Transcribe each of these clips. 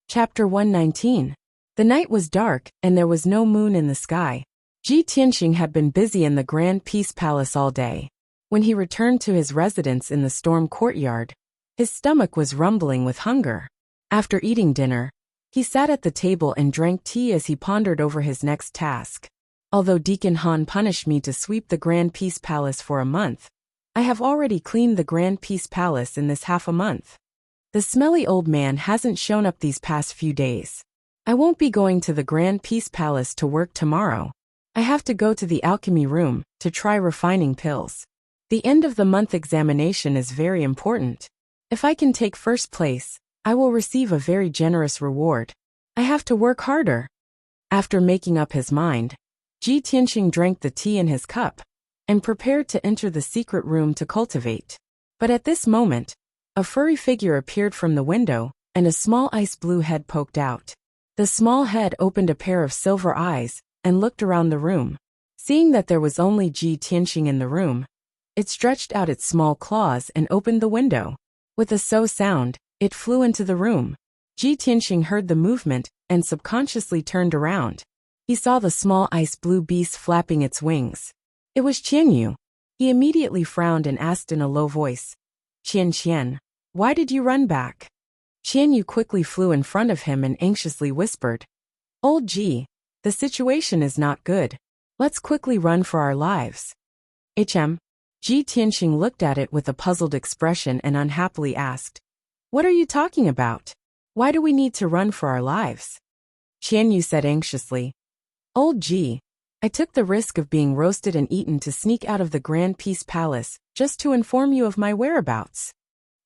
Chapter 119. The night was dark, and there was no moon in the sky. Ji Tianxing had been busy in the Grand Peace Palace all day. When he returned to his residence in the storm courtyard, his stomach was rumbling with hunger. After eating dinner, he sat at the table and drank tea as he pondered over his next task. Although Deacon Han punished me to sweep the Grand Peace Palace for a month, I have already cleaned the Grand Peace Palace in this half a month. The smelly old man hasn't shown up these past few days. I won't be going to the Grand Peace Palace to work tomorrow. I have to go to the alchemy room to try refining pills. The end of the month examination is very important. If I can take first place, I will receive a very generous reward. I have to work harder. After making up his mind, Ji Tianxing drank the tea in his cup and prepared to enter the secret room to cultivate. But at this moment, a furry figure appeared from the window, and a small ice blue head poked out. The small head opened a pair of silver eyes and looked around the room. Seeing that there was only Ji Tianxing in the room, it stretched out its small claws and opened the window. With a so sound, it flew into the room. Ji Tianxing heard the movement and subconsciously turned around. He saw the small ice blue beast flapping its wings. It was Qianyu. He immediately frowned and asked in a low voice, "Qian, why did you run back?" Qianyu quickly flew in front of him and anxiously whispered, "Old Ji, the situation is not good. Let's quickly run for our lives." Ji Tianxing looked at it with a puzzled expression and unhappily asked, "What are you talking about? Why do we need to run for our lives?" Qianyu said anxiously, "Old Ji, I took the risk of being roasted and eaten to sneak out of the Grand Peace Palace just to inform you of my whereabouts.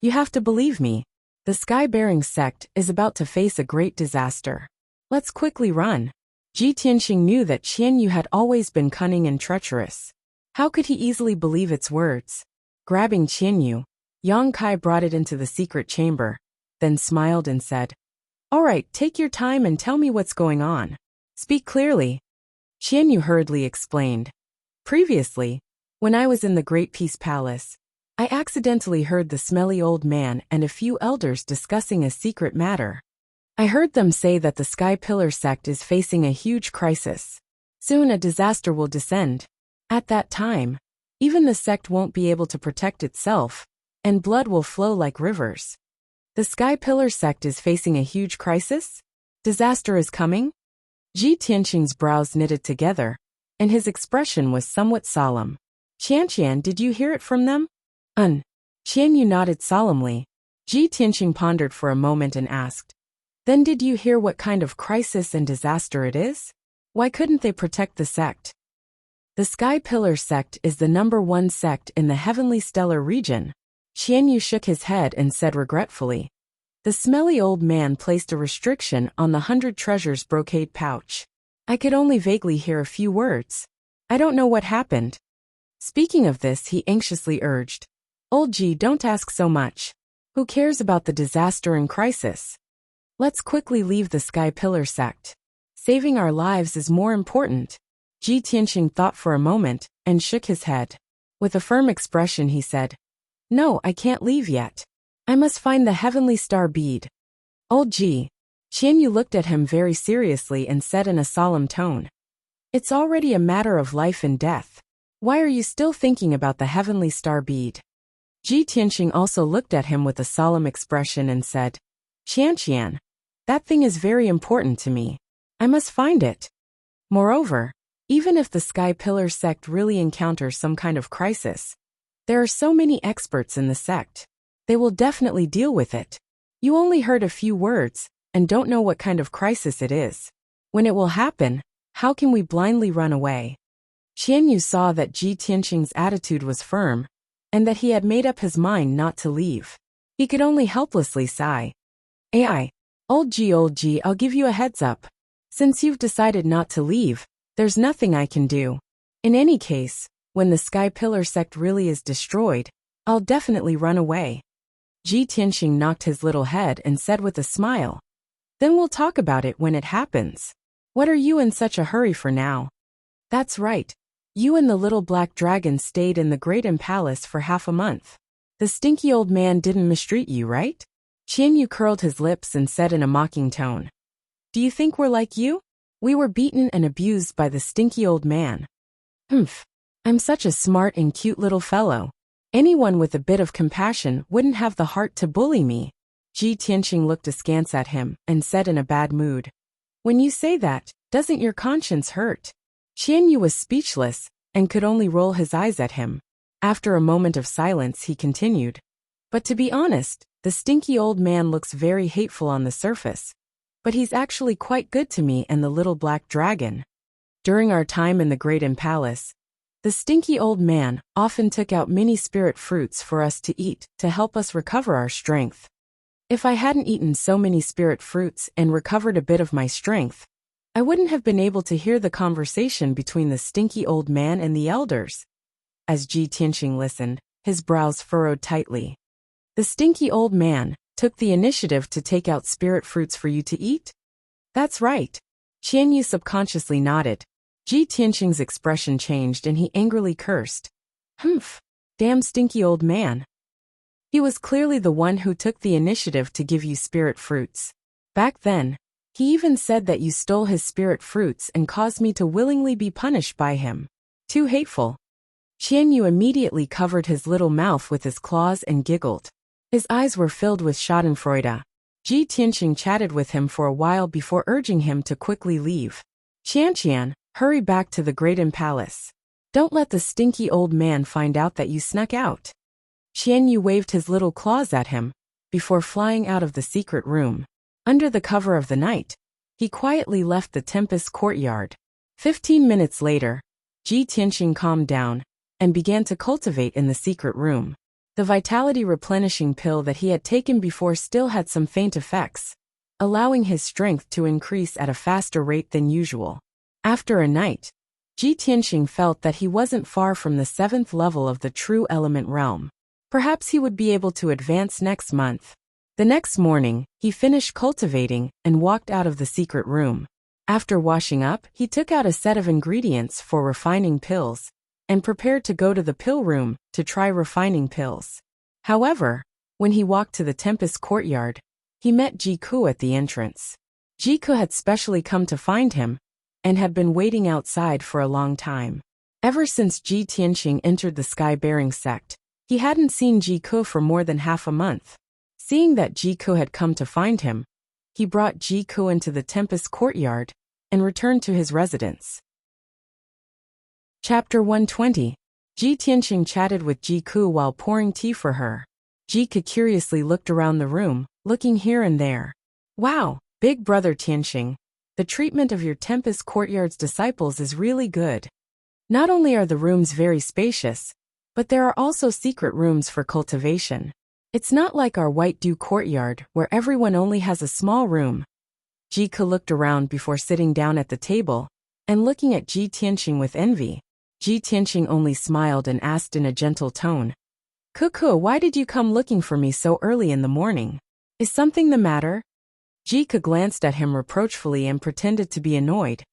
You have to believe me. The Sky-bearing sect is about to face a great disaster. Let's quickly run." Ji Tianxing knew that Qianyu had always been cunning and treacherous. How could he easily believe its words? Grabbing Qianyu, Yang Kai brought it into the secret chamber, then smiled and said, "All right, take your time and tell me what's going on. Speak clearly." Qianyu hurriedly explained, "Previously, when I was in the Great Peace Palace, I accidentally heard the smelly old man and a few elders discussing a secret matter. I heard them say that the Sky Pillar sect is facing a huge crisis. Soon a disaster will descend. At that time, even the sect won't be able to protect itself, and blood will flow like rivers. The Sky Pillar sect is facing a huge crisis? Disaster is coming?" Ji Tianxing's brows knitted together, and his expression was somewhat solemn. "Qian, did you hear it from them?" Qianyu nodded solemnly. Ji Tianxing pondered for a moment and asked, "Then did you hear what kind of crisis and disaster it is? Why couldn't they protect the sect?" "The Sky Pillar sect is the #1 sect in the Heavenly Stellar region." Qianyu shook his head and said regretfully, "The smelly old man placed a restriction on the 100 treasures brocade pouch. I could only vaguely hear a few words. I don't know what happened." Speaking of this, he anxiously urged, "Old Ji, don't ask so much. Who cares about the disaster and crisis? Let's quickly leave the Sky Pillar sect. Saving our lives is more important." Ji Tianxing thought for a moment and shook his head. With a firm expression he said, "No, I can't leave yet. I must find the Heavenly Star bead." "Old Ji." Qianyu looked at him very seriously and said in a solemn tone, "It's already a matter of life and death. Why are you still thinking about the Heavenly Star bead?" Ji Tianxing also looked at him with a solemn expression and said, "Qian, that thing is very important to me. I must find it. Moreover, even if the Sky Pillar sect really encounters some kind of crisis, there are so many experts in the sect. They will definitely deal with it. You only heard a few words and don't know what kind of crisis it is. When it will happen, how can we blindly run away?" Qianyu saw that Ji Tianxing's attitude was firm, and that he had made up his mind not to leave. He could only helplessly sigh. Old Ji, I'll give you a heads up. Since you've decided not to leave, there's nothing I can do. In any case, when the Sky Pillar sect really is destroyed, I'll definitely run away." Ji Tianxing knocked his little head and said with a smile, "Then we'll talk about it when it happens. What are you in such a hurry for now?" "That's right. You and the little black dragon stayed in the Great Palace for half a month. The stinky old man didn't mistreat you, right?" Qianyu curled his lips and said in a mocking tone, "Do you think we're like you? We were beaten and abused by the stinky old man." "Humph. I'm such a smart and cute little fellow. Anyone with a bit of compassion wouldn't have the heart to bully me." Ji Tianqing looked askance at him and said in a bad mood, "When you say that, doesn't your conscience hurt?" Qianyu was speechless and could only roll his eyes at him. After a moment of silence, he continued, "But to be honest, the stinky old man looks very hateful on the surface. But he's actually quite good to me and the little black dragon. During our time in the Great Palace, the stinky old man often took out many spirit fruits for us to eat to help us recover our strength. If I hadn't eaten so many spirit fruits and recovered a bit of my strength, I wouldn't have been able to hear the conversation between the stinky old man and the elders." As Ji Tianqing listened, his brows furrowed tightly. "The stinky old man took the initiative to take out spirit fruits for you to eat?" "That's right." Qianyu subconsciously nodded. Ji Tianqing's expression changed and he angrily cursed. "Humph. Damn stinky old man. He was clearly the one who took the initiative to give you spirit fruits. Back then, he even said that you stole his spirit fruits and caused me to willingly be punished by him. Too hateful." Qianyu immediately covered his little mouth with his claws and giggled. His eyes were filled with schadenfreude. Ji Tianqing chatted with him for a while before urging him to quickly leave. "Qianqian, hurry back to the Great Palace. Don't let the stinky old man find out that you snuck out." Qianyu waved his little claws at him before flying out of the secret room. Under the cover of the night, he quietly left the Tempest courtyard. 15 minutes later, Ji Tianqing calmed down and began to cultivate in the secret room. The vitality replenishing pill that he had taken before still had some faint effects, allowing his strength to increase at a faster rate than usual. After a night, Ji Tianqing felt that he wasn't far from the 7th level of the true element realm. Perhaps he would be able to advance next month. The next morning, he finished cultivating and walked out of the secret room. After washing up, he took out a set of ingredients for refining pills and prepared to go to the pill room to try refining pills. However, when he walked to the Tempest courtyard, he met Jiku at the entrance. Jiku had specially come to find him and had been waiting outside for a long time. Ever since Ji Tianqing entered the Sky-bearing sect, he hadn't seen Jiku for more than half a month. Seeing that Jiku had come to find him, he brought Jiku into the Tempest courtyard and returned to his residence. Chapter 120. Ji Tianqing chatted with Jiku while pouring tea for her. Jiku curiously looked around the room, looking here and there. "Wow, big brother Tianqing, the treatment of your Tempest courtyard's disciples is really good. Not only are the rooms very spacious, but there are also secret rooms for cultivation. It's not like our White Dew courtyard where everyone only has a small room." Jiku looked around before sitting down at the table and looking at Ji Tianqing with envy. Ji Tianqing only smiled and asked in a gentle tone, "Cuckoo, why did you come looking for me so early in the morning? Is something the matter?" Jiku glanced at him reproachfully and pretended to be annoyed.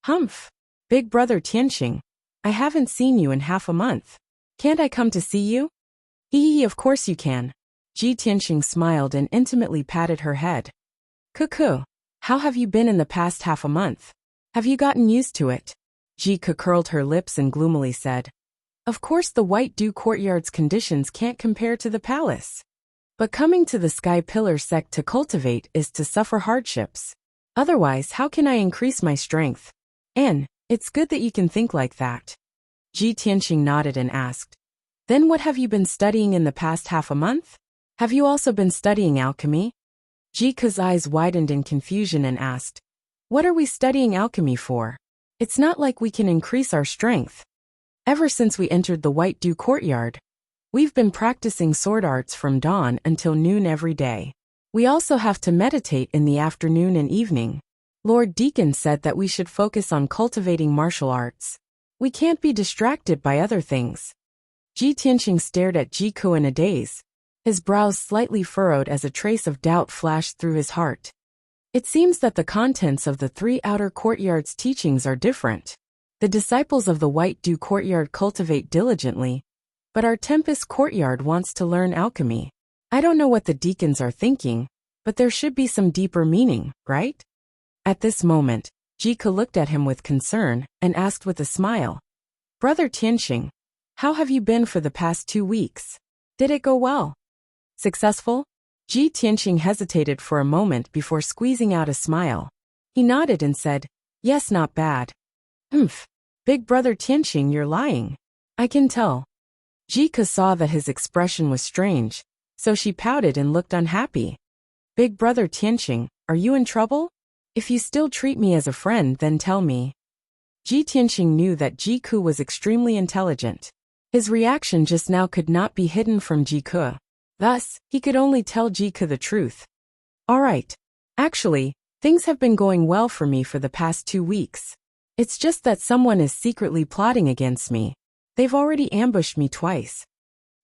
"Humph, big brother Tianqing, I haven't seen you in half a month. Can't I come to see you?" "Hee, of course you can." Ji Tianqing smiled and intimately patted her head. "Cuckoo, how have you been in the past half a month? Have you gotten used to it?" Jiku curled her lips and gloomily said, "Of course the White Dew courtyard's conditions can't compare to the palace. But coming to the Sky Pillar sect to cultivate is to suffer hardships. Otherwise, how can I increase my strength? And it's good that you can think like that." Ji Tianqing nodded and asked, "Then what have you been studying in the past half a month? Have you also been studying alchemy?" Jiku's eyes widened in confusion and asked, "What are we studying alchemy for? It's not like we can increase our strength. Ever since we entered the White Dew courtyard, we've been practicing sword arts from dawn until noon every day. We also have to meditate in the afternoon and evening. Lord Deacon said that we should focus on cultivating martial arts. We can't be distracted by other things." Ji Tianqing stared at Jiku in a daze, his brows slightly furrowed as a trace of doubt flashed through his heart. It seems that the contents of the 3 outer courtyards' teachings are different. The disciples of the White Dew courtyard cultivate diligently, but our Tempest courtyard wants to learn alchemy. I don't know what the deacons are thinking, but there should be some deeper meaning, right? At this moment, Jike looked at him with concern and asked with a smile, Brother Tianxing, how have you been for the past 2 weeks? Did it go well? Successful? Ji Tianxing hesitated for a moment before squeezing out a smile. He nodded and said, Yes, not bad. Humph. Big brother Tianxing, you're lying. I can tell. Jike saw that his expression was strange, so she pouted and looked unhappy. Big brother Tianxing, are you in trouble? If you still treat me as a friend, then tell me. Ji Tianxing knew that Jiku was extremely intelligent. His reaction just now could not be hidden from Jiku. Thus, he could only tell Jiku the truth. All right. Actually, things have been going well for me for the past 2 weeks. It's just that someone is secretly plotting against me. They've already ambushed me twice.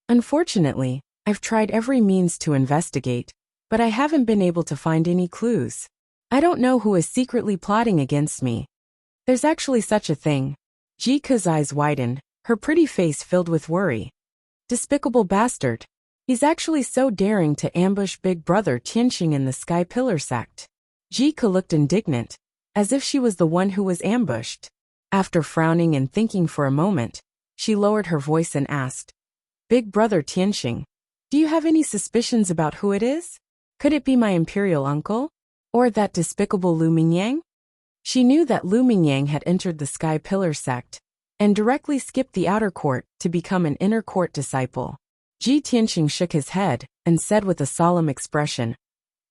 Unfortunately, I've tried every means to investigate, but I haven't been able to find any clues. I don't know who is secretly plotting against me. There's actually such a thing. Jiku's eyes widened, her pretty face filled with worry. Despicable bastard. He's actually so daring to ambush Big Brother Tianxing in the Sky Pillar sect. Jiku looked indignant, as if she was the one who was ambushed. After frowning and thinking for a moment, she lowered her voice and asked, Big Brother Tianxing, do you have any suspicions about who it is? Could it be my imperial uncle? Or that despicable Lu Mingyang? She knew that Lu Mingyang had entered the Sky Pillar sect, and directly skipped the outer court to become an inner court disciple. Ji Tianxing shook his head and said with a solemn expression,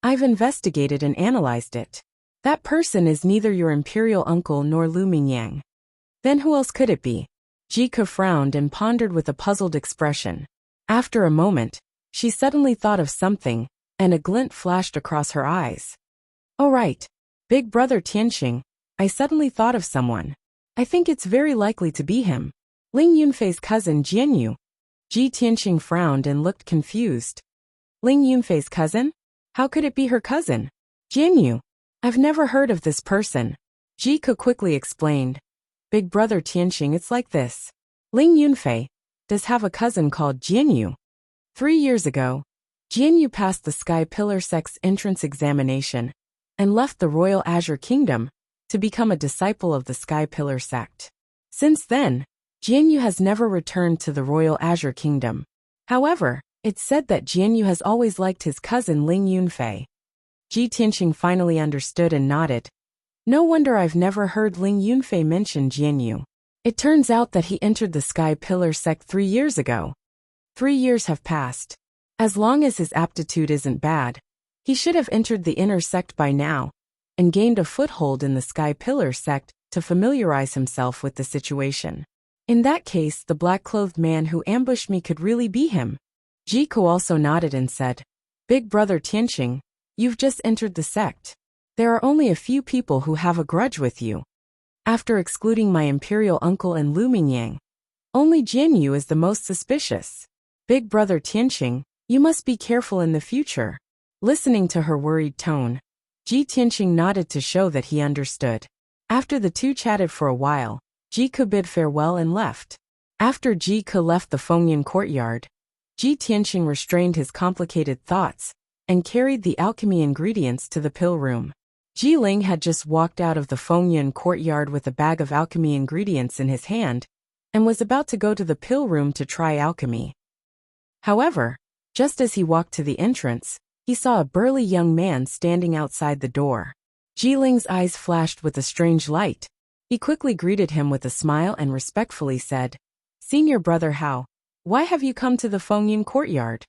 I've investigated and analyzed it. That person is neither your imperial uncle nor Lu Mingyang. Then who else could it be? Jike frowned and pondered with a puzzled expression. After a moment, she suddenly thought of something, and a glint flashed across her eyes. Oh right, Big Brother Tianxing, I suddenly thought of someone. I think it's very likely to be him. Ling Yunfei's cousin Jianyu. Ji Tianxing frowned and looked confused. Ling Yunfei's cousin? How could it be her cousin? Jianyu. I've never heard of this person. Jike quickly explained. Big Brother Tianxing, it's like this. Ling Yunfei does have a cousin called Jianyu. 3 years ago, Jianyu passed the Sky Pillar sect's entrance examination and left the Royal Azure Kingdom to become a disciple of the Sky Pillar sect. Since then, Jianyu has never returned to the Royal Azure Kingdom. However, it's said that Jianyu has always liked his cousin Ling Yunfei. Ji Tianxing finally understood and nodded. No wonder I've never heard Ling Yunfei mention Jianyu. It turns out that he entered the Sky Pillar sect 3 years ago. 3 years have passed. As long as his aptitude isn't bad, he should have entered the inner sect by now, and gained a foothold in the Sky Pillar sect to familiarize himself with the situation. In that case, the black-clothed man who ambushed me could really be him. Jiku also nodded and said, Big Brother Tianxing, you've just entered the sect. There are only a few people who have a grudge with you. After excluding my imperial uncle and Lu Mingyang, only Jianyu is the most suspicious. Big Brother Tianxing, you must be careful in the future. Listening to her worried tone, Ji Tianxing nodded to show that he understood. After the two chatted for a while, Jiku bid farewell and left. After Jiku left the Fengyan courtyard, Ji Tianxing restrained his complicated thoughts and carried the alchemy ingredients to the pill room. Ji Ling had just walked out of the Fengyan courtyard with a bag of alchemy ingredients in his hand and was about to go to the pill room to try alchemy. However, just as he walked to the entrance, he saw a burly young man standing outside the door. Ji Ling's eyes flashed with a strange light. He quickly greeted him with a smile and respectfully said, Senior brother Hao, why have you come to the Fengyan courtyard?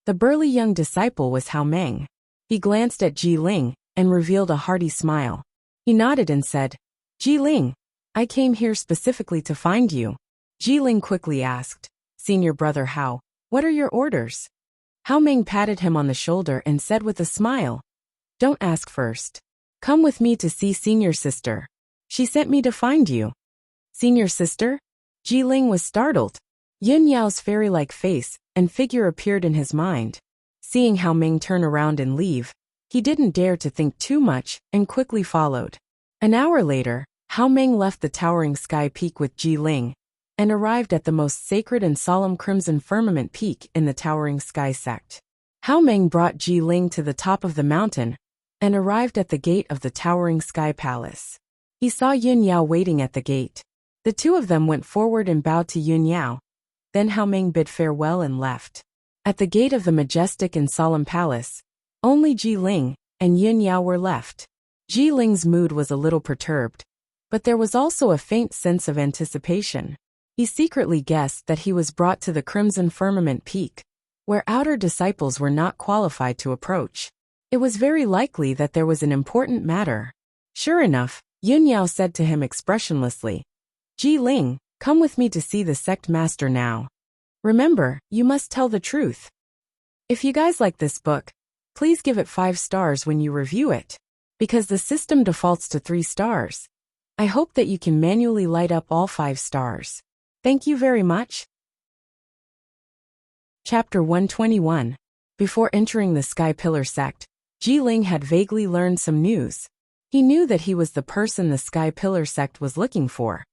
The burly young disciple was Hao Meng. He glanced at Ji Ling and revealed a hearty smile. He nodded and said, Ji Ling, I came here specifically to find you. Ji Ling quickly asked, Senior brother Hao, what are your orders? Hao Meng patted him on the shoulder and said with a smile, Don't ask first. Come with me to see senior sister. She sent me to find you. Senior sister? Ji Ling was startled. Yun Yao's fairy-like face and figure appeared in his mind. Seeing Hao Meng turn around and leave, he didn't dare to think too much and quickly followed. An hour later, Hao Meng left the towering sky peak with Ji Ling and arrived at the most sacred and solemn Crimson Firmament Peak in the towering sky sect. Hao Meng brought Ji Ling to the top of the mountain and arrived at the gate of the towering sky palace. He saw Yun Yao waiting at the gate. The two of them went forward and bowed to Yun Yao. Then Hao Meng bid farewell and left. At the gate of the majestic and solemn palace, only Ji Ling and Yun Yao were left. Ji Ling's mood was a little perturbed, but there was also a faint sense of anticipation. He secretly guessed that he was brought to the Crimson Firmament Peak, where outer disciples were not qualified to approach. It was very likely that there was an important matter. Sure enough, Yun Yao said to him expressionlessly, "Ji Ling, come with me to see the sect master now. Remember, you must tell the truth." If you guys like this book, please give it 5 stars when you review it, because the system defaults to 3 stars. I hope that you can manually light up all 5 stars. Thank you very much. Chapter 121. Before entering the Sky Pillar sect, Ji Ling had vaguely learned some news. He knew that he was the person the Sky Pillar sect was looking for,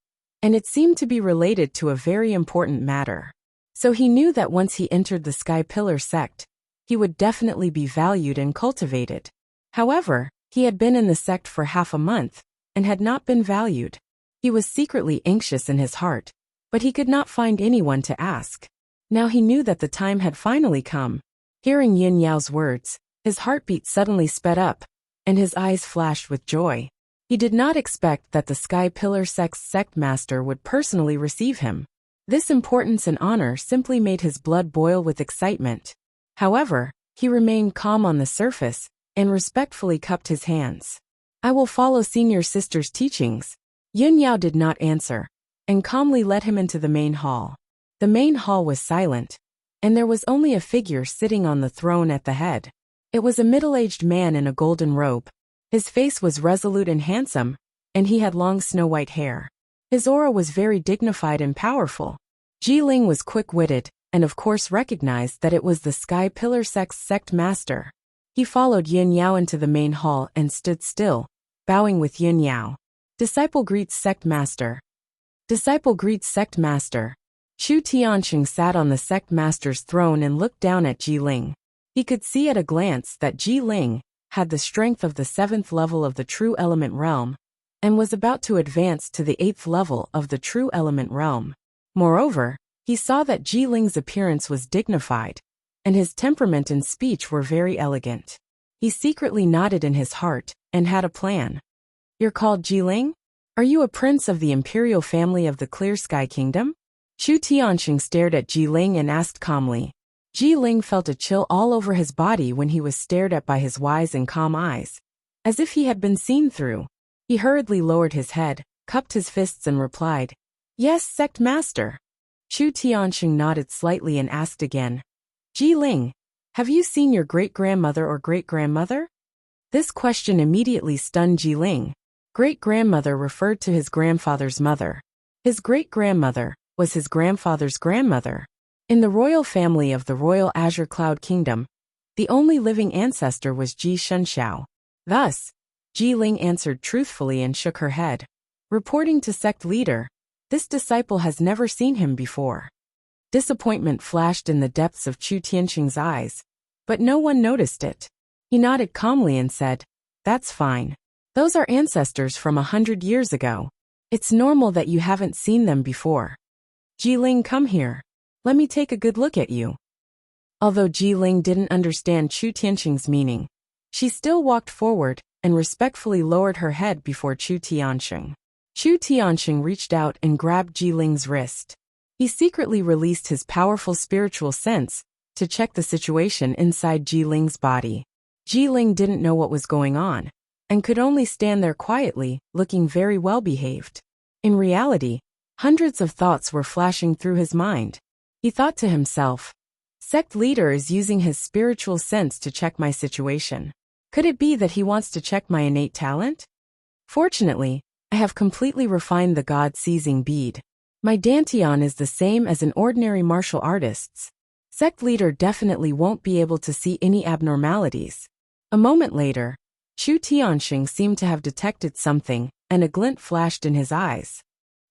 and it seemed to be related to a very important matter. So he knew that once he entered the Sky Pillar sect, he would definitely be valued and cultivated. However, he had been in the sect for half a month and had not been valued. He was secretly anxious in his heart, but he could not find anyone to ask. Now he knew that the time had finally come. Hearing Yun Yao's words, his heartbeat suddenly sped up, and his eyes flashed with joy. He did not expect that the Sky Pillar sect's sect master would personally receive him. This importance and honor simply made his blood boil with excitement. However, he remained calm on the surface and respectfully cupped his hands. "I will follow senior sister's teachings." Yun Yao did not answer, and calmly led him into the main hall. The main hall was silent, and there was only a figure sitting on the throne at the head. It was a middle-aged man in a golden robe. His face was resolute and handsome, and he had long snow-white hair. His aura was very dignified and powerful. Ji Ling was quick-witted, and of course recognized that it was the Sky Pillar sect's sect master. He followed Yun Yao into the main hall and stood still, bowing with Yun Yao. "Disciple greets sect master." "Disciple greets sect master." Chu Tianqing sat on the sect master's throne and looked down at Ji Ling. He could see at a glance that Ji Ling had the strength of the 7th level of the True Element Realm, and was about to advance to the 8th level of the True Element Realm. Moreover, he saw that Ji Ling's appearance was dignified, and his temperament and speech were very elegant. He secretly nodded in his heart, and had a plan. "You're called Ji Ling? Are you a prince of the imperial family of the Clear Sky Kingdom?" Chu Tianqing stared at Ji Ling and asked calmly. Ji Ling felt a chill all over his body when he was stared at by his wise and calm eyes, as if he had been seen through. He hurriedly lowered his head, cupped his fists and replied, "Yes, sect master." Chu Tianqing nodded slightly and asked again, "Ji Ling, have you seen your great-grandmother or great-grandmother?" This question immediately stunned Ji Ling. Great-grandmother referred to his grandfather's mother. His great-grandmother was his grandfather's grandmother. In the royal family of the Royal Azure Cloud Kingdom, the only living ancestor was Ji Shunxiao. Thus, Ji Ling answered truthfully and shook her head. Reporting to sect leader, "This disciple has never seen him before." Disappointment flashed in the depths of Chu Tianqing's eyes, but no one noticed it. He nodded calmly and said, "That's fine. Those are ancestors from 100 years ago. It's normal that you haven't seen them before. Ji Ling, come here. Let me take a good look at you." Although Ji Ling didn't understand Chu Tianqing's meaning, she still walked forward and respectfully lowered her head before Chu Tianqing. Chu Tianqing reached out and grabbed Ji Ling's wrist. He secretly released his powerful spiritual sense to check the situation inside Ji Ling's body. Ji Ling didn't know what was going on, and could only stand there quietly, looking very well behaved. In reality, hundreds of thoughts were flashing through his mind. He thought to himself, "Sect leader is using his spiritual sense to check my situation. Could it be that he wants to check my innate talent? Fortunately, I have completely refined the God-seizing bead. My dantian is the same as an ordinary martial artist's. Sect leader definitely won't be able to see any abnormalities." A moment later, Chu Tianqing seemed to have detected something, and a glint flashed in his eyes.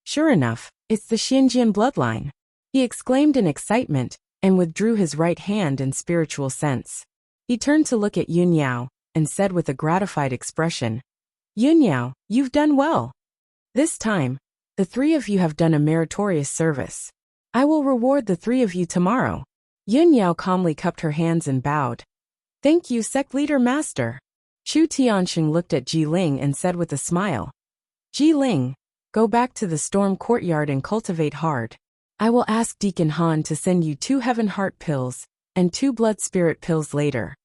"Sure enough, it's the Xinjian bloodline," he exclaimed in excitement, and withdrew his right hand in spiritual sense. He turned to look at Yun Yao, and said with a gratified expression, "Yun Yao, you've done well. This time, the three of you have done a meritorious service. I will reward the three of you tomorrow." Yun Yao calmly cupped her hands and bowed. "Thank you, sect leader master." Chu Tianxing looked at Ji Ling and said with a smile, "Ji Ling, go back to the storm courtyard and cultivate hard. I will ask Deacon Han to send you 2 heaven heart pills and 2 blood spirit pills later.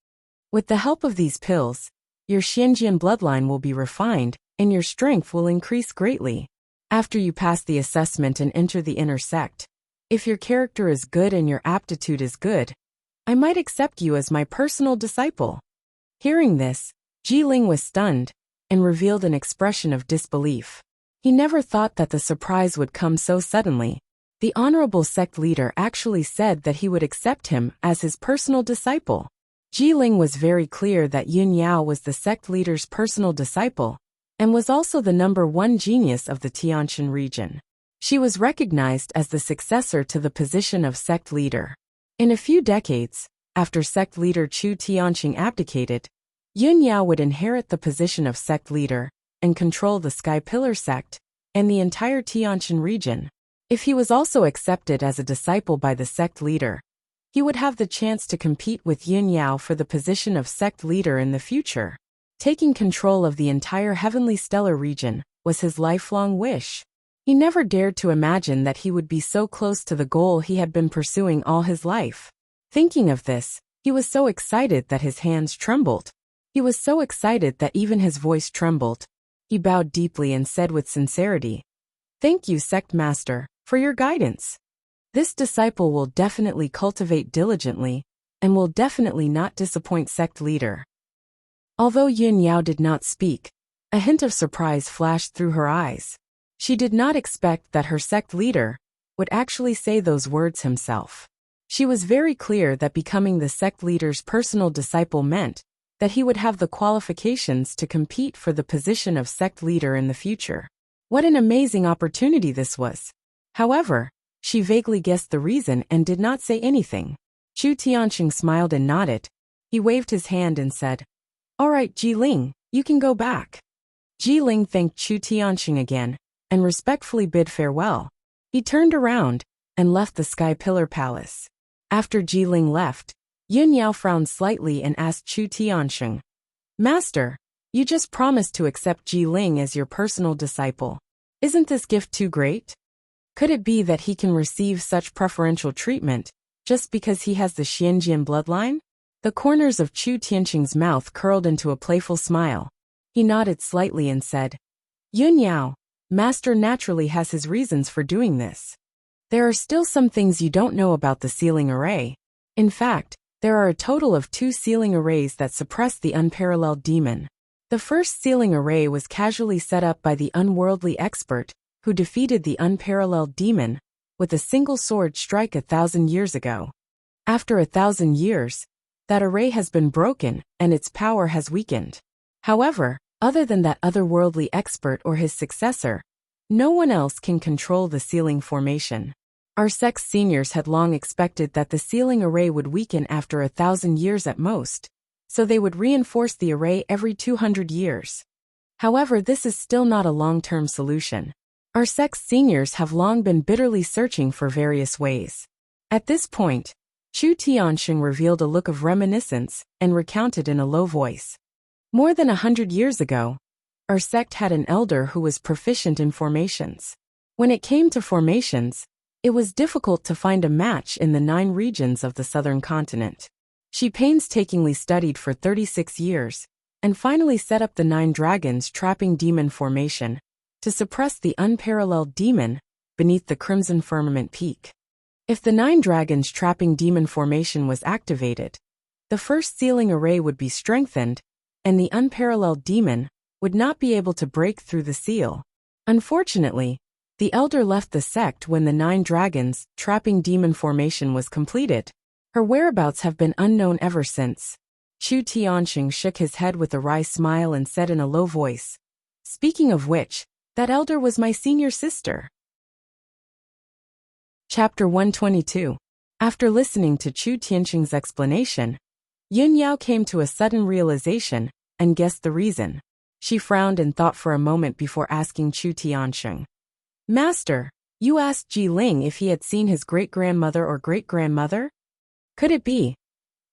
With the help of these pills, your Xianjian bloodline will be refined and your strength will increase greatly. After you pass the assessment and enter the inner sect, if your character is good and your aptitude is good, I might accept you as my personal disciple." Hearing this, Ji Ling was stunned and revealed an expression of disbelief. He never thought that the surprise would come so suddenly. The honorable sect leader actually said that he would accept him as his personal disciple. Ji Ling was very clear that Yun Yao was the sect leader's personal disciple, and was also the #1 genius of the Tianshan region. She was recognized as the successor to the position of sect leader. In a few decades, after sect leader Chu Tianxing abdicated, Yun Yao would inherit the position of sect leader and control the Sky Pillar sect and the entire Tianshan region. If he was also accepted as a disciple by the sect leader, he would have the chance to compete with Yun Yao for the position of sect leader in the future. Taking control of the entire heavenly stellar region was his lifelong wish. He never dared to imagine that he would be so close to the goal he had been pursuing all his life. Thinking of this, he was so excited that his hands trembled. He was so excited that even his voice trembled. He bowed deeply and said with sincerity, "Thank you, sect master, for your guidance. This disciple will definitely cultivate diligently, and will definitely not disappoint sect leader." Although Yun Yao did not speak, a hint of surprise flashed through her eyes. She did not expect that her sect leader would actually say those words himself. She was very clear that becoming the sect leader's personal disciple meant that he would have the qualifications to compete for the position of sect leader in the future. What an amazing opportunity this was. However, she vaguely guessed the reason and did not say anything. Chu Tianxing smiled and nodded. He waved his hand and said, "All right, Ji Ling, you can go back." Ji Ling thanked Chu Tianxing again and respectfully bid farewell. He turned around and left the Sky Pillar Palace. After Ji Ling left, Yun Yao frowned slightly and asked Chu Tianxing, "Master, you just promised to accept Ji Ling as your personal disciple. Isn't this gift too great? Could it be that he can receive such preferential treatment just because he has the Xianjian bloodline?" The corners of Chu Tianxing's mouth curled into a playful smile. He nodded slightly and said, "Yun Yao, Master naturally has his reasons for doing this. There are still some things you don't know about the sealing array. In fact, there are a total of 2 sealing arrays that suppress the unparalleled demon. The first sealing array was casually set up by the unworldly expert who defeated the unparalleled demon with a single sword strike 1,000 years ago. After 1,000 years, that array has been broken and its power has weakened. However, other than that otherworldly expert or his successor, no one else can control the sealing formation. Our sect's seniors had long expected that the sealing array would weaken after 1,000 years at most, so they would reinforce the array every 200 years. However, this is still not a long-term solution. Our sect's seniors have long been bitterly searching for various ways. At this point, Chu Tianxing revealed a look of reminiscence and recounted in a low voice. More than 100 years ago, our sect had an elder who was proficient in formations. When it came to formations, it was difficult to find a match in the 9 regions of the southern continent. She painstakingly studied for 36 years, and finally set up the 9 dragons trapping demon formation to suppress the unparalleled demon beneath the crimson firmament peak. If the 9 dragons trapping demon formation was activated, the first sealing array would be strengthened, and the unparalleled demon would not be able to break through the seal. Unfortunately, the elder left the sect when the 9 dragons trapping demon formation was completed. Her whereabouts have been unknown ever since. Chu Tianxing shook his head with a wry smile and said in a low voice, "Speaking of which, that elder was my senior sister." Chapter 122. After listening to Chu Tianqing's explanation, Yun Yao came to a sudden realization and guessed the reason. She frowned and thought for a moment before asking Chu Tianqing. Master, you asked Ji Ling if he had seen his great-grandmother or great-grandmother? Could it be?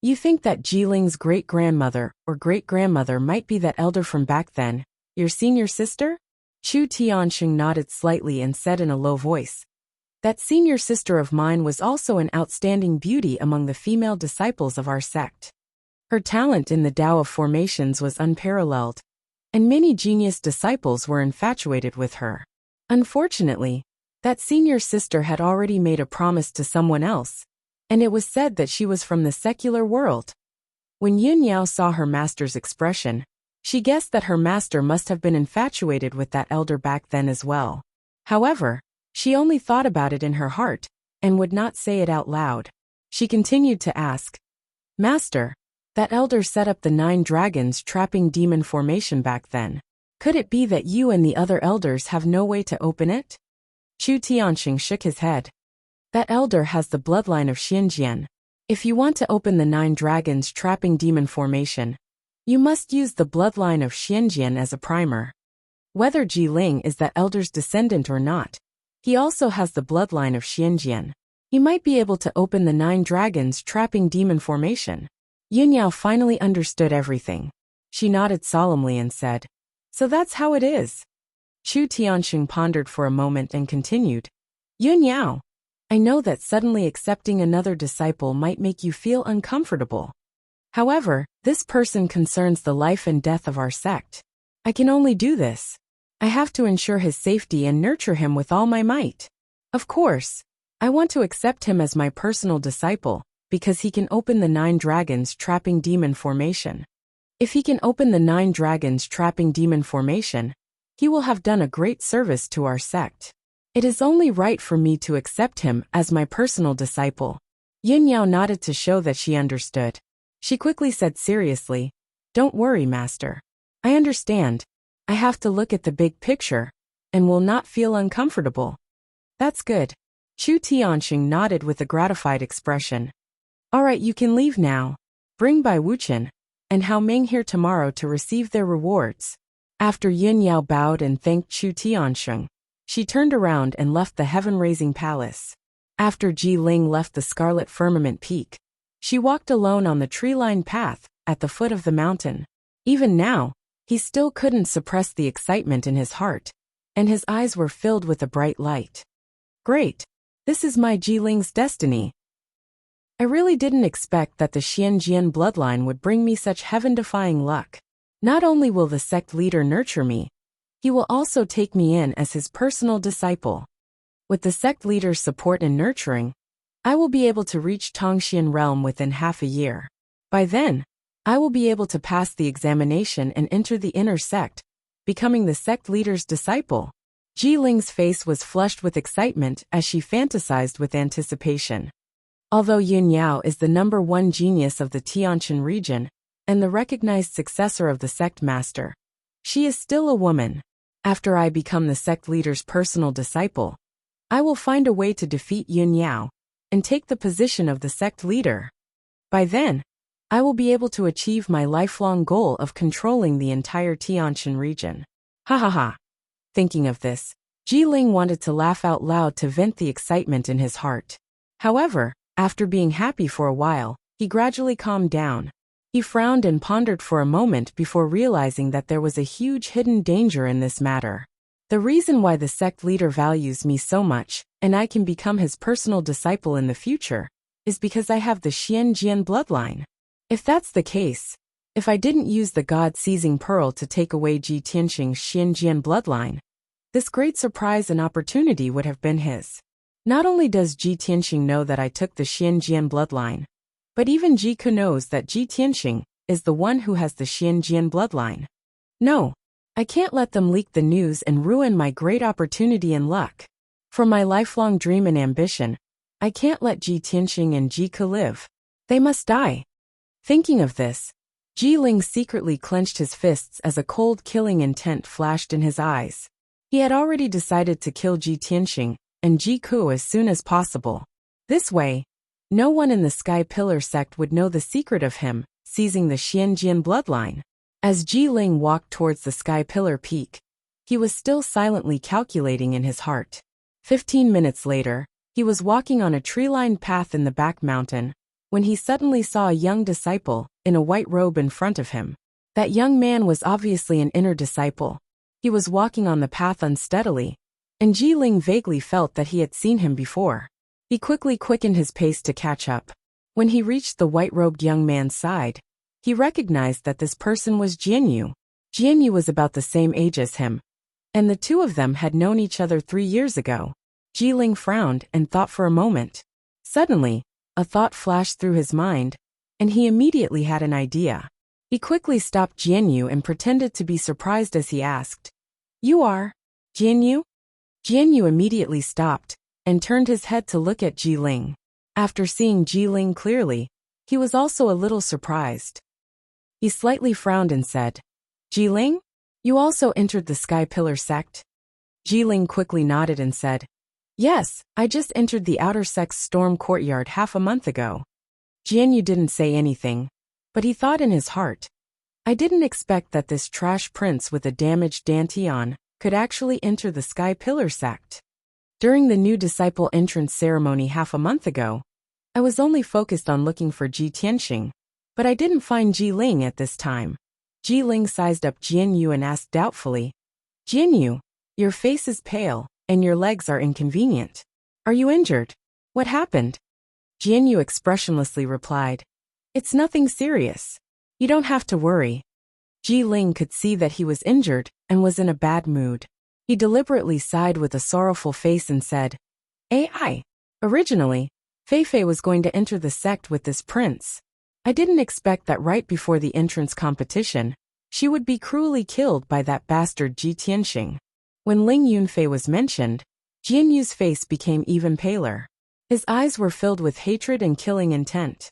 You think that Ji Ling's great-grandmother or great-grandmother might be that elder from back then, your senior sister? Chu Tianqing nodded slightly and said in a low voice. That senior sister of mine was also an outstanding beauty among the female disciples of our sect. Her talent in the Tao of formations was unparalleled, and many genius disciples were infatuated with her. Unfortunately, that senior sister had already made a promise to someone else, and it was said that she was from the secular world. When Yun Yao saw her master's expression, she guessed that her master must have been infatuated with that elder back then as well. However, she only thought about it in her heart, and would not say it out loud. She continued to ask, Master, that elder set up the 9 dragons trapping demon formation back then. Could it be that you and the other elders have no way to open it? Chu Tianqing shook his head. That elder has the bloodline of Xianjian. If you want to open the 9 dragons trapping demon formation, you must use the bloodline of Xianjian as a primer. Whether Ji Ling is that elder's descendant or not, he also has the bloodline of Xianjian. He might be able to open the 9 dragons trapping demon formation. Yun Yao finally understood everything. She nodded solemnly and said, So that's how it is. Chu Tianqing pondered for a moment and continued, Yun Yao, I know that suddenly accepting another disciple might make you feel uncomfortable. However, this person concerns the life and death of our sect. I can only do this. I have to ensure his safety and nurture him with all my might. Of course, I want to accept him as my personal disciple, because he can open the 9 dragons trapping demon formation. If he can open the 9 dragons trapping demon formation, he will have done a great service to our sect. It is only right for me to accept him as my personal disciple. Yun Yao nodded to show that she understood. She quickly said seriously, Don't worry, Master. I understand. I have to look at the big picture, and will not feel uncomfortable. That's good. Chu Tianqing nodded with a gratified expression. All right, you can leave now. Bring Bai Wuchen and Hao Ming here tomorrow to receive their rewards. After Yun Yao bowed and thanked Chu Tianqing, she turned around and left the heaven-raising palace. After Ji Ling left the Scarlet Firmament Peak, she walked alone on the tree-lined path at the foot of the mountain. Even now, he still couldn't suppress the excitement in his heart, and his eyes were filled with a bright light. Great! This is my Ji Ling's destiny. I really didn't expect that the Xianjian bloodline would bring me such heaven-defying luck. Not only will the sect leader nurture me, he will also take me in as his personal disciple. With the sect leader's support and nurturing, I will be able to reach Tongxian realm within half a year. By then, I will be able to pass the examination and enter the inner sect, becoming the sect leader's disciple. Ji Ling's face was flushed with excitement as she fantasized with anticipation. Although Yun Yao is the #1 genius of the Tianqian region and the recognized successor of the sect master, she is still a woman. After I become the sect leader's personal disciple, I will find a way to defeat Yun Yao and take the position of the sect leader. By then, I will be able to achieve my lifelong goal of controlling the entire Tianqian region. Ha ha ha. Thinking of this, Ji Ling wanted to laugh out loud to vent the excitement in his heart. However, after being happy for a while, he gradually calmed down. He frowned and pondered for a moment before realizing that there was a huge hidden danger in this matter. The reason why the sect leader values me so much, and I can become his personal disciple in the future, is because I have the Xianjian bloodline. If that's the case, if I didn't use the God-seizing pearl to take away Ji Tianqing's Xianjian bloodline, this great surprise and opportunity would have been his. Not only does Ji Tianqing know that I took the Xianjian bloodline, but even Ji Ku knows that Ji Tianqing is the one who has the Xianjian bloodline. No, I can't let them leak the news and ruin my great opportunity and luck. For my lifelong dream and ambition, I can't let Ji Tianqing and Ji Ku live. They must die. Thinking of this, Ji Ling secretly clenched his fists as a cold killing intent flashed in his eyes. He had already decided to kill Ji Tianqing and Ji Ku as soon as possible. This way, No one in the Sky Pillar sect would know the secret of him seizing the Xianjian bloodline. As Ji Ling walked towards the Sky Pillar peak, he was still silently calculating in his heart. 15 minutes later, he was walking on a tree-lined path in the back mountain, when he suddenly saw a young disciple in a white robe in front of him. That young man was obviously an inner disciple. He was walking on the path unsteadily, and Ji Ling vaguely felt that he had seen him before. He quickly quickened his pace to catch up. When he reached the white-robed young man's side, he recognized that this person was Jianyu. Jianyu was about the same age as him, and the two of them had known each other 3 years ago. Ji Ling frowned and thought for a moment. Suddenly, a thought flashed through his mind, and he immediately had an idea. He quickly stopped Jianyu and pretended to be surprised as he asked, "You are Jianyu?" Jianyu immediately stopped and turned his head to look at Ji Ling. After seeing Ji Ling clearly, he was also a little surprised. He slightly frowned and said, "Ji Ling? You also entered the Sky Pillar sect?" Ji Ling quickly nodded and said, "Yes, I just entered the outer sect's storm courtyard half a month ago." Jianyu didn't say anything, but he thought in his heart, "I didn't expect that this trash prince with a damaged dantian could actually enter the Sky Pillar sect. During the new disciple entrance ceremony half a month ago, I was only focused on looking for Ji Tianxing, but I didn't find Ji Ling at this time." Ji Ling sized up Jianyu and asked doubtfully, "Jianyu, your face is pale, and your legs are inconvenient. Are you injured? What happened?" Jianyu expressionlessly replied, "It's nothing serious. You don't have to worry." Ji Ling could see that he was injured and was in a bad mood. He deliberately sighed with a sorrowful face and said, "AI. Originally, Feifei was going to enter the sect with this prince. I didn't expect that right before the entrance competition, she would be cruelly killed by that bastard Ji Tianxing." When Ling Yunfei was mentioned, Jianyu's face became even paler. His eyes were filled with hatred and killing intent.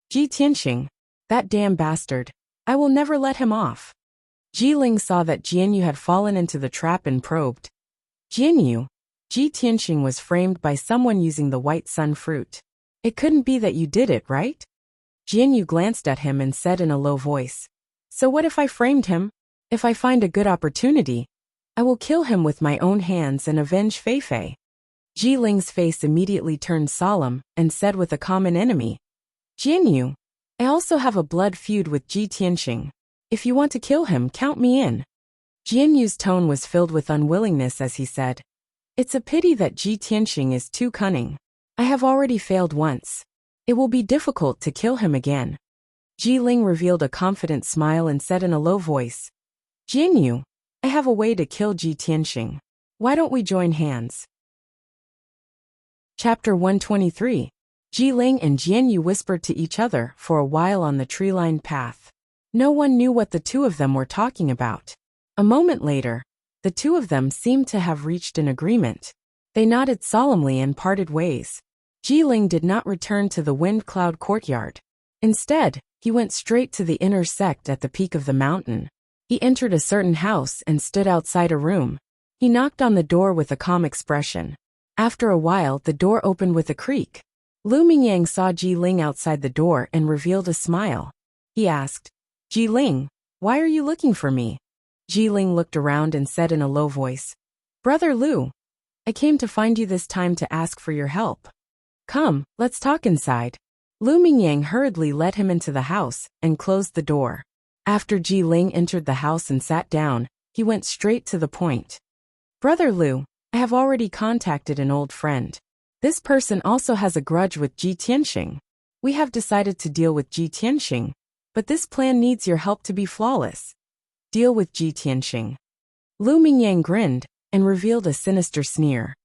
"Ji Tianxing, that damn bastard. I will never let him off." Ji Ling saw that Jianyu had fallen into the trap and probed. "Jianyu, Ji Tianxing was framed by someone using the white sun fruit. It couldn't be that you did it, right?" Jianyu glanced at him and said in a low voice, "So what if I framed him? If I find a good opportunity, I will kill him with my own hands and avenge Feifei." Ji Ling's face immediately turned solemn and said with a common enemy, "Jianyu, I also have a blood feud with Ji Tianxing. If you want to kill him, count me in." Jianyu's tone was filled with unwillingness as he said, "It's a pity that Ji Tianxing is too cunning. I have already failed once. It will be difficult to kill him again." Ji Ling revealed a confident smile and said in a low voice, "Jianyu, I have a way to kill Ji Tianxing. Why don't we join hands?" Chapter 123. Ji Ling and Jianyu whispered to each other for a while on the tree-lined path. No one knew what the two of them were talking about. A moment later, the two of them seemed to have reached an agreement. They nodded solemnly and parted ways. Ji Ling did not return to the wind cloud courtyard. Instead, he went straight to the inner sect at the peak of the mountain. He entered a certain house and stood outside a room. He knocked on the door with a calm expression. After a while, the door opened with a creak. Lu Mingyang saw Ji Ling outside the door and revealed a smile. He asked, "Ji Ling, why are you looking for me?" Ji Ling looked around and said in a low voice, "Brother Lu, I came to find you this time to ask for your help. Come, let's talk inside." Lu Mingyang hurriedly led him into the house and closed the door. After Ji Ling entered the house and sat down, he went straight to the point. "Brother Lu, I have already contacted an old friend. This person also has a grudge with Ji Tianxing. We have decided to deal with Ji Tianxing, but this plan needs your help to be flawless. Deal with Ji Tianxing." Lu Mingyang grinned and revealed a sinister sneer.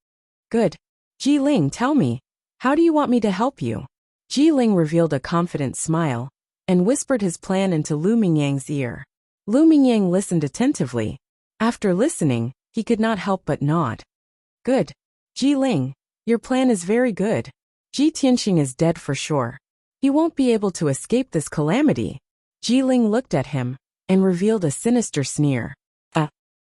"Good. Ji Ling, tell me, how do you want me to help you?" Ji Ling revealed a confident smile and whispered his plan into Lu Mingyang's ear. Lu Mingyang listened attentively. After listening, he could not help but nod. "Good. Ji Ling, your plan is very good. Ji Tianxing is dead for sure. He won't be able to escape this calamity." Ji Ling looked at him and revealed a sinister sneer.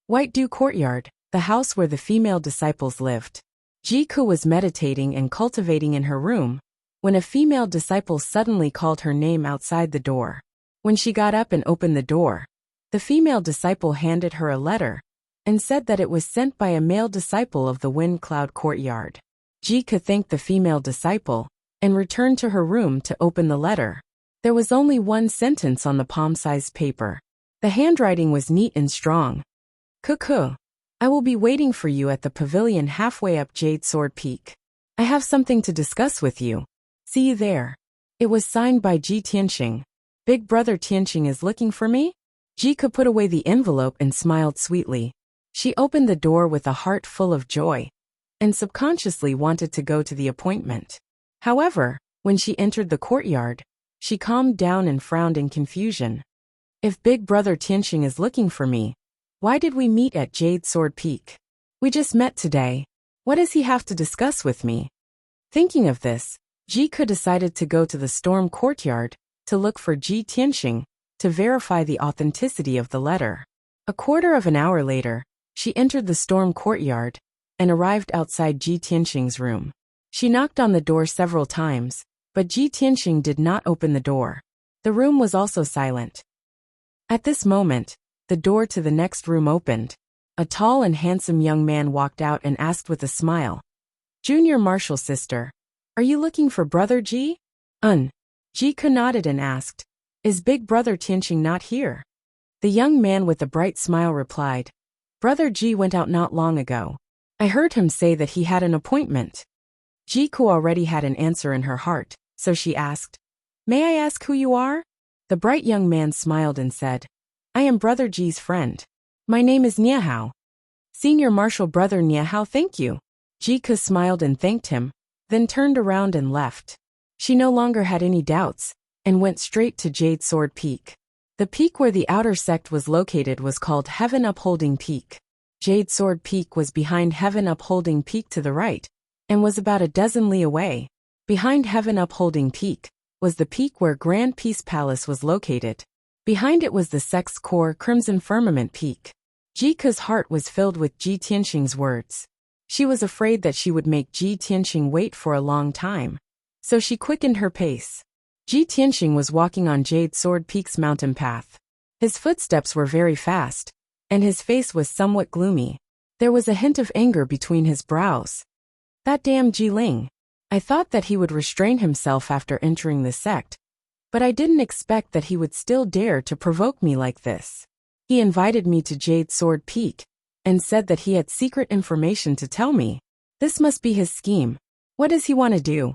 White Dew Courtyard, the house where the female disciples lived. Ji Ku was meditating and cultivating in her room, when a female disciple suddenly called her name outside the door. When she got up and opened the door, the female disciple handed her a letter and said that it was sent by a male disciple of the Wind Cloud Courtyard. Jika thanked the female disciple and returned to her room to open the letter. There was only one sentence on the palm-sized paper. The handwriting was neat and strong. Cuckoo. I will be waiting for you at the pavilion halfway up Jade Sword Peak. I have something to discuss with you. See you there. It was signed by Ji Tianxing. Big brother Tianxing is looking for me? Jika put away the envelope and smiled sweetly. She opened the door with a heart full of joy and subconsciously wanted to go to the appointment. However, when she entered the courtyard, she calmed down and frowned in confusion. If Big Brother Tianxing is looking for me, why did we meet at Jade Sword Peak? We just met today. What does he have to discuss with me? Thinking of this, Jika decided to go to the Storm Courtyard to look for Ji Tianxing to verify the authenticity of the letter. A quarter of an hour later, she entered the Storm Courtyard and arrived outside Ji Tianxing's room. She knocked on the door several times, but Ji Tianxing did not open the door. The room was also silent. At this moment, the door to the next room opened. A tall and handsome young man walked out and asked with a smile, "Junior Marshal Sister, are you looking for Brother Ji?" Jika nodded and asked, "Is Big Brother Tianxing not here?" The young man with a bright smile replied, "Brother Ji went out not long ago. I heard him say that he had an appointment." Jiku already had an answer in her heart, so she asked, "May I ask who you are?" The bright young man smiled and said, "I am Brother Ji's friend. My name is Niahao." "Senior Marshal Brother Niahao, thank you." Jika smiled and thanked him, then turned around and left. She no longer had any doubts, and went straight to Jade Sword Peak. The peak where the outer sect was located was called Heaven Upholding Peak. Jade Sword Peak was behind Heaven Upholding Peak to the right, and was about a dozen li away. Behind Heaven Upholding Peak was the peak where Grand Peace Palace was located. Behind it was the sect's core Crimson Firmament Peak. Jika's heart was filled with Ji Tianxing's words. She was afraid that she would make Ji Tianxing wait for a long time, so she quickened her pace. Ji Tianxing was walking on Jade Sword Peak's mountain path. His footsteps were very fast, and his face was somewhat gloomy. There was a hint of anger between his brows. That damn Ji Ling. I thought that he would restrain himself after entering the sect, but I didn't expect that he would still dare to provoke me like this. He invited me to Jade Sword Peak, and said that he had secret information to tell me. This must be his scheme. What does he want to do?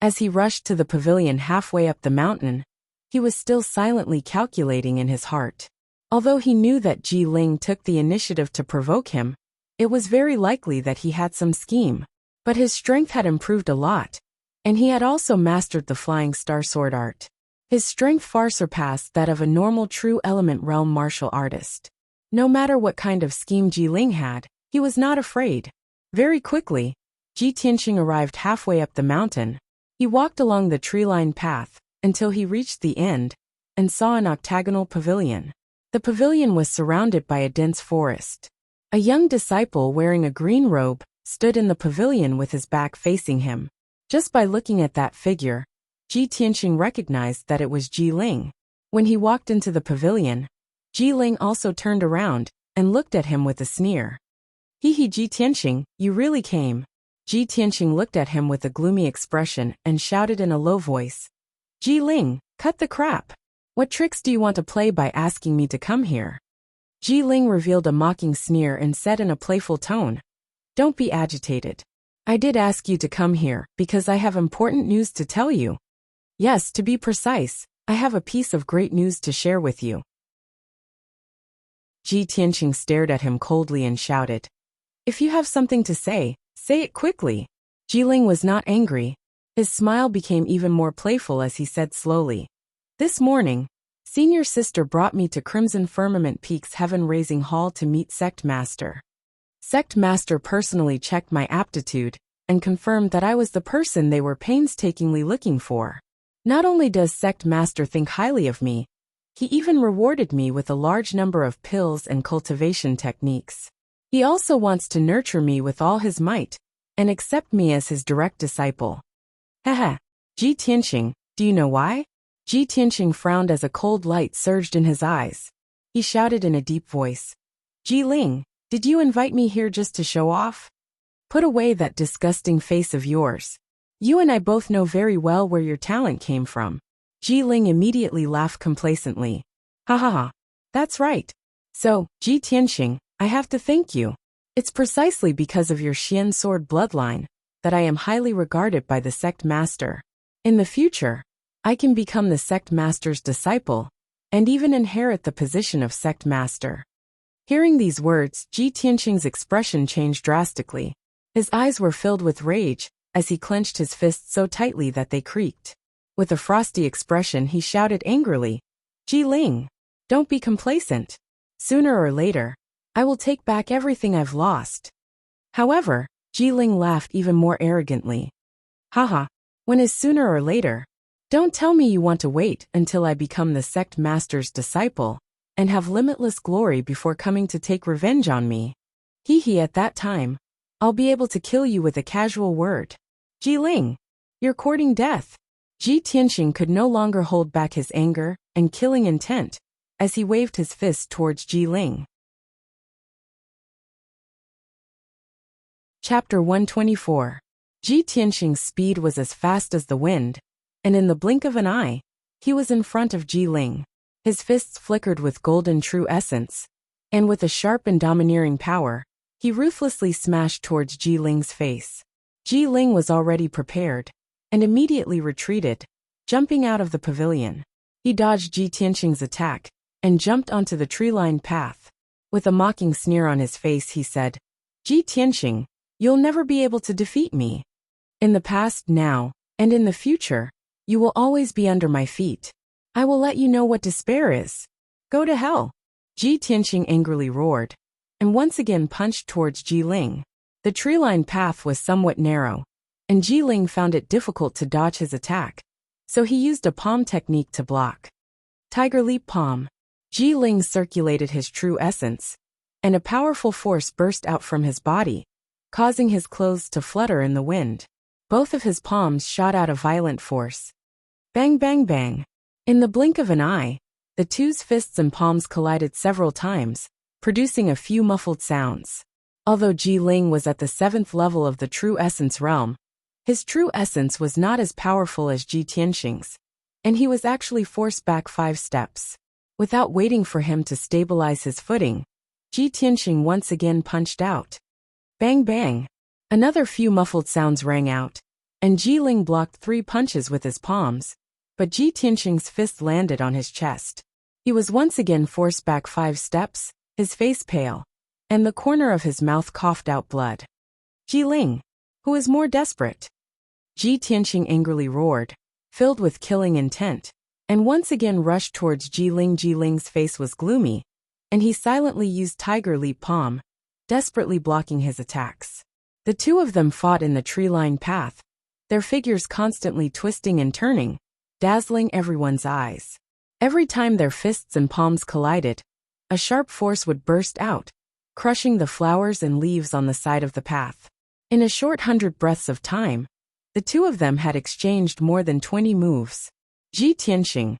As he rushed to the pavilion halfway up the mountain, he was still silently calculating in his heart. Although he knew that Ji Ling took the initiative to provoke him, it was very likely that he had some scheme. But his strength had improved a lot, and he had also mastered the Flying Star Sword art. His strength far surpassed that of a normal True Element Realm martial artist. No matter what kind of scheme Ji Ling had, he was not afraid. Very quickly, Ji Tianxing arrived halfway up the mountain. He walked along the tree-lined path until he reached the end and saw an octagonal pavilion. The pavilion was surrounded by a dense forest. A young disciple wearing a green robe stood in the pavilion with his back facing him. Just by looking at that figure, Ji Tianxing recognized that it was Ji Ling. When he walked into the pavilion, Ji Ling also turned around and looked at him with a sneer. "Hee Ji Tianxing, you really came." Ji Tianxing looked at him with a gloomy expression and shouted in a low voice, "Ji Ling, cut the crap. What tricks do you want to play by asking me to come here?" Ji Ling revealed a mocking sneer and said in a playful tone, "Don't be agitated. I did ask you to come here because I have important news to tell you. Yes, to be precise, I have a piece of great news to share with you." Ji Tianxing stared at him coldly and shouted, "If you have something to say it quickly." Ji Ling was not angry. His smile became even more playful as he said slowly, "This morning, Senior Sister brought me to Crimson Firmament Peak's Heaven-Raising Hall to meet Sect Master. Sect Master personally checked my aptitude and confirmed that I was the person they were painstakingly looking for. Not only does Sect Master think highly of me, he even rewarded me with a large number of pills and cultivation techniques. He also wants to nurture me with all his might and accept me as his direct disciple." Haha. Ji Tianqing, do you know why? Ji Tianqing frowned as a cold light surged in his eyes. He shouted in a deep voice. Ji Ling, did you invite me here just to show off? Put away that disgusting face of yours. You and I both know very well where your talent came from. Ji Ling immediately laughed complacently. Ha ha ha. That's right. So, Ji Tianqing, I have to thank you. It's precisely because of your Xian sword bloodline that I am highly regarded by the sect master. In the future, I can become the sect master's disciple and even inherit the position of sect master. Hearing these words, Ji Tianqing's expression changed drastically. His eyes were filled with rage as he clenched his fists so tightly that they creaked. With a frosty expression, he shouted angrily, Ji Ling, don't be complacent. Sooner or later, I will take back everything I've lost. However, Ji Ling laughed even more arrogantly. Haha, when is sooner or later? Don't tell me you want to wait until I become the sect master's disciple and have limitless glory before coming to take revenge on me. Hee at that time, I'll be able to kill you with a casual word. Ji Ling, you're courting death. Ji Tianqing could no longer hold back his anger and killing intent as he waved his fist towards Ji Ling. Chapter 124. Ji Tianqing's speed was as fast as the wind, and in the blink of an eye, he was in front of Ji Ling. His fists flickered with golden true essence, and with a sharp and domineering power, he ruthlessly smashed towards Ji Ling's face. Ji Ling was already prepared, and immediately retreated, jumping out of the pavilion. He dodged Ji Tianqing's attack, and jumped onto the tree-lined path. With a mocking sneer on his face, he said, Ji Tianqing, you'll never be able to defeat me. In the past, now, and in the future, you will always be under my feet. I will let you know what despair is. Go to hell. Ji Tianqing angrily roared, and once again punched towards Ji Ling. The tree-lined path was somewhat narrow, and Ji Ling found it difficult to dodge his attack, so he used a palm technique to block. Tiger Leap Palm. Ji Ling circulated his true essence, and a powerful force burst out from his body, causing his clothes to flutter in the wind. Both of his palms shot out a violent force. Bang bang bang. In the blink of an eye, the two's fists and palms collided several times, producing a few muffled sounds. Although Ji Ling was at the 7th level of the true essence realm, his true essence was not as powerful as Ji Tianqing's, and he was actually forced back 5 steps. Without waiting for him to stabilize his footing, Ji Tianqing once again punched out. Bang bang. Another few muffled sounds rang out, and Ji Ling blocked 3 punches with his palms, but Ji Tianqing's fist landed on his chest. He was once again forced back 5 steps, his face pale, and the corner of his mouth coughed out blood. Ji Ling, who is more desperate? Ji Tianqing angrily roared, filled with killing intent, and once again rushed towards Ji Ling. Ji Ling's face was gloomy, and he silently used Tiger Leap Palm, desperately blocking his attacks. The two of them fought in the tree-lined path, their figures constantly twisting and turning, dazzling everyone's eyes. Every time their fists and palms collided, a sharp force would burst out, crushing the flowers and leaves on the side of the path. In a short 100 breaths of time, the two of them had exchanged more than 20 moves. Ji Tianqing,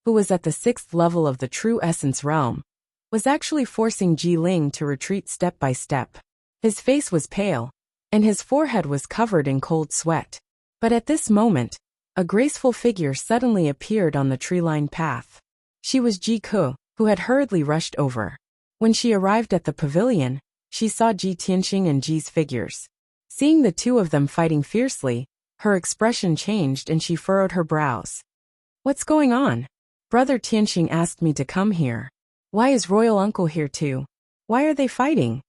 who was at the 6th level of the true essence realm, was actually forcing Ji Ling to retreat step by step. His face was pale, and his forehead was covered in cold sweat. But at this moment, a graceful figure suddenly appeared on the tree-lined path. She was Ji Ke, who had hurriedly rushed over. When she arrived at the pavilion, she saw Ji Tianqing and Ji's figures. Seeing the two of them fighting fiercely, her expression changed and she furrowed her brows. What's going on? Brother Tianqing asked me to come here. Why is royal uncle here too? Why are they fighting?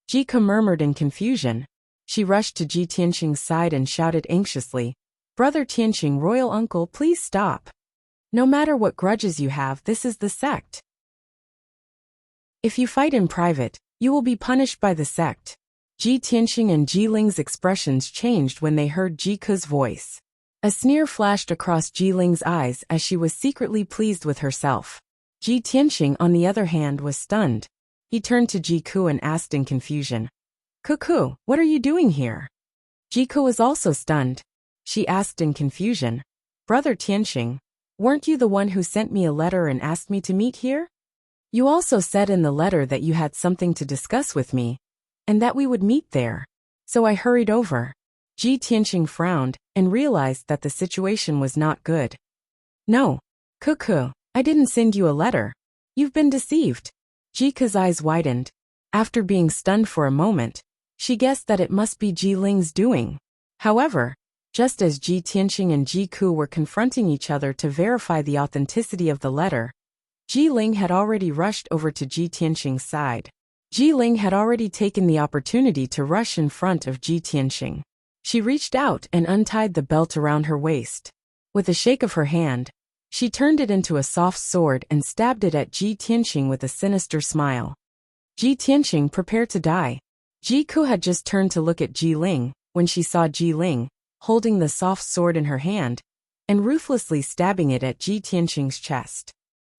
Ji Ke murmured in confusion. She rushed to Ji Tianqing's side and shouted anxiously, Brother Tianqing, royal uncle, please stop. No matter what grudges you have, this is the sect. If you fight in private, you will be punished by the sect. Ji Tianqing and Ji Ling's expressions changed when they heard Ji Ke's voice. A sneer flashed across Ji Ling's eyes as she was secretly pleased with herself. Ji Tianqing, on the other hand, was stunned. He turned to Ji Ke and asked in confusion, Ke, what are you doing here? Ji Ke was also stunned. she asked in confusion. Brother Tianxing, weren't you the one who sent me a letter and asked me to meet here? You also said in the letter that you had something to discuss with me, and that we would meet there. So I hurried over. Ji Tianxing frowned and realized that the situation was not good. No, Cuckoo, I didn't send you a letter. You've been deceived. Jike's eyes widened. After being stunned for a moment, she guessed that it must be Ji Ling's doing. However, just as Ji Tianxing and Ji Ku were confronting each other to verify the authenticity of the letter, Ji Ling had already rushed over to Ji Tianxing's side. Ji Ling had already taken the opportunity to rush in front of Ji Tianxing. She reached out and untied the belt around her waist. With a shake of her hand, she turned it into a soft sword and stabbed it at Ji Tianxing with a sinister smile. Ji Tianxing prepared to die. Ji Ku had just turned to look at Ji Ling when she saw Ji Ling holding the soft sword in her hand and ruthlessly stabbing it at Ji Tianxing's chest.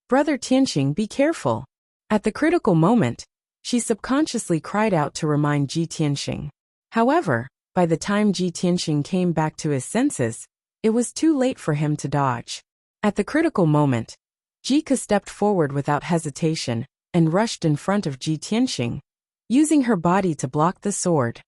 Brother Tianxing, be careful. At the critical moment, she subconsciously cried out to remind Ji Tianxing. However, by the time Ji Tianxing came back to his senses, it was too late for him to dodge. At the critical moment, Jike stepped forward without hesitation and rushed in front of Ji Tianxing, using her body to block the sword.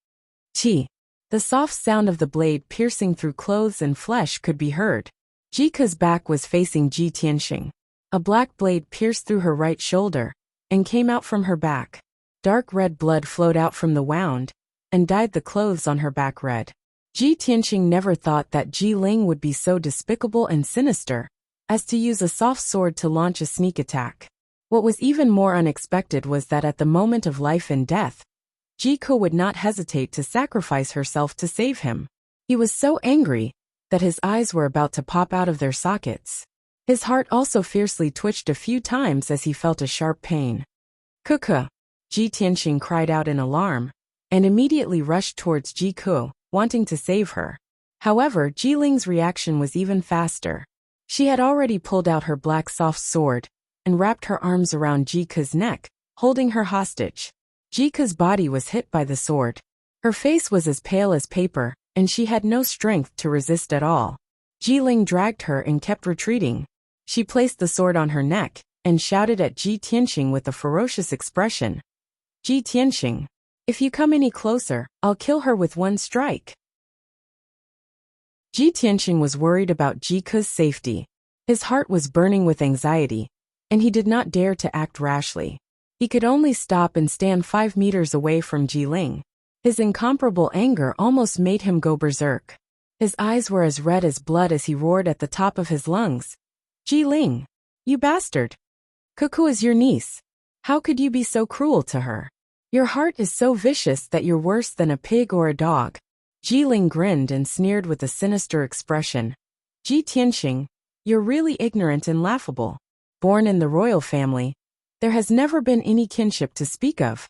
Chi. The soft sound of the blade piercing through clothes and flesh could be heard. Jike's back was facing Ji Tianxing. A black blade pierced through her right shoulder and came out from her back. Dark red blood flowed out from the wound and dyed the clothes on her back red. Ji Tianxing never thought that Ji Ling would be so despicable and sinister as to use a soft sword to launch a sneak attack. What was even more unexpected was that at the moment of life and death, Jike would not hesitate to sacrifice herself to save him. He was so angry that his eyes were about to pop out of their sockets. His heart also fiercely twitched a few times as he felt a sharp pain. Cuckoo! Ji Tianxing cried out in alarm and immediately rushed towards Ji Ku, wanting to save her. However, Ji Ling's reaction was even faster. She had already pulled out her black soft sword and wrapped her arms around Jike's neck, holding her hostage. Jike's body was hit by the sword. Her face was as pale as paper, and she had no strength to resist at all. Ji Ling dragged her and kept retreating. She placed the sword on her neck and shouted at Ji Tianxing with a ferocious expression. Ji Tianxing, if you come any closer, I'll kill her with one strike. Ji Tianxing was worried about Jike's safety. His heart was burning with anxiety, and he did not dare to act rashly. He could only stop and stand 5 meters away from Ji Ling. His incomparable anger almost made him go berserk. His eyes were as red as blood as he roared at the top of his lungs. Ji Ling, you bastard! Cuckoo is your niece. How could you be so cruel to her? Your heart is so vicious that you're worse than a pig or a dog. Ji Ling grinned and sneered with a sinister expression. Ji Tianxing, you're really ignorant and laughable. Born in the royal family, there has never been any kinship to speak of.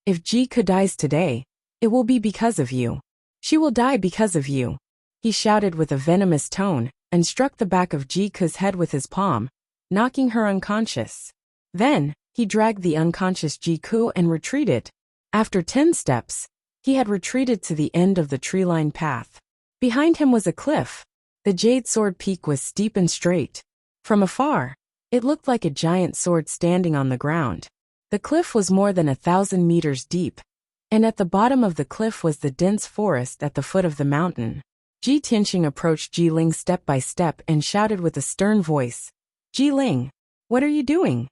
If Jike dies today, it will be because of you. She will die because of you. He shouted with a venomous tone and struck the back of Jike's head with his palm, knocking her unconscious. Then, he dragged the unconscious Jiku and retreated. After 10 steps, he had retreated to the end of the tree-lined path. Behind him was a cliff. The jade sword peak was steep and straight. From afar, it looked like a giant sword standing on the ground. The cliff was more than 1,000 meters deep, and at the bottom of the cliff was the dense forest at the foot of the mountain. Ji Tianxing approached Ji Ling step by step and shouted with a stern voice, Ji Ling, what are you doing?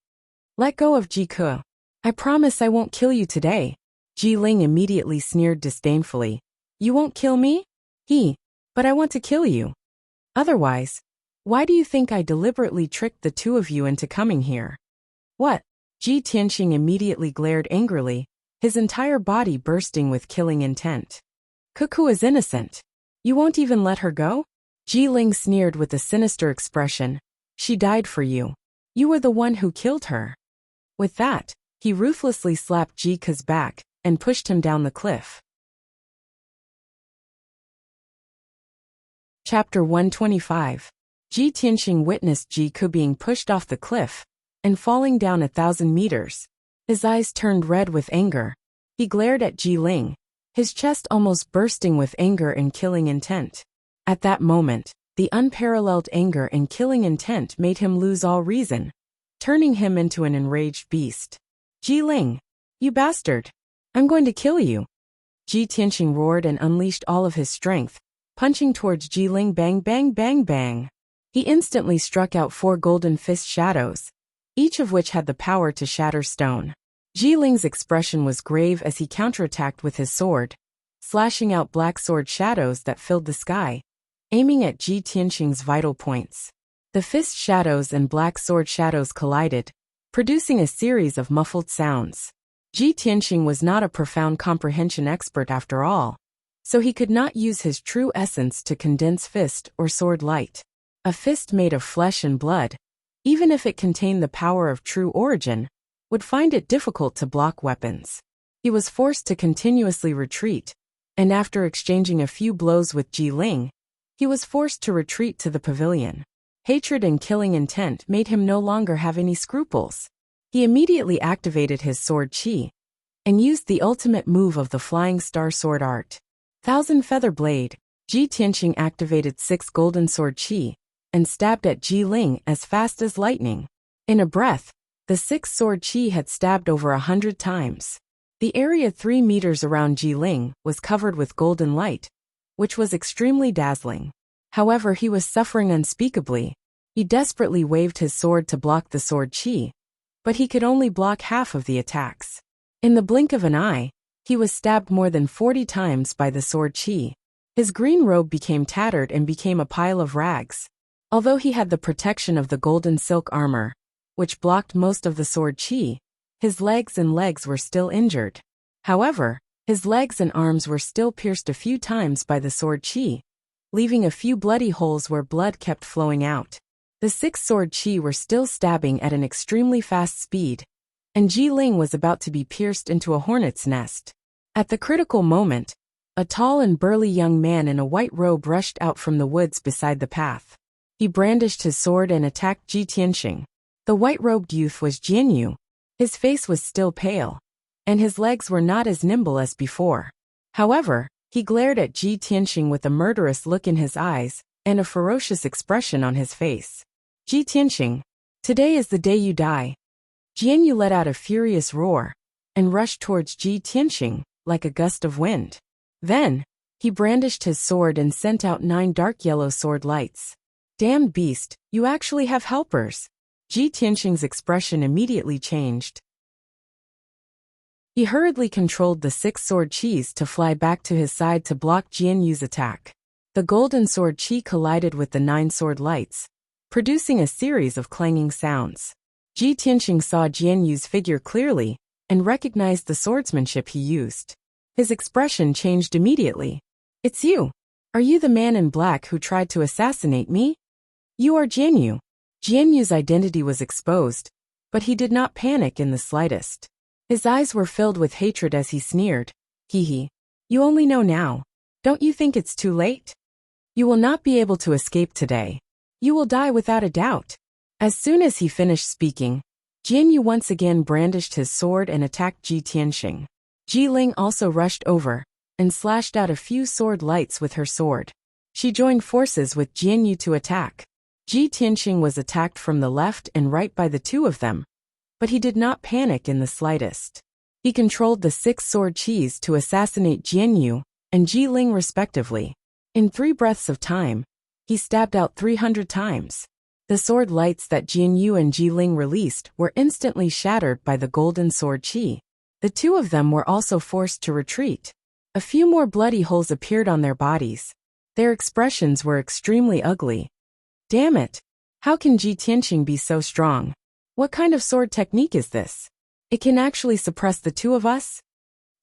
Let go of Ji Ku. I promise I won't kill you today. Ji Ling immediately sneered disdainfully. You won't kill me? But I want to kill you. Otherwise, why do you think I deliberately tricked the two of you into coming here? What? Ji Tianxing immediately glared angrily, his entire body bursting with killing intent. Cuckoo is innocent. You won't even let her go? Ji Ling sneered with a sinister expression. She died for you. You were the one who killed her. With that, he ruthlessly slapped Jike's back and pushed him down the cliff. Chapter 125. Ji Tianxing witnessed Jike being pushed off the cliff and falling down 1,000 meters. His eyes turned red with anger. He glared at Ji Ling, his chest almost bursting with anger and killing intent. At that moment, the unparalleled anger and killing intent made him lose all reason, turning him into an enraged beast. Jiling, you bastard! I'm going to kill you! Ji Tianqing roared and unleashed all of his strength, punching towards Jiling. Bang bang bang bang. He instantly struck out 4 golden fist shadows, each of which had the power to shatter stone. Jiling's expression was grave as he counterattacked with his sword, slashing out black sword shadows that filled the sky, aiming at Ji Tianqing's vital points. The fist shadows and black sword shadows collided, producing a series of muffled sounds. Ji Tianqing was not a profound comprehension expert after all, so he could not use his true essence to condense fist or sword light. A fist made of flesh and blood, even if it contained the power of true origin, would find it difficult to block weapons. He was forced to continuously retreat, and after exchanging a few blows with Jiling, he was forced to retreat to the pavilion. Hatred and killing intent made him no longer have any scruples. He immediately activated his sword chi, and used the ultimate move of the Flying Star Sword art. Thousand Feather Blade. Ji Tianqing activated 6 golden sword chi, and stabbed at Jiling as fast as lightning. In a breath, the 6th sword chi had stabbed over 100 times. The area 3 meters around Jiling was covered with golden light, which was extremely dazzling. However, he was suffering unspeakably. He desperately waved his sword to block the sword chi, but he could only block half of the attacks. In the blink of an eye, he was stabbed more than 40 times by the sword chi. His green robe became tattered and became a pile of rags. Although he had the protection of the golden silk armor, which blocked most of the sword chi, his legs were still injured. However, his legs and arms were still pierced a few times by the sword chi, leaving a few bloody holes where blood kept flowing out. The 6 sword chi were still stabbing at an extremely fast speed, and Jiling was about to be pierced into a hornet's nest. At the critical moment, a tall and burly young man in a white robe rushed out from the woods beside the path. He brandished his sword and attacked Ji Tianqing. The white-robed youth was Jianyu. His face was still pale, and his legs were not as nimble as before. However, he glared at Ji Tianqing with a murderous look in his eyes and a ferocious expression on his face. Ji Tianqing, today is the day you die. Jianyu let out a furious roar and rushed towards Ji Tianqing like a gust of wind. Then, he brandished his sword and sent out 9 dark yellow sword lights. Damned beast, you actually have helpers. Ji Tianqing's expression immediately changed. He hurriedly controlled the 6 sword chis to fly back to his side to block Jianyu's attack. The golden sword chi collided with the 9 sword lights, producing a series of clanging sounds. Ji Tianqing saw Jianyu's figure clearly and recognized the swordsmanship he used. His expression changed immediately. It's you. Are you the man in black who tried to assassinate me? You are Jianyu. Jianyu's identity was exposed, but he did not panic in the slightest. His eyes were filled with hatred as he sneered. Hee. You only know now. Don't you think it's too late? You will not be able to escape today. You will die without a doubt. As soon as he finished speaking, Jianyu once again brandished his sword and attacked Ji Tianqing. Jiling also rushed over and slashed out a few sword lights with her sword. She joined forces with Jianyu to attack. Ji Tianqing was attacked from the left and right by the 2 of them, but he did not panic in the slightest. He controlled the 6 sword chis to assassinate Jianyu and Jiling respectively. In 3 breaths of time, he stabbed out 300 times. The sword lights that Jianyu and Jiling released were instantly shattered by the golden sword chi. The 2 of them were also forced to retreat. A few more bloody holes appeared on their bodies. Their expressions were extremely ugly. Damn it! How can Ji Tianqing be so strong? What kind of sword technique is this? It can actually suppress the 2 of us?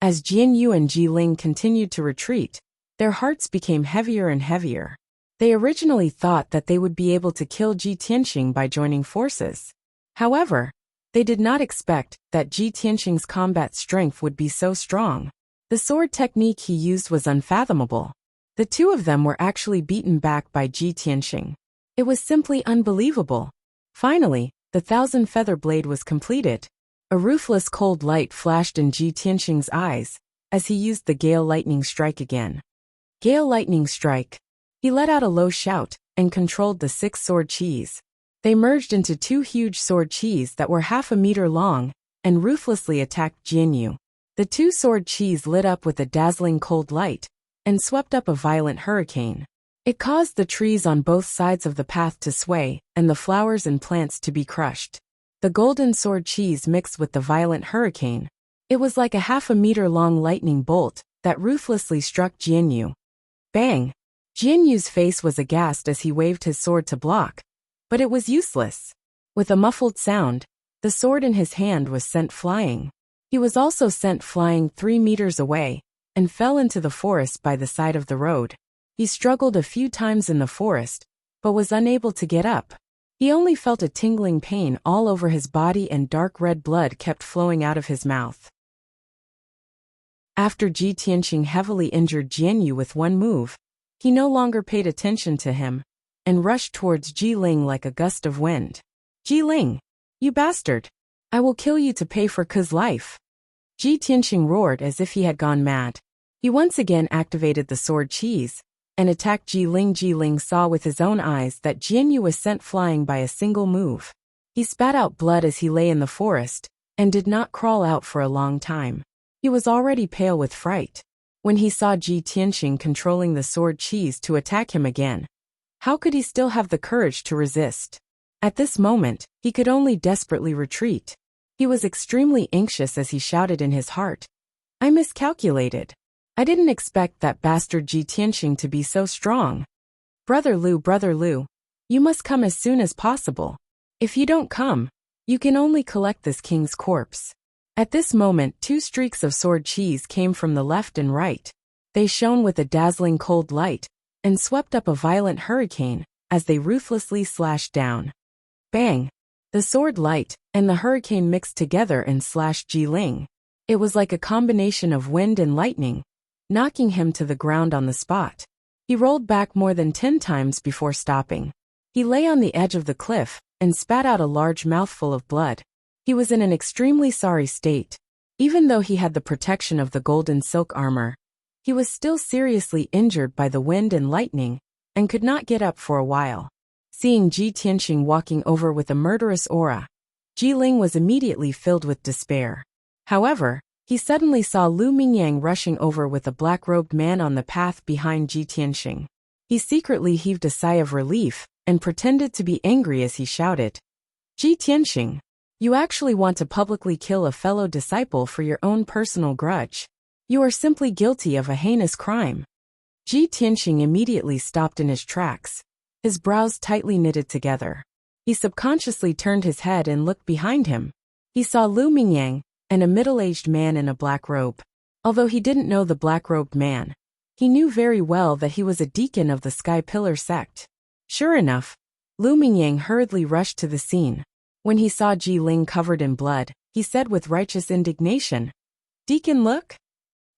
As Jianyu and Jiling continued to retreat, their hearts became heavier and heavier. They originally thought that they would be able to kill Ji Tianqing by joining forces. However, they did not expect that Ji Tianqing's combat strength would be so strong. The sword technique he used was unfathomable. The 2 of them were actually beaten back by Ji Tianqing. It was simply unbelievable. Finally, the 1,000 feather blade was completed. A ruthless cold light flashed in Ji Tianqing's eyes as he used the Gale Lightning Strike again. Gale Lightning Strike. He let out a low shout and controlled the 6 sword chis. They merged into 2 huge sword chis that were half a meter long and ruthlessly attacked Jianyu. The 2 sword chis lit up with a dazzling cold light and swept up a violent hurricane. It caused the trees on both sides of the path to sway and the flowers and plants to be crushed. The golden sword chis mixed with the violent hurricane. It was like a half a meter long lightning bolt that ruthlessly struck Jianyu. Bang! Jianyu's face was aghast as he waved his sword to block, but it was useless. With a muffled sound, the sword in his hand was sent flying. He was also sent flying 3 meters away and fell into the forest by the side of the road. He struggled a few times in the forest, but was unable to get up. He only felt a tingling pain all over his body and dark red blood kept flowing out of his mouth. After Ji Tianqing heavily injured Jianyu with one move, he no longer paid attention to him and rushed towards Ji Ling like a gust of wind. Ji Ling, you bastard! I will kill you to pay for Ke's life. Ji Tianqing roared as if he had gone mad. He once again activated the sword chis and attacked Ji Ling. Ji Ling saw with his own eyes that Jianyu was sent flying by a single move. He spat out blood as he lay in the forest and did not crawl out for a long time. He was already pale with fright when he saw Ji Tianqing controlling the sword chis to attack him again. How could he still have the courage to resist? At this moment, he could only desperately retreat. He was extremely anxious as he shouted in his heart, I miscalculated. I didn't expect that bastard Ji Tianqing to be so strong. Brother Lu, you must come as soon as possible. If you don't come, you can only collect this king's corpse. At this moment 2 streaks of sword chis came from the left and right. They shone with a dazzling cold light and swept up a violent hurricane as they ruthlessly slashed down. Bang! The sword light and the hurricane mixed together and slashed Ji Ling. It was like a combination of wind and lightning, knocking him to the ground on the spot. He rolled back more than 10 times before stopping. He lay on the edge of the cliff and spat out a large mouthful of blood. He was in an extremely sorry state. Even though he had the protection of the golden silk armor, he was still seriously injured by the wind and lightning and could not get up for a while. Seeing Ji Tianqing walking over with a murderous aura, Ji Ling was immediately filled with despair. However, he suddenly saw Lu Mingyang rushing over with a black-robed man on the path behind Ji Tianqing. He secretly heaved a sigh of relief and pretended to be angry as he shouted, Ji Tianqing, you actually want to publicly kill a fellow disciple for your own personal grudge. You are simply guilty of a heinous crime. Ji Tianqing immediately stopped in his tracks, his brows tightly knitted together. He subconsciously turned his head and looked behind him. He saw Lu Mingyang and a middle-aged man in a black robe. Although he didn't know the black-robed man, he knew very well that he was a deacon of the Sky Pillar sect. Sure enough, Lu Mingyang hurriedly rushed to the scene. When he saw Ji Ling covered in blood, he said with righteous indignation, Deacon, look!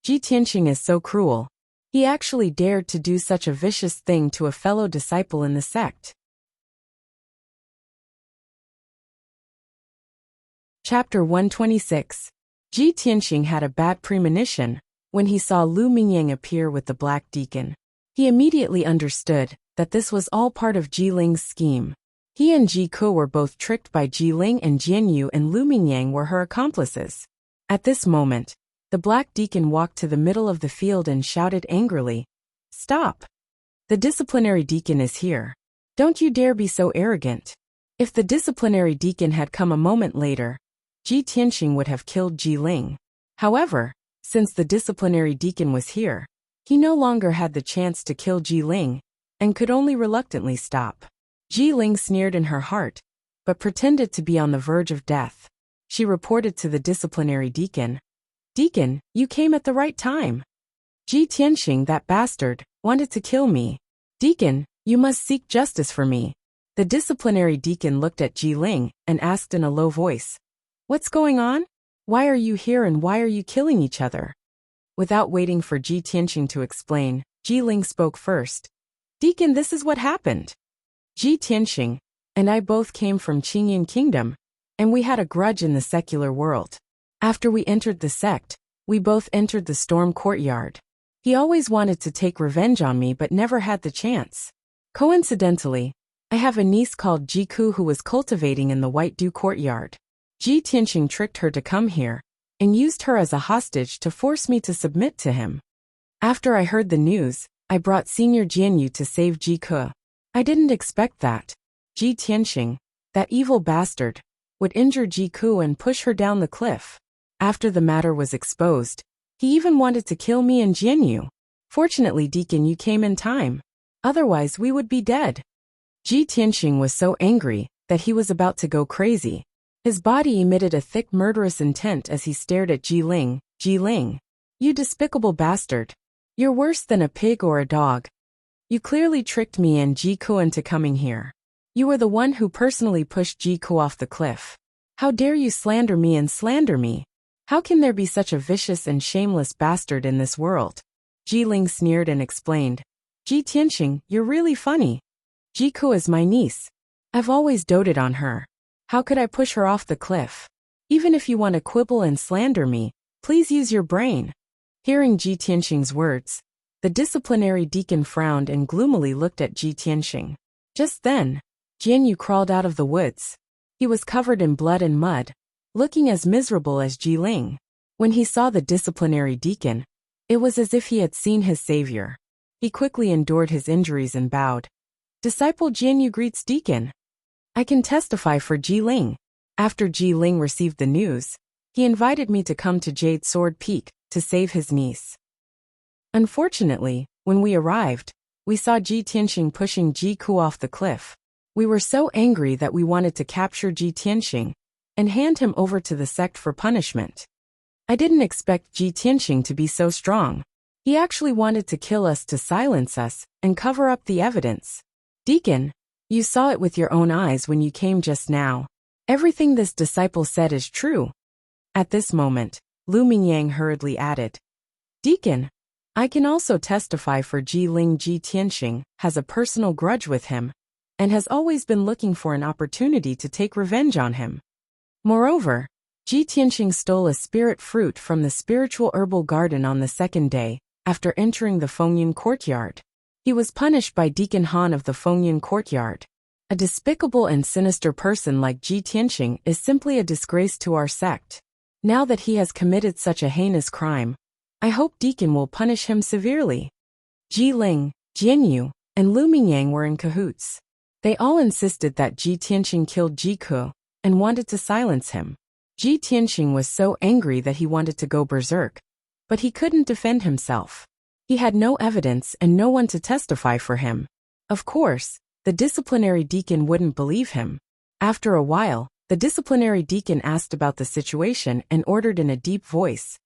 Ji Tianqing is so cruel. He actually dared to do such a vicious thing to a fellow disciple in the sect. Chapter 126. Ji Tianqing had a bad premonition when he saw Lu Mingyang appear with the black deacon. He immediately understood that this was all part of Ji Ling's scheme. He and Ji Ke were both tricked by Ji Ling, and Jianyu and Lu Mingyang were her accomplices. At this moment, the black deacon walked to the middle of the field and shouted angrily, Stop! The disciplinary deacon is here. Don't you dare be so arrogant. If the disciplinary deacon had come a moment later, Ji Tianqing would have killed Ji Ling. However, since the disciplinary deacon was here, he no longer had the chance to kill Ji Ling, and could only reluctantly stop. Ji Ling sneered in her heart, but pretended to be on the verge of death. She reported to the disciplinary deacon, Deacon, you came at the right time. Ji Tianqing, that bastard, wanted to kill me. Deacon, you must seek justice for me. The disciplinary deacon looked at Ji Ling and asked in a low voice, What's going on? Why are you here and why are you killing each other? Without waiting for Ji Tianqing to explain, Ji Ling spoke first. Deacon, this is what happened. Ji Tianqing and I both came from Qingyan Kingdom, and we had a grudge in the secular world. After we entered the sect, we both entered the storm courtyard. He always wanted to take revenge on me but never had the chance. Coincidentally, I have a niece called Jiku who was cultivating in the White Dew courtyard. Ji Tianxing tricked her to come here and used her as a hostage to force me to submit to him. After I heard the news, I brought Senior Jianyu to save Jiku. I didn't expect that. Ji Tianxing, that evil bastard, would injure Jiku and push her down the cliff. After the matter was exposed, he even wanted to kill me and Jianyu. Fortunately, Deacon, you came in time. Otherwise, we would be dead. Ji Tianxing was so angry that he was about to go crazy. His body emitted a thick murderous intent as he stared at Ji Ling. Ji Ling, you despicable bastard. You're worse than a pig or a dog. You clearly tricked me and Jiku into coming here. You were the one who personally pushed Jiku off the cliff. How dare you slander me and slander me? How can there be such a vicious and shameless bastard in this world? Ji Ling sneered and explained. Ji Tianxing, you're really funny. Jiku is my niece. I've always doted on her. How could I push her off the cliff? Even if you want to quibble and slander me, please use your brain. Hearing Ji Tianxing's words, the disciplinary deacon frowned and gloomily looked at Ji Tianxing. Just then, Jianyu crawled out of the woods. He was covered in blood and mud, looking as miserable as Ji Ling. When he saw the disciplinary deacon, it was as if he had seen his savior. He quickly endured his injuries and bowed. Disciple Jianyu greets Deacon. I can testify for Ji Ling. After Ji Ling received the news, he invited me to come to Jade Sword Peak to save his niece. Unfortunately, when we arrived, we saw Ji Tianxing pushing Jiku off the cliff. We were so angry that we wanted to capture Ji Tianxing and hand him over to the sect for punishment. I didn't expect Ji Tianxing to be so strong. He actually wanted to kill us to silence us and cover up the evidence. Deacon, you saw it with your own eyes when you came just now. Everything this disciple said is true. At this moment, Lu Mingyang hurriedly added. Deacon, I can also testify for Ji Ling. Ji Tianxing has a personal grudge with him and has always been looking for an opportunity to take revenge on him. Moreover, Ji Tianxing stole a spirit fruit from the spiritual herbal garden on the second day, after entering the Fengyun courtyard. He was punished by Deacon Han of the Fengyun courtyard. A despicable and sinister person like Ji Tianxing is simply a disgrace to our sect. Now that he has committed such a heinous crime, I hope Deacon will punish him severely. Ji Ling, Jianyu, and Lu Mingyang were in cahoots. They all insisted that Ji Tianxing killed Jiku and wanted to silence him. Ji Tianxing was so angry that he wanted to go berserk, but he couldn't defend himself. He had no evidence and no one to testify for him. Of course, the disciplinary deacon wouldn't believe him. After a while, the disciplinary deacon asked about the situation and ordered in a deep voice.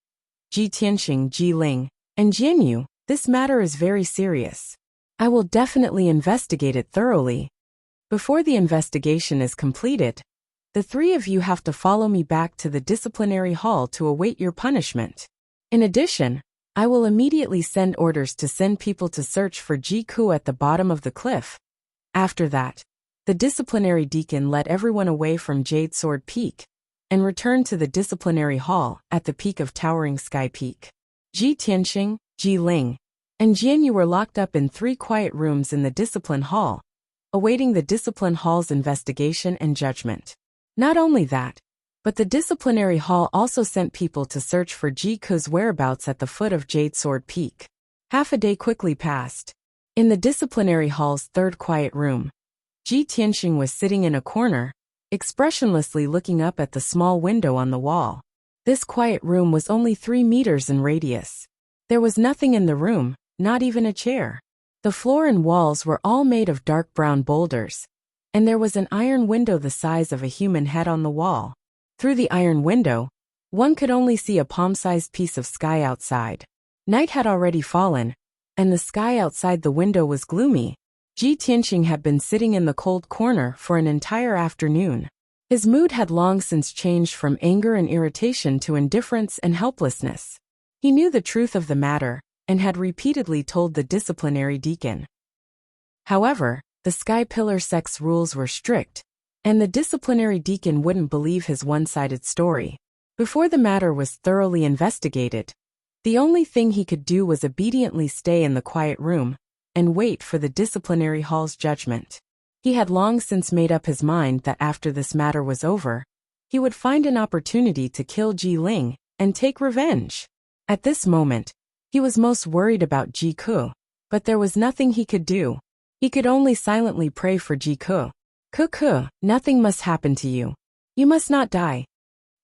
Ji Tianxing, Ji Ling, and Jianyu, this matter is very serious. I will definitely investigate it thoroughly. Before the investigation is completed, the three of you have to follow me back to the disciplinary hall to await your punishment. In addition, I will immediately send orders to send people to search for Jiku at the bottom of the cliff. After that, the disciplinary deacon led everyone away from Jade Sword Peak and returned to the disciplinary hall at the peak of Towering Sky Peak. Ji Tianxing, Ji Ling, and Jianyu were locked up in 3 quiet rooms in the discipline hall, awaiting the discipline hall's investigation and judgment. Not only that, but the disciplinary hall also sent people to search for Jiku's whereabouts at the foot of Jade Sword Peak. Half a day quickly passed. In the disciplinary hall's 3rd quiet room, Ji Tianxing was sitting in a corner, expressionlessly looking up at the small window on the wall. This quiet room was only 3 meters in radius. There was nothing in the room, not even a chair. The floor and walls were all made of dark brown boulders, and there was an iron window the size of a human head on the wall. Through the iron window, one could only see a palm-sized piece of sky outside. Night had already fallen, and the sky outside the window was gloomy. Ji Tianxing had been sitting in the cold corner for an entire afternoon. His mood had long since changed from anger and irritation to indifference and helplessness. He knew the truth of the matter and had repeatedly told the disciplinary deacon. However, the Sky Pillar sect's rules were strict, and the disciplinary deacon wouldn't believe his one-sided story. Before the matter was thoroughly investigated, The only thing he could do was obediently stay in the quiet room and wait for the disciplinary hall's judgment. He had long since made up his mind that after this matter was over, he would find an opportunity to kill Ji Ling and take revenge. At this moment, he was most worried about Ji Ku, but there was nothing he could do. He could only silently pray for Ji Ku. Ku, nothing must happen to you. You must not die.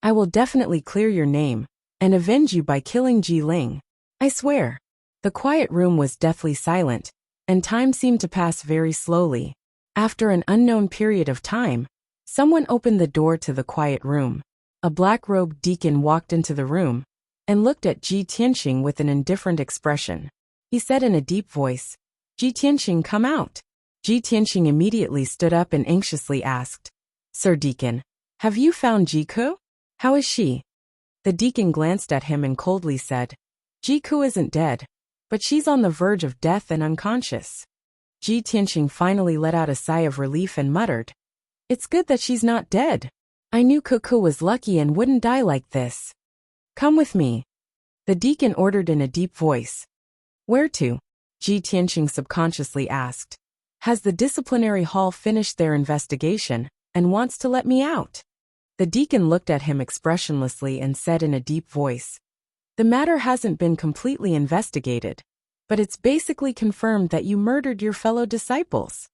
I will definitely clear your name and avenge you by killing Ji Ling. I swear. The quiet room was deathly silent, and time seemed to pass very slowly. After an unknown period of time, someone opened the door to the quiet room. A black-robed deacon walked into the room and looked at Ji Tianxing with an indifferent expression. He said in a deep voice, "Ji Tianxing, come out." Ji Tianxing immediately stood up and anxiously asked, "Sir Deacon, have you found Ji Ku? How is she?" The deacon glanced at him and coldly said, "Ji Ku isn't dead, but she's on the verge of death and unconscious." Ji Tianxing finally let out a sigh of relief and muttered, "It's good that she's not dead. I knew Ku was lucky and wouldn't die like this. Come with me." The deacon ordered in a deep voice. "Where to?" Ji Tianxing subconsciously asked. "Has the disciplinary hall finished their investigation and wants to let me out?" The deacon looked at him expressionlessly and said in a deep voice, "The matter hasn't been completely investigated, but it's basically confirmed that you murdered your fellow disciples.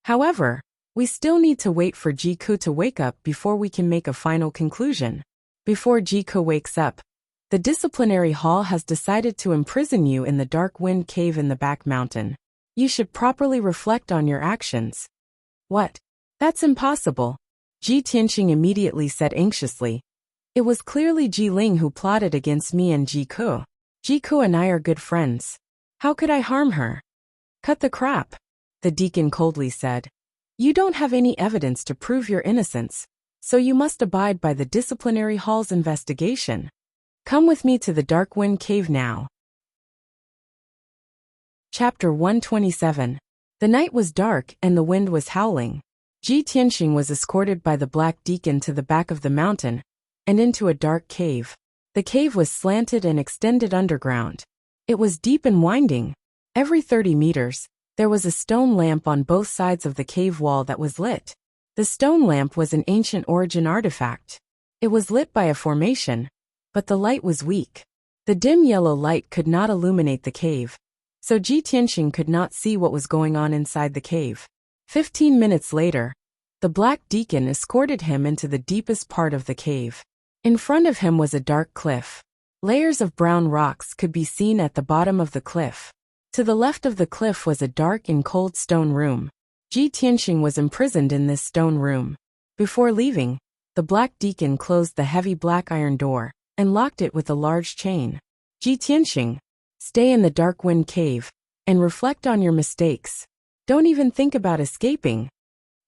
However, we still need to wait for Ji Ku to wake up before we can make a final conclusion. Before Ji Ku wakes up, the disciplinary hall has decided to imprison you in the dark wind cave in the back mountain. You should properly reflect on your actions." "What? That's impossible," Ji Tianxing immediately said anxiously. "It was clearly Ji Ling who plotted against me and Ji Ku. Ji Ku and I are good friends. How could I harm her?" "Cut the crap," the deacon coldly said. "You don't have any evidence to prove your innocence, so you must abide by the disciplinary hall's investigation. Come with me to the dark wind cave now." Chapter 127. The night was dark and the wind was howling. Ji Tianxing was escorted by the black deacon to the back of the mountain and into a dark cave. The cave was slanted and extended underground. It was deep and winding. Every 30 meters, there was a stone lamp on both sides of the cave wall that was lit. The stone lamp was an ancient origin artifact. It was lit by a formation, but the light was weak. The dim yellow light could not illuminate the cave, so Ji Tianxing could not see what was going on inside the cave. 15 minutes later, the black deacon escorted him into the deepest part of the cave. In front of him was a dark cliff. Layers of brown rocks could be seen at the bottom of the cliff. To the left of the cliff was a dark and cold stone room. Ji Tianxing was imprisoned in this stone room. Before leaving, the black deacon closed the heavy black iron door and locked it with a large chain. "Ji Tianxing, stay in the dark wind cave and reflect on your mistakes. Don't even think about escaping.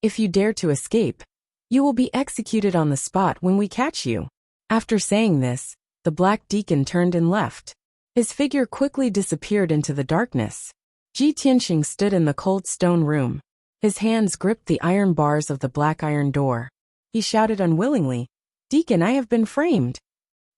If you dare to escape, you will be executed on the spot when we catch you." After saying this, the black deacon turned and left. His figure quickly disappeared into the darkness. Ji Tianxing stood in the cold stone room. His hands gripped the iron bars of the black iron door. He shouted unwillingly, "Deacon, I have been framed.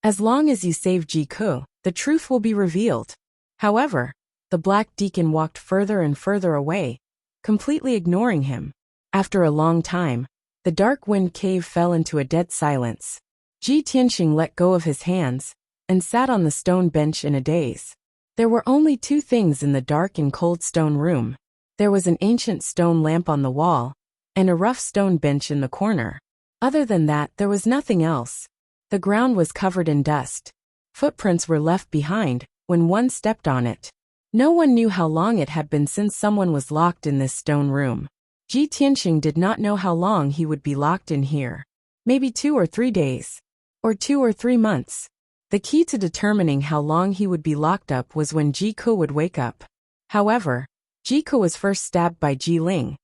As long as you save Ji Ku, the truth will be revealed." However, the black deacon walked further and further away, completely ignoring him. After a long time, the dark wind cave fell into a dead silence. Ji Tianxing let go of his hands and sat on the stone bench in a daze. There were only two things in the dark and cold stone room. There was an ancient stone lamp on the wall and a rough stone bench in the corner. Other than that, there was nothing else. The ground was covered in dust. Footprints were left behind when one stepped on it. No one knew how long it had been since someone was locked in this stone room. Ji Tianxing did not know how long he would be locked in here. Maybe 2 or 3 days. Or 2 or 3 months. The key to determining how long he would be locked up was when Ji Ku would wake up. However, Ji Ku was first stabbed by Ji Ling,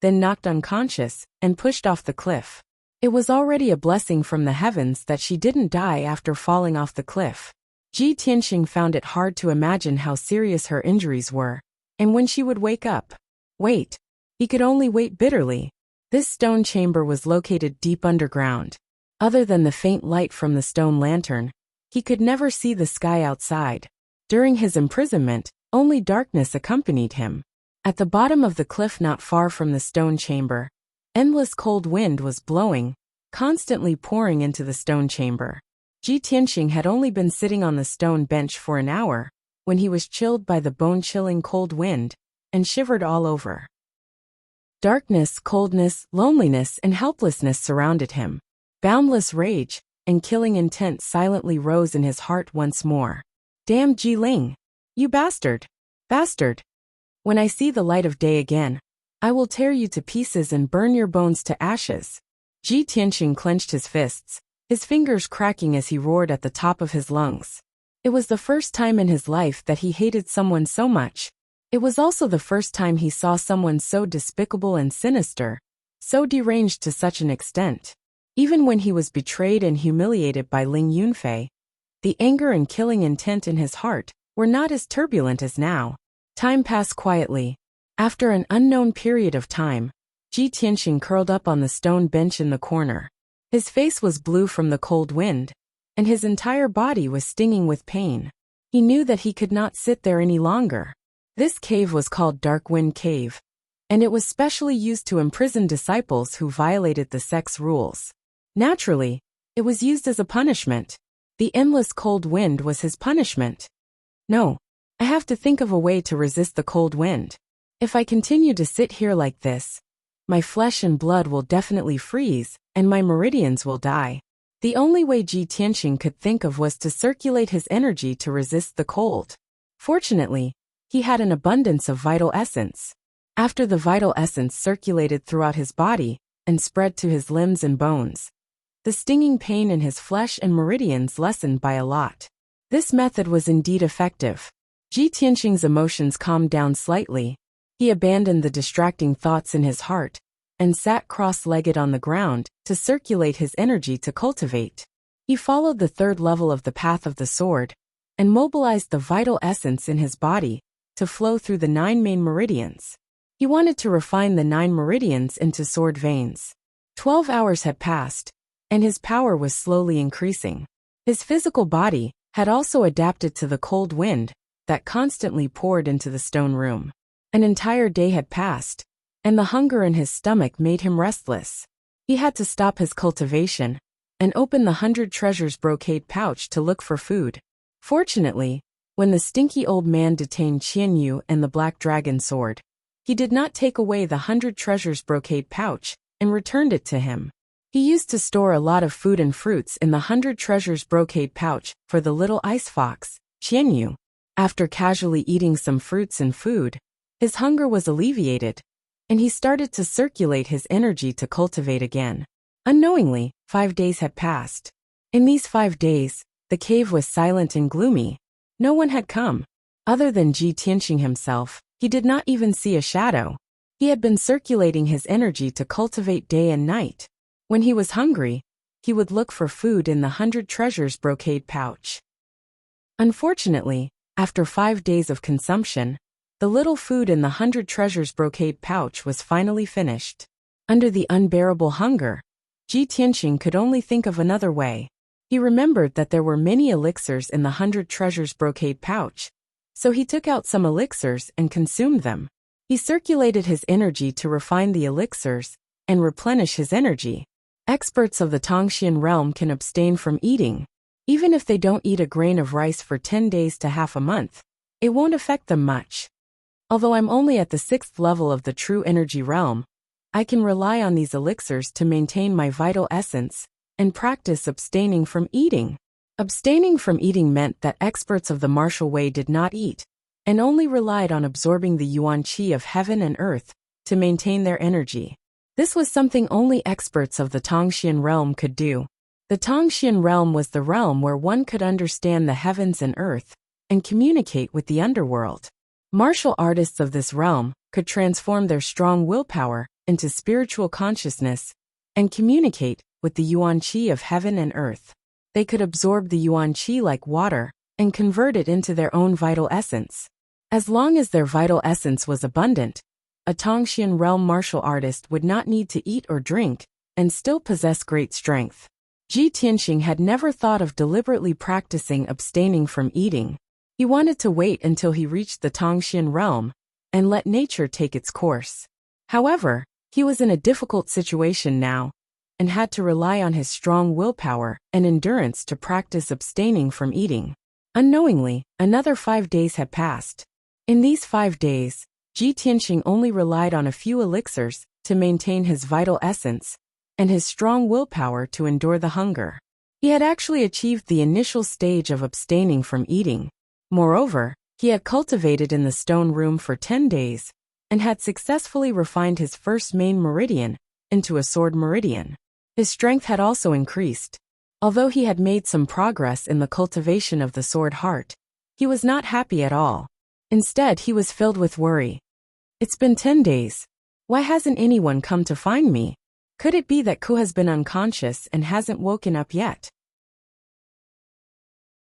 then knocked unconscious and pushed off the cliff. It was already a blessing from the heavens that she didn't die after falling off the cliff. Ji Tianxing found it hard to imagine how serious her injuries were, and when she would wake up. Wait. He could only wait bitterly. This stone chamber was located deep underground. Other than the faint light from the stone lantern, he could never see the sky outside. During his imprisonment, only darkness accompanied him. At the bottom of the cliff not far from the stone chamber, endless cold wind was blowing, constantly pouring into the stone chamber. Ji Tianxing had only been sitting on the stone bench for an hour, when he was chilled by the bone-chilling cold wind, and shivered all over. Darkness, coldness, loneliness, and helplessness surrounded him. Boundless rage and killing intent silently rose in his heart once more. Damn Ji Ling! You bastard! Bastard! When I see the light of day again, I will tear you to pieces and burn your bones to ashes. Ji Tianxing clenched his fists, his fingers cracking as he roared at the top of his lungs. It was the first time in his life that he hated someone so much. It was also the first time he saw someone so despicable and sinister, so deranged to such an extent. Even when he was betrayed and humiliated by Ling Yunfei, the anger and killing intent in his heart were not as turbulent as now. Time passed quietly. After an unknown period of time, Ji Tianxing curled up on the stone bench in the corner. His face was blue from the cold wind, and his entire body was stinging with pain. He knew that he could not sit there any longer. This cave was called Dark Wind Cave, and it was specially used to imprison disciples who violated the sect's rules. Naturally, it was used as a punishment. The endless cold wind was his punishment. No, I have to think of a way to resist the cold wind. If I continue to sit here like this, my flesh and blood will definitely freeze, and my meridians will die. The only way Ji Tianxing could think of was to circulate his energy to resist the cold. Fortunately, he had an abundance of vital essence. After the vital essence circulated throughout his body and spread to his limbs and bones, the stinging pain in his flesh and meridians lessened by a lot. This method was indeed effective. Ji Tianxing's emotions calmed down slightly. He abandoned the distracting thoughts in his heart and sat cross-legged on the ground to circulate his energy to cultivate. He followed the third level of the path of the sword and mobilized the vital essence in his body to flow through the 9 main meridians. He wanted to refine the 9 meridians into sword veins. 12 hours had passed, and his power was slowly increasing. His physical body had also adapted to the cold wind that constantly poured into the stone room. An entire day had passed, and the hunger in his stomach made him restless. He had to stop his cultivation and open the 100 treasures brocade pouch to look for food. Fortunately, when the stinky old man detained Qian Yu and the black dragon sword, he did not take away the 100 treasures brocade pouch and returned it to him. He used to store a lot of food and fruits in the 100 treasures brocade pouch for the little ice fox, Qian Yu. After casually eating some fruits and food, his hunger was alleviated, and he started to circulate his energy to cultivate again. Unknowingly, 5 days had passed. In these 5 days, the cave was silent and gloomy. No one had come. Other than Ji Tianxing himself, he did not even see a shadow. He had been circulating his energy to cultivate day and night. When he was hungry, he would look for food in the 100 treasures brocade pouch. Unfortunately, after 5 days of consumption, the little food in the 100 treasures brocade pouch was finally finished. Under the unbearable hunger, Ji Tianxing could only think of another way. He remembered that there were many elixirs in the 100 treasures brocade pouch, so he took out some elixirs and consumed them. He circulated his energy to refine the elixirs and replenish his energy. Experts of the Tongxian realm can abstain from eating. Even if they don't eat a grain of rice for 10 days to half a month, it won't affect them much. Although I'm only at the 6th level of the true energy realm, I can rely on these elixirs to maintain my vital essence and practice abstaining from eating. Abstaining from eating meant that experts of the martial way did not eat, and only relied on absorbing the yuan qi of heaven and earth to maintain their energy. This was something only experts of the Tongxian realm could do. The Tongxian realm was the realm where one could understand the heavens and earth and communicate with the underworld. Martial artists of this realm could transform their strong willpower into spiritual consciousness and communicate with the yuan qi of heaven and earth. They could absorb the yuan qi like water and convert it into their own vital essence. As long as their vital essence was abundant, a Tongxian realm martial artist would not need to eat or drink and still possess great strength. Ji Tianxing had never thought of deliberately practicing abstaining from eating. He wanted to wait until he reached the Tongxian realm and let nature take its course. However, he was in a difficult situation now and had to rely on his strong willpower and endurance to practice abstaining from eating. Unknowingly, another 5 days had passed. In these 5 days, Ji Tianxing only relied on a few elixirs to maintain his vital essence and his strong willpower to endure the hunger. He had actually achieved the initial stage of abstaining from eating. Moreover, he had cultivated in the stone room for 10 days and had successfully refined his first main meridian into a sword meridian. His strength had also increased. Although he had made some progress in the cultivation of the sword heart, he was not happy at all. Instead, he was filled with worry. It's been 10 days. Why hasn't anyone come to find me? Could it be that Ku has been unconscious and hasn't woken up yet?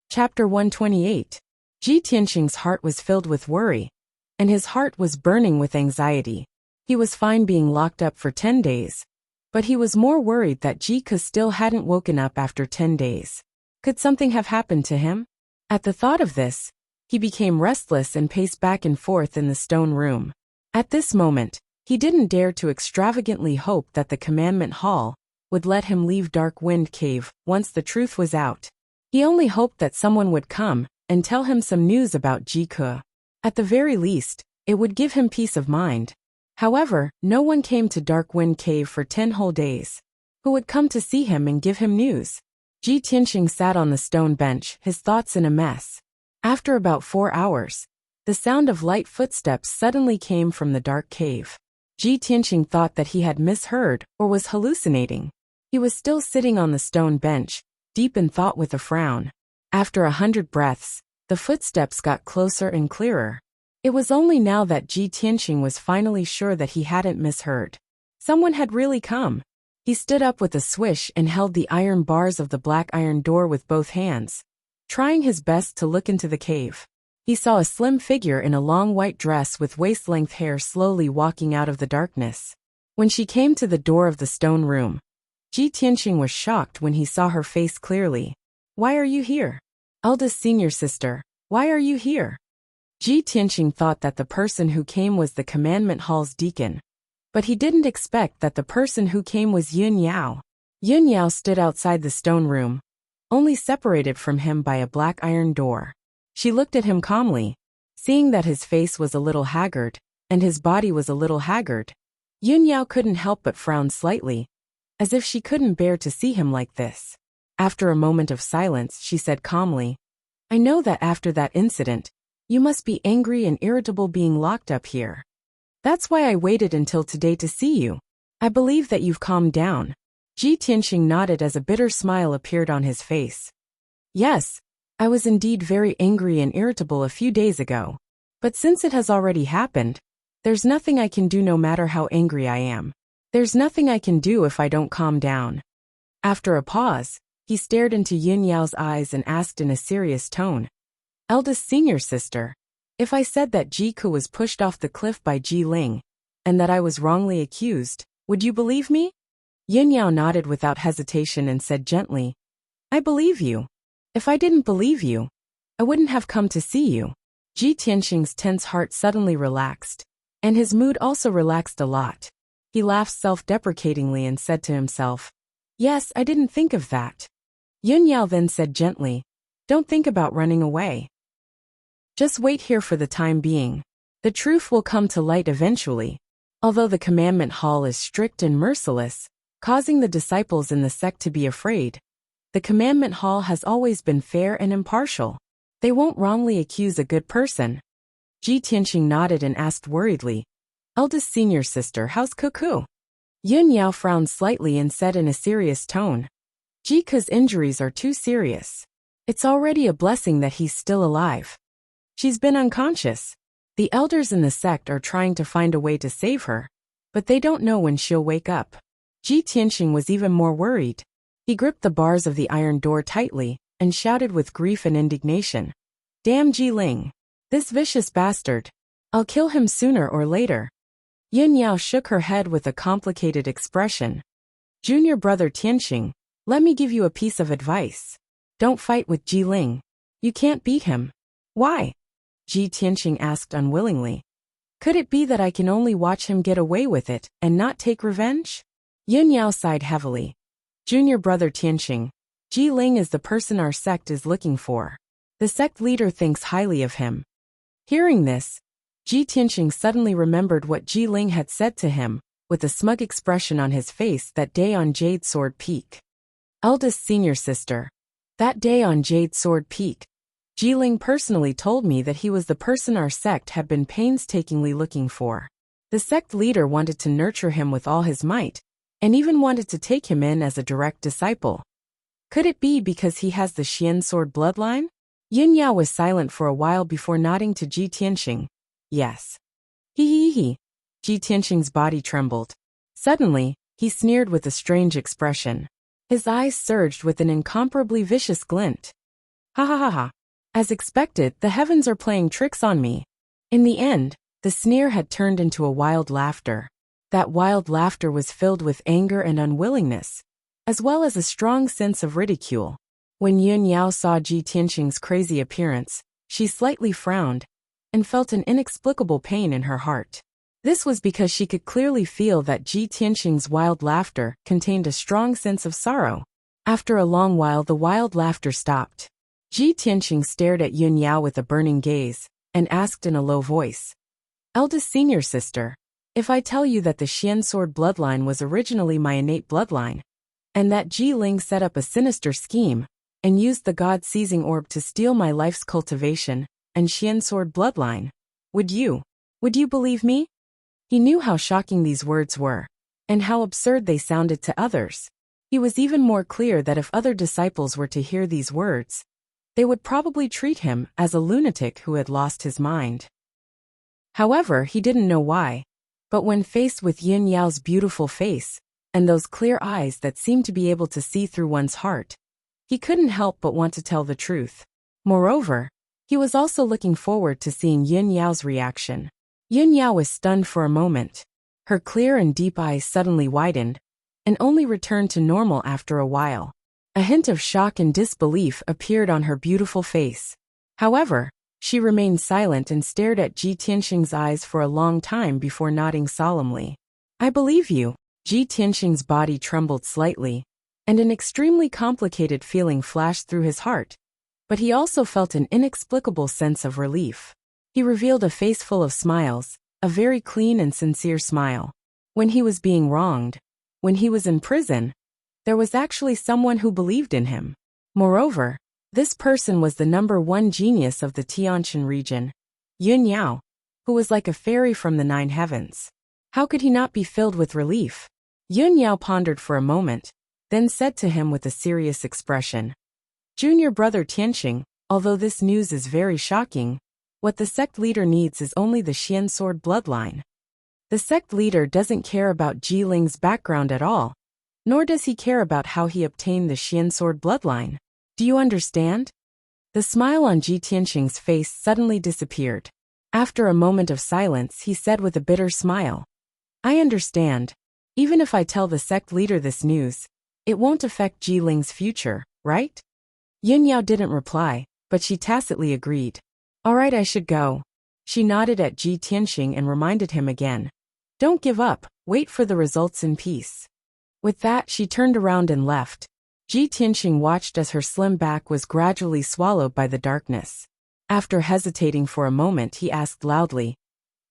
Chapter 128. Ji Tianxing's heart was filled with worry, and his heart was burning with anxiety. He was fine being locked up for 10 days, but he was more worried that Ji Ke still hadn't woken up after 10 days. Could something have happened to him? At the thought of this, he became restless and paced back and forth in the stone room. At this moment, he didn't dare to extravagantly hope that the Commandment Hall would let him leave Dark Wind Cave once the truth was out. He only hoped that someone would come and tell him some news about Ji Ke. At the very least, it would give him peace of mind. However, no one came to Dark Wind Cave for 10 whole days. Who would come to see him and give him news? Ji Tianxing sat on the stone bench, his thoughts in a mess. After about 4 hours, the sound of light footsteps suddenly came from the dark cave. Ji Tianxing thought that he had misheard or was hallucinating. He was still sitting on the stone bench, deep in thought with a frown. After 100 breaths, the footsteps got closer and clearer. It was only now that Ji Tianxing was finally sure that he hadn't misheard. Someone had really come. He stood up with a swish and held the iron bars of the black iron door with both hands, trying his best to look into the cave. He saw a slim figure in a long white dress with waist-length hair slowly walking out of the darkness. When she came to the door of the stone room, Ji Tianxing was shocked when he saw her face clearly. "Why are you here? Eldest senior sister, why are you here?" Ji Tianxing thought that the person who came was the Commandment Hall's deacon, but he didn't expect that the person who came was Yun Yao. Yun Yao stood outside the stone room, only separated from him by a black iron door. She looked at him calmly, seeing that his face was a little haggard, and his body was a little haggard. Yun Yao couldn't help but frown slightly, as if she couldn't bear to see him like this. After a moment of silence, she said calmly, "I know that after that incident, you must be angry and irritable being locked up here. That's why I waited until today to see you. I believe that you've calmed down." Ji Tianxing nodded as a bitter smile appeared on his face. "Yes, I was indeed very angry and irritable a few days ago. But since it has already happened, there's nothing I can do no matter how angry I am. There's nothing I can do if I don't calm down." After a pause, he stared into Yun Yao's eyes and asked in a serious tone, "Eldest senior sister, if I said that Ji Ke was pushed off the cliff by Ji Ling, and that I was wrongly accused, would you believe me?" Yun Yao nodded without hesitation and said gently, "I believe you. If I didn't believe you, I wouldn't have come to see you." Ji Tianxing's tense heart suddenly relaxed, and his mood also relaxed a lot. He laughed self-deprecatingly and said to himself, "Yes, I didn't think of that." Yun Yao then said gently, "Don't think about running away. Just wait here for the time being. The truth will come to light eventually. Although the Commandment Hall is strict and merciless, causing the disciples in the sect to be afraid, the Commandment Hall has always been fair and impartial. They won't wrongly accuse a good person." Ji Tianxing nodded and asked worriedly, "Eldest senior sister, how's Cuckoo?" Yun Yao frowned slightly and said in a serious tone, "Ji Ke's injuries are too serious. It's already a blessing that he's still alive. She's been unconscious. The elders in the sect are trying to find a way to save her, but they don't know when she'll wake up." Ji Tianxing was even more worried. He gripped the bars of the iron door tightly and shouted with grief and indignation, "Damn Ji Ling! This vicious bastard! I'll kill him sooner or later." Yun Yao shook her head with a complicated expression. "Junior brother Tianxing, let me give you a piece of advice. Don't fight with Ji Ling. You can't beat him. Why? Ji Tianqing asked unwillingly. Could it be that I can only watch him get away with it and not take revenge? Yun Yao sighed heavily. Junior brother Tianqing, Ji Ling is the person our sect is looking for. The sect leader thinks highly of him. Hearing this, Ji Tianqing suddenly remembered what Ji Ling had said to him, with a smug expression on his face that day on Jade Sword Peak. Eldest senior sister. That day on Jade Sword Peak, Ji Ling personally told me that he was the person our sect had been painstakingly looking for. The sect leader wanted to nurture him with all his might, and even wanted to take him in as a direct disciple. Could it be because he has the Xian sword bloodline? Yun Yao was silent for a while before nodding to Ji Tianqing. Yes. He. Ji Tianqing's body trembled. Suddenly, he sneered with a strange expression. His eyes surged with an incomparably vicious glint. Ha ha ha ha. As expected, the heavens are playing tricks on me. In the end, the sneer had turned into a wild laughter. That wild laughter was filled with anger and unwillingness, as well as a strong sense of ridicule. When Yun Yao saw Ji Tianqing's crazy appearance, she slightly frowned and felt an inexplicable pain in her heart. This was because she could clearly feel that Ji Tianqing's wild laughter contained a strong sense of sorrow. After a long while, the wild laughter stopped. Ji Tianqing stared at Yun Yao with a burning gaze and asked in a low voice, Eldest senior sister, if I tell you that the Xian sword bloodline was originally my innate bloodline, and that Ji Ling set up a sinister scheme and used the God-seizing orb to steal my life's cultivation and Xian sword bloodline, would you believe me? He knew how shocking these words were, and how absurd they sounded to others. He was even more clear that if other disciples were to hear these words, they would probably treat him as a lunatic who had lost his mind. However, he didn't know why, but when faced with Yun Yao's beautiful face, and those clear eyes that seemed to be able to see through one's heart, he couldn't help but want to tell the truth. Moreover, he was also looking forward to seeing Yun Yao's reaction. Yun Yao was stunned for a moment. Her clear and deep eyes suddenly widened, and only returned to normal after a while. A hint of shock and disbelief appeared on her beautiful face. However, she remained silent and stared at Ji Tianqing's eyes for a long time before nodding solemnly. I believe you. Ji Tianqing's body trembled slightly, and an extremely complicated feeling flashed through his heart, but he also felt an inexplicable sense of relief. He revealed a face full of smiles, a very clean and sincere smile. When he was being wronged, when he was in prison, there was actually someone who believed in him. Moreover, this person was the #1 genius of the Tianjin region, Yun Yao, who was like a fairy from the 9 heavens. How could he not be filled with relief? Yun Yao pondered for a moment, then said to him with a serious expression, Junior brother Tianqing, although this news is very shocking, what the sect leader needs is only the Xian sword bloodline. The sect leader doesn't care about Ji Ling's background at all, nor does he care about how he obtained the Xian sword bloodline. Do you understand? The smile on Ji Tianqing's face suddenly disappeared. After a moment of silence, he said with a bitter smile, I understand. Even if I tell the sect leader this news, it won't affect Ji Ling's future, right? Yun Yao didn't reply, but she tacitly agreed. All right, I should go. She nodded at Ji Tianqing and reminded him again. Don't give up, wait for the results in peace. With that, she turned around and left. Ji Tianqing watched as her slim back was gradually swallowed by the darkness. After hesitating for a moment, he asked loudly,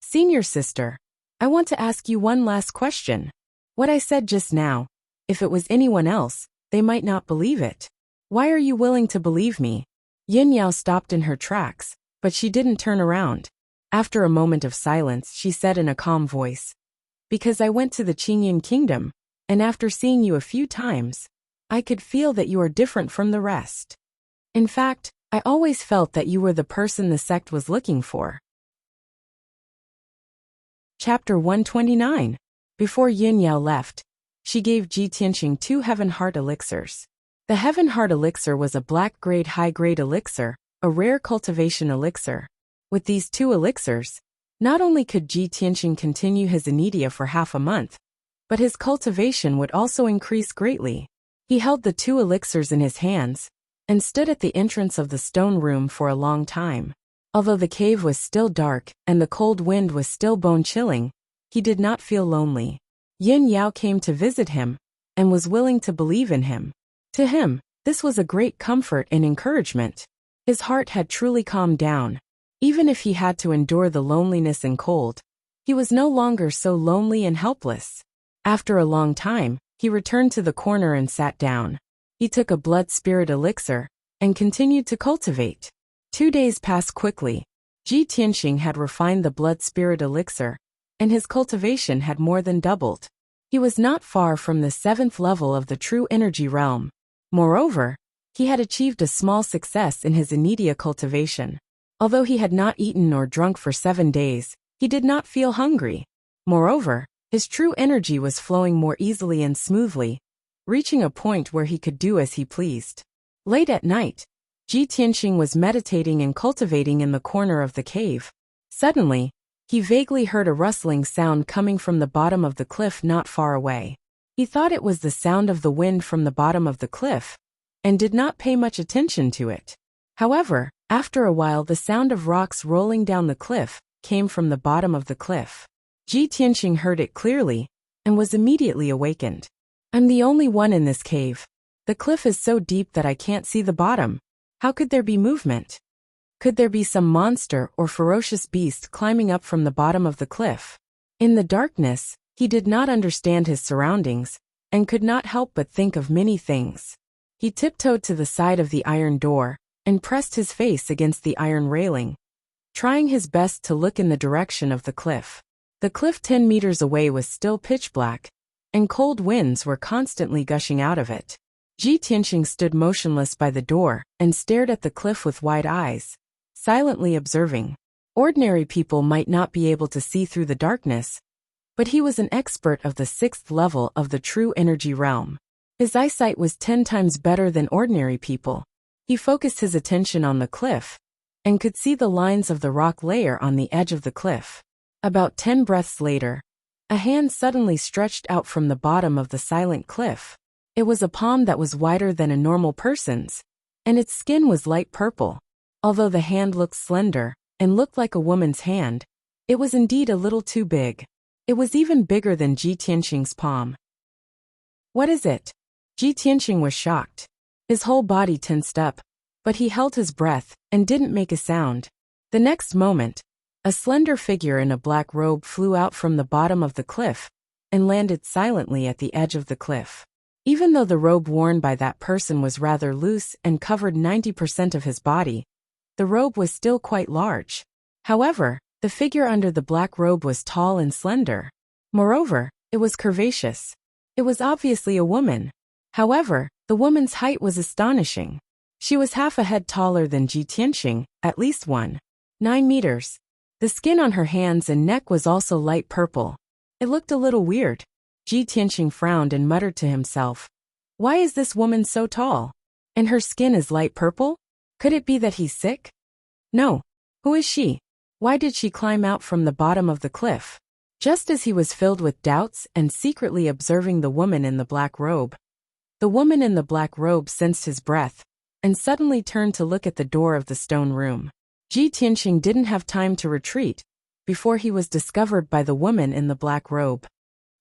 Senior sister, I want to ask you one last question. What I said just now, if it was anyone else, they might not believe it. Why are you willing to believe me? Yun Yao stopped in her tracks, but she didn't turn around. After a moment of silence, she said in a calm voice, Because I went to the Qingyan kingdom, and after seeing you a few times, I could feel that you are different from the rest. In fact, I always felt that you were the person the sect was looking for. Chapter 129. Before Yun Yao left, she gave Ji Tianqing 2 Heaven Heart elixirs. The Heaven Heart elixir was a black-grade high-grade elixir, a rare cultivation elixir. With these 2 elixirs, not only could Ji Tianqing continue his anidia for half a month, but his cultivation would also increase greatly. He held the 2 elixirs in his hands, and stood at the entrance of the stone room for a long time. Although the cave was still dark and the cold wind was still bone-chilling, he did not feel lonely. Yin Yao came to visit him and was willing to believe in him. To him, this was a great comfort and encouragement. His heart had truly calmed down. Even if he had to endure the loneliness and cold, he was no longer so lonely and helpless. After a long time, he returned to the corner and sat down. He took a blood spirit elixir and continued to cultivate. 2 days passed quickly. Ji Tianxing had refined the blood spirit elixir, and his cultivation had more than doubled. He was not far from the 7th level of the true energy realm. Moreover, he had achieved a small success in his Enidia cultivation. Although he had not eaten or drunk for 7 days, he did not feel hungry. Moreover, his true energy was flowing more easily and smoothly, reaching a point where he could do as he pleased. Late at night, Ji Tianxing was meditating and cultivating in the corner of the cave. Suddenly, he vaguely heard a rustling sound coming from the bottom of the cliff not far away. He thought it was the sound of the wind from the bottom of the cliff, and did not pay much attention to it. However, after a while the sound of rocks rolling down the cliff came from the bottom of the cliff. Ji Tianxing heard it clearly, and was immediately awakened. I'm the only one in this cave. The cliff is so deep that I can't see the bottom. How could there be movement? Could there be some monster or ferocious beast climbing up from the bottom of the cliff? In the darkness, he did not understand his surroundings, and could not help but think of many things. He tiptoed to the side of the iron door, and pressed his face against the iron railing, trying his best to look in the direction of the cliff. The cliff 10 meters away was still pitch black, and cold winds were constantly gushing out of it. Ji Tianxing stood motionless by the door and stared at the cliff with wide eyes, silently observing. Ordinary people might not be able to see through the darkness, but he was an expert of the 6th level of the true energy realm. His eyesight was 10 times better than ordinary people. He focused his attention on the cliff, and could see the lines of the rock layer on the edge of the cliff. About 10 breaths later, a hand suddenly stretched out from the bottom of the silent cliff. It was a palm that was wider than a normal person's, and its skin was light purple. Although the hand looked slender and looked like a woman's hand, it was indeed a little too big. It was even bigger than Ji Tianxing's palm. What is it? Ji Tianxing was shocked. His whole body tensed up, but he held his breath and didn't make a sound. The next moment, a slender figure in a black robe flew out from the bottom of the cliff and landed silently at the edge of the cliff. Even though the robe worn by that person was rather loose and covered 90% of his body, the robe was still quite large. However, the figure under the black robe was tall and slender. Moreover, it was curvaceous. It was obviously a woman. However, the woman's height was astonishing. She was half a head taller than Ji Tianxing, at least 1.9 meters. The skin on her hands and neck was also light purple. It looked a little weird. Ji Tianxing frowned and muttered to himself, "Why is this woman so tall? And her skin is light purple? Could it be that he's sick? No. Who is she? Why did she climb out from the bottom of the cliff?" Just as he was filled with doubts and secretly observing the woman in the black robe, the woman in the black robe sensed his breath, and suddenly turned to look at the door of the stone room. Ji Tianxing didn't have time to retreat before he was discovered by the woman in the black robe.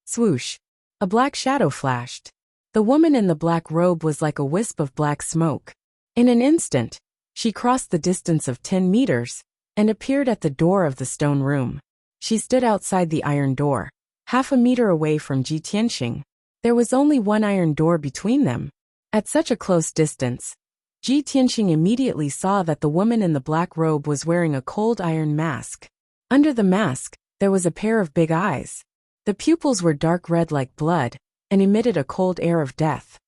Swoosh! A black shadow flashed. The woman in the black robe was like a wisp of black smoke. In an instant, she crossed the distance of 10 meters and appeared at the door of the stone room. She stood outside the iron door, half a meter away from Ji Tianxing. There was only one iron door between them. At such a close distance, Ji Tianxing immediately saw that the woman in the black robe was wearing a cold iron mask. Under the mask, there was a pair of big eyes. The pupils were dark red like blood, and emitted a cold air of death.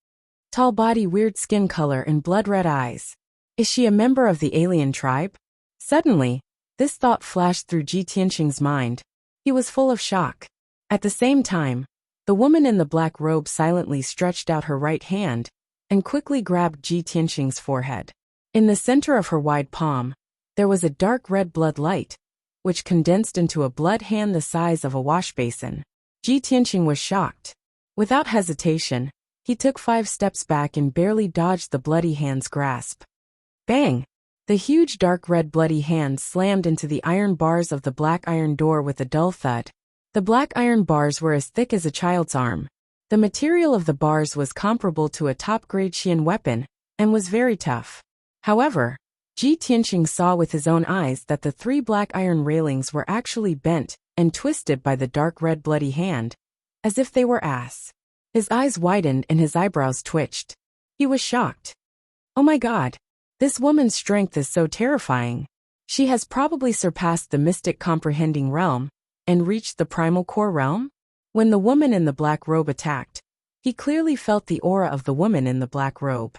Tall body, weird skin color, and blood-red eyes. Is she a member of the alien tribe? Suddenly, this thought flashed through Ji Tianxing's mind. He was full of shock. At the same time, the woman in the black robe silently stretched out her right hand and quickly grabbed Ji Tianxing's forehead. In the center of her wide palm, there was a dark red blood light, which condensed into a blood hand the size of a wash basin. Ji Tianxing was shocked. Without hesitation, he took 5 steps back and barely dodged the bloody hand's grasp. Bang! The huge dark red bloody hand slammed into the iron bars of the black iron door with a dull thud. The black iron bars were as thick as a child's arm. The material of the bars was comparable to a top-grade Xian weapon, and was very tough. However, Ji Tianqing saw with his own eyes that the 3 black iron railings were actually bent and twisted by the dark red bloody hand, as if they were ass. His eyes widened and his eyebrows twitched. He was shocked. Oh my God! This woman's strength is so terrifying. She has probably surpassed the mystic comprehending realm and reached the primal core realm? When the woman in the black robe attacked, he clearly felt the aura of the woman in the black robe.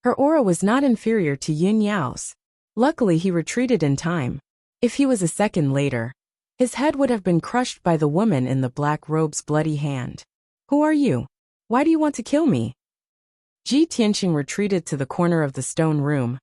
Her aura was not inferior to Yin Yao's. Luckily he retreated in time. If he was a second later, his head would have been crushed by the woman in the black robe's bloody hand. Who are you? Why do you want to kill me? Ji Tianqing retreated to the corner of the stone room,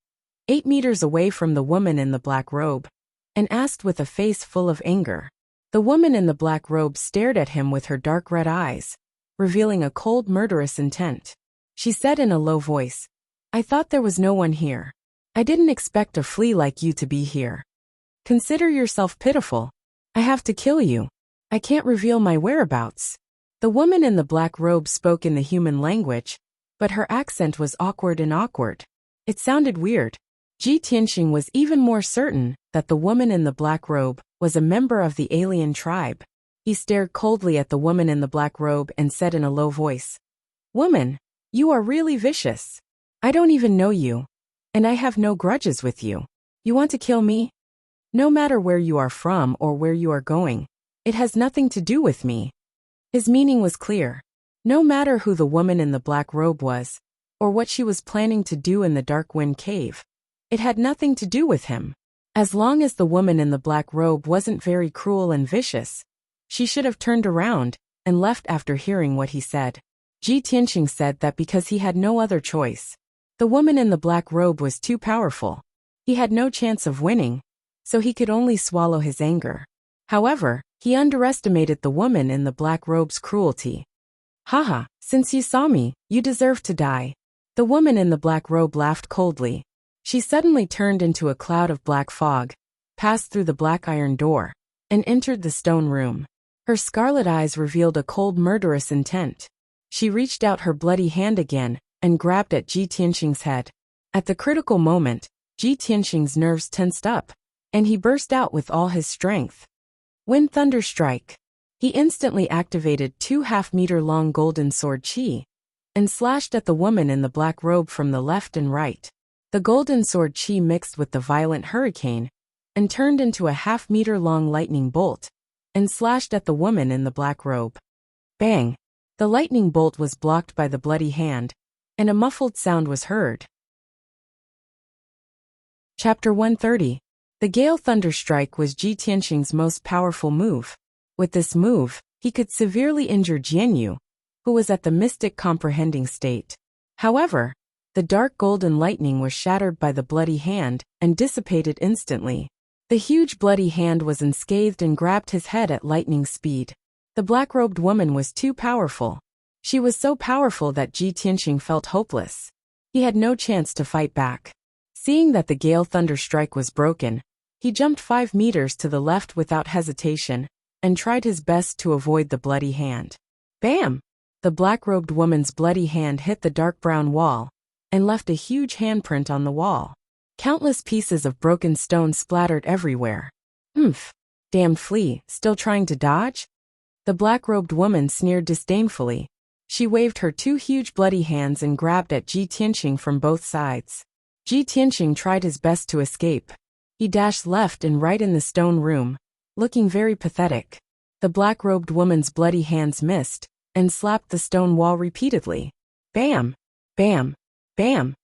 8 meters away from the woman in the black robe, and asked with a face full of anger. The woman in the black robe stared at him with her dark red eyes, revealing a cold, murderous intent. She said in a low voice, I thought there was no one here. I didn't expect a flea like you to be here. Consider yourself pitiful. I have to kill you. I can't reveal my whereabouts. The woman in the black robe spoke in the human language, but her accent was awkward and awkward. It sounded weird. Ji Tianqing was even more certain that the woman in the black robe was a member of the alien tribe. He stared coldly at the woman in the black robe and said in a low voice, Woman, you are really vicious. I don't even know you, and I have no grudges with you. You want to kill me? No matter where you are from or where you are going, it has nothing to do with me. His meaning was clear. No matter who the woman in the black robe was, or what she was planning to do in the Dark Wind Cave, it had nothing to do with him. As long as the woman in the black robe wasn't very cruel and vicious, she should have turned around and left after hearing what he said. Ji Tianqing said that because he had no other choice. The woman in the black robe was too powerful. He had no chance of winning, so he could only swallow his anger. However, he underestimated the woman in the black robe's cruelty. Haha, since you saw me, you deserve to die. The woman in the black robe laughed coldly. She suddenly turned into a cloud of black fog, passed through the black iron door, and entered the stone room. Her scarlet eyes revealed a cold, murderous intent. She reached out her bloody hand again and grabbed at Ji Tianqing's head. At the critical moment, Ji Tianqing's nerves tensed up, and he burst out with all his strength. Wind Thunder Strike. He instantly activated 2 half-meter-long golden sword chi and slashed at the woman in the black robe from the left and right. The golden sword chi mixed with the violent hurricane and turned into a half-meter-long lightning bolt and slashed at the woman in the black robe. Bang! The lightning bolt was blocked by the bloody hand, and a muffled sound was heard. Chapter 130. The Gale Thunder Strike was Ji Tianqing's most powerful move. With this move, he could severely injure Jianyu, who was at the mystic comprehending state. However, the dark golden lightning was shattered by the bloody hand and dissipated instantly. The huge bloody hand was unscathed and grabbed his head at lightning speed. The black-robed woman was too powerful. She was so powerful that Ji Tianqing felt hopeless. He had no chance to fight back. Seeing that the Gale Thunder Strike was broken, he jumped 5 meters to the left without hesitation and tried his best to avoid the bloody hand. Bam! The black-robed woman's bloody hand hit the dark brown wall and left a huge handprint on the wall. Countless pieces of broken stone splattered everywhere. Damned flea, still trying to dodge? The black-robed woman sneered disdainfully. She waved her 2 huge bloody hands and grabbed at Ji Tianqing from both sides. Ji Tianqing tried his best to escape. He dashed left and right in the stone room, looking very pathetic. The black-robed woman's bloody hands missed and slapped the stone wall repeatedly. Bam! Bam! Bam!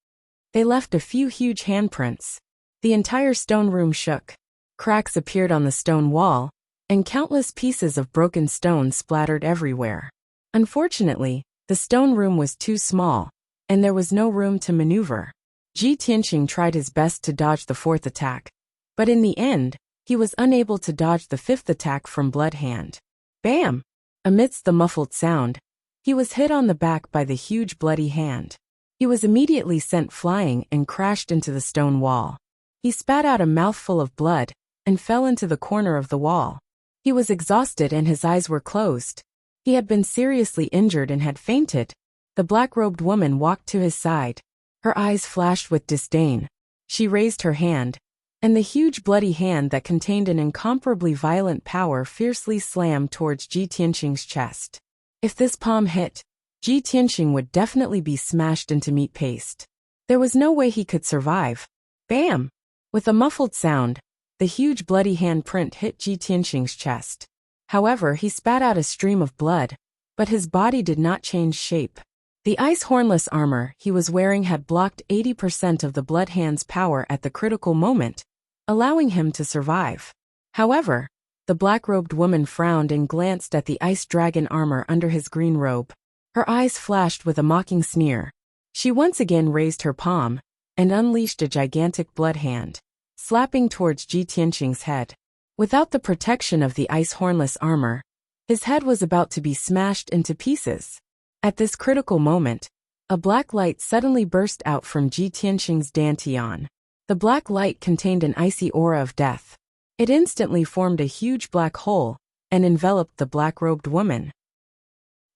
They left a few huge handprints. The entire stone room shook. Cracks appeared on the stone wall, and countless pieces of broken stone splattered everywhere. Unfortunately, the stone room was too small, and there was no room to maneuver. Ji Tianqing tried his best to dodge the 4th attack, but in the end, he was unable to dodge the 5th attack from Bloodhand. Bam! Amidst the muffled sound, he was hit on the back by the huge bloody hand. He was immediately sent flying and crashed into the stone wall. He spat out a mouthful of blood and fell into the corner of the wall. He was exhausted and his eyes were closed. He had been seriously injured and had fainted. The black-robed woman walked to his side. Her eyes flashed with disdain. She raised her hand, and the huge bloody hand that contained an incomparably violent power fiercely slammed towards Ji Tianqing's chest. If this palm hit, Ji Tianqing would definitely be smashed into meat paste. There was no way he could survive. Bam! With a muffled sound, the huge bloody handprint hit Ji Tianqing's chest. However, he spat out a stream of blood, but his body did not change shape. The ice hornless armor he was wearing had blocked 80% of the blood hand's power at the critical moment, allowing him to survive. However, the black-robed woman frowned and glanced at the ice dragon armor under his green robe. Her eyes flashed with a mocking sneer. She once again raised her palm and unleashed a gigantic blood hand, slapping towards Ji Tianqing's head. Without the protection of the ice hornless armor, his head was about to be smashed into pieces. At this critical moment, a black light suddenly burst out from Ji Tianqing's dantian. The black light contained an icy aura of death. It instantly formed a huge black hole and enveloped the black-robed woman.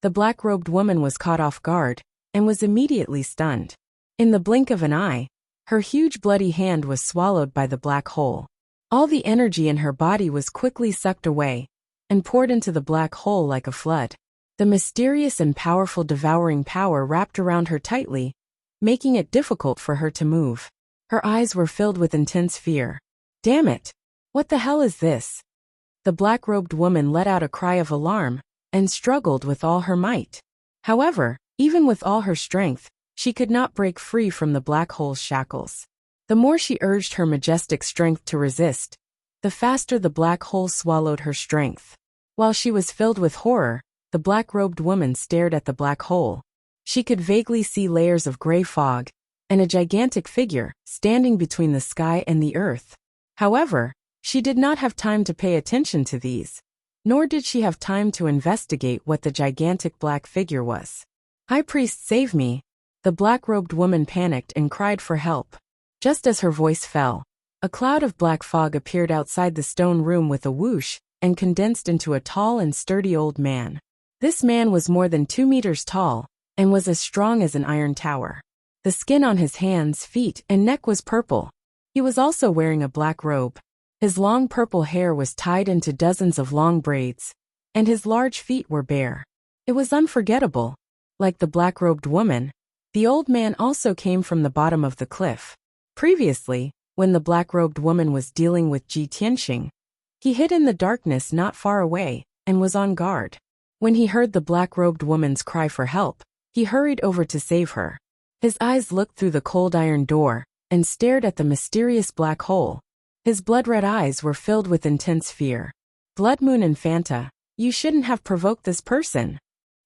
The black-robed woman was caught off guard and was immediately stunned. In the blink of an eye, her huge bloody hand was swallowed by the black hole. All the energy in her body was quickly sucked away and poured into the black hole like a flood. The mysterious and powerful devouring power wrapped around her tightly, making it difficult for her to move. Her eyes were filled with intense fear. Damn it! What the hell is this? The black-robed woman let out a cry of alarm and struggled with all her might. However, even with all her strength, she could not break free from the black hole's shackles. The more she urged her majestic strength to resist, the faster the black hole swallowed her strength. While she was filled with horror, the black-robed woman stared at the black hole. She could vaguely see layers of gray fog and a gigantic figure standing between the sky and the earth. However, she did not have time to pay attention to these, nor did she have time to investigate what the gigantic black figure was. High Priest, save me! The black-robed woman panicked and cried for help. Just as her voice fell, a cloud of black fog appeared outside the stone room with a whoosh and condensed into a tall and sturdy old man. This man was more than 2 meters tall and was as strong as an iron tower. The skin on his hands, feet, and neck was purple. He was also wearing a black robe. His long purple hair was tied into dozens of long braids, and his large feet were bare. It was unforgettable. Like the black-robed woman, the old man also came from the bottom of the cliff. Previously, when the black-robed woman was dealing with Ji Tianqing, he hid in the darkness not far away and was on guard. When he heard the black-robed woman's cry for help, he hurried over to save her. His eyes looked through the cold iron door and stared at the mysterious black hole. His blood-red eyes were filled with intense fear. Blood Moon Infanta, you shouldn't have provoked this person.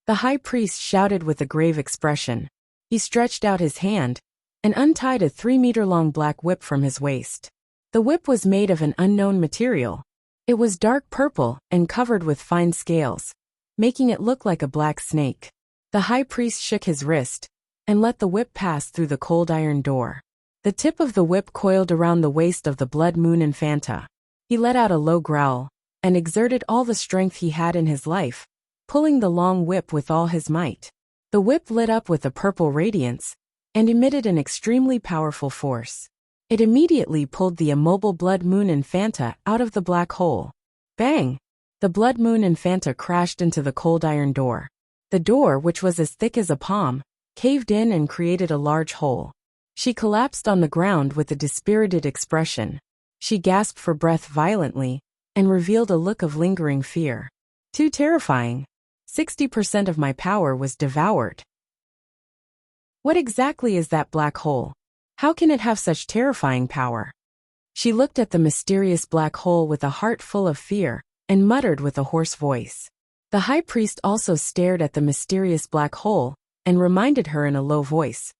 The high priest shouted with a grave expression. He stretched out his hand and untied a 3-meter-long black whip from his waist. The whip was made of an unknown material. It was dark purple and covered with fine scales, making it look like a black snake. The high priest shook his wrist and let the whip pass through the cold iron door. The tip of the whip coiled around the waist of the Blood Moon Infanta. He let out a low growl and exerted all the strength he had in his life, pulling the long whip with all his might. The whip lit up with a purple radiance and emitted an extremely powerful force. It immediately pulled the immobile Blood Moon Infanta out of the black hole. Bang! The Blood Moon Infanta crashed into the cold iron door. The door, which was as thick as a palm, caved in and created a large hole. She collapsed on the ground with a dispirited expression. She gasped for breath violently and revealed a look of lingering fear. Too terrifying. 60% of my power was devoured. What exactly is that black hole? How can it have such terrifying power? She looked at the mysterious black hole with a heart full of fear and muttered with a hoarse voice. The high priest also stared at the mysterious black hole and reminded her in a low voice.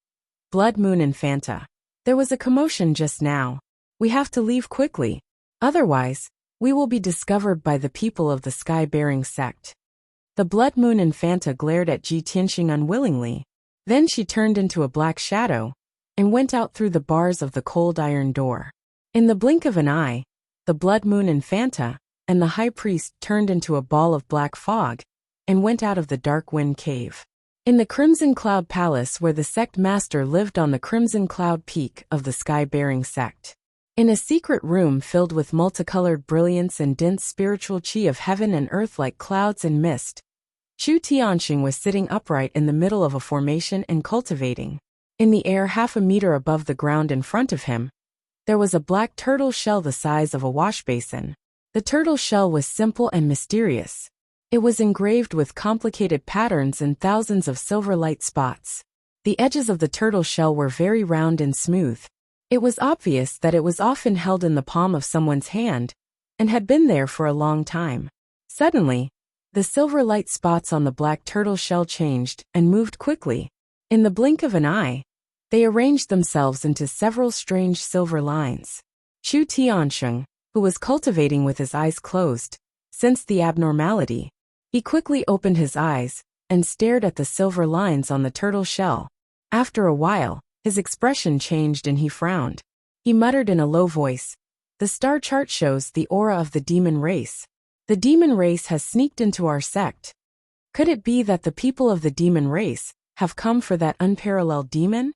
Blood Moon Infanta. There was a commotion just now. We have to leave quickly. Otherwise, we will be discovered by the people of the Sky-Bearing sect. The Blood Moon Infanta glared at Ji Tianqing unwillingly. Then she turned into a black shadow and went out through the bars of the cold iron door. In the blink of an eye, the blood moon Infanta and the high priest turned into a ball of black fog and went out of the dark wind cave. In the Crimson Cloud Palace where the sect master lived on the Crimson Cloud Peak of the sky-bearing sect. In a secret room filled with multicolored brilliance and dense spiritual chi of heaven and earth like clouds and mist, Chu Tianxing was sitting upright in the middle of a formation and cultivating. In the air 1/2 meter above the ground in front of him, there was a black turtle shell the size of a wash basin. The turtle shell was simple and mysterious. It was engraved with complicated patterns and thousands of silver light spots. The edges of the turtle shell were very round and smooth. It was obvious that it was often held in the palm of someone's hand and had been there for a long time. Suddenly, the silver light spots on the black turtle shell changed and moved quickly. In the blink of an eye, they arranged themselves into several strange silver lines. Chu Tianxing, who was cultivating with his eyes closed, sensed the abnormality. He quickly opened his eyes and stared at the silver lines on the turtle shell. After a while, his expression changed and he frowned. He muttered in a low voice, "The star chart shows the aura of the demon race. The demon race has sneaked into our sect. Could it be that the people of the demon race have come for that unparalleled demon?"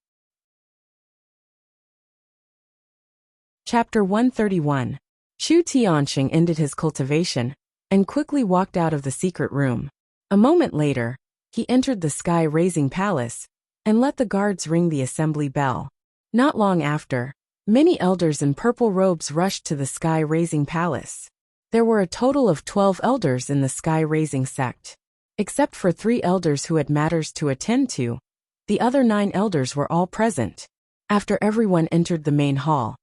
Chapter 131. Chu Tianxing ended his cultivation and quickly walked out of the secret room. A moment later, he entered the sky-raising palace and let the guards ring the assembly bell. Not long after, many elders in purple robes rushed to the sky-raising palace. There were a total of 12 elders in the sky-raising sect. Except for 3 elders who had matters to attend to, the other 9 elders were all present. After everyone entered the main hall,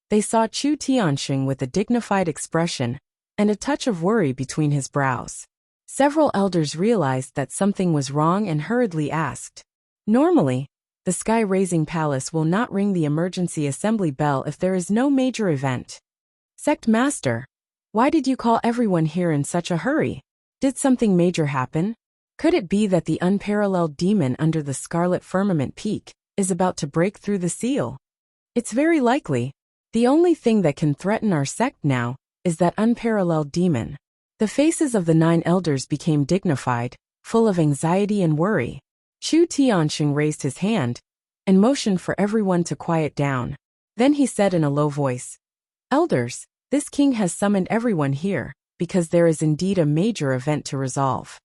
they saw Chu Tianxing with a dignified expression and a touch of worry between his brows. Several elders realized that something was wrong and hurriedly asked. Normally, the sky-raising palace will not ring the emergency assembly bell if there is no major event. Sect Master, why did you call everyone here in such a hurry? Did something major happen? Could it be that the unparalleled demon under the Scarlet Firmament Peak is about to break through the seal? It's very likely. The only thing that can threaten our sect now is that unparalleled demon. The faces of the 9 elders became dignified, full of anxiety and worry. Chu Tianxing raised his hand and motioned for everyone to quiet down. Then he said in a low voice, "Elders, this king has summoned everyone here because there is indeed a major event to resolve.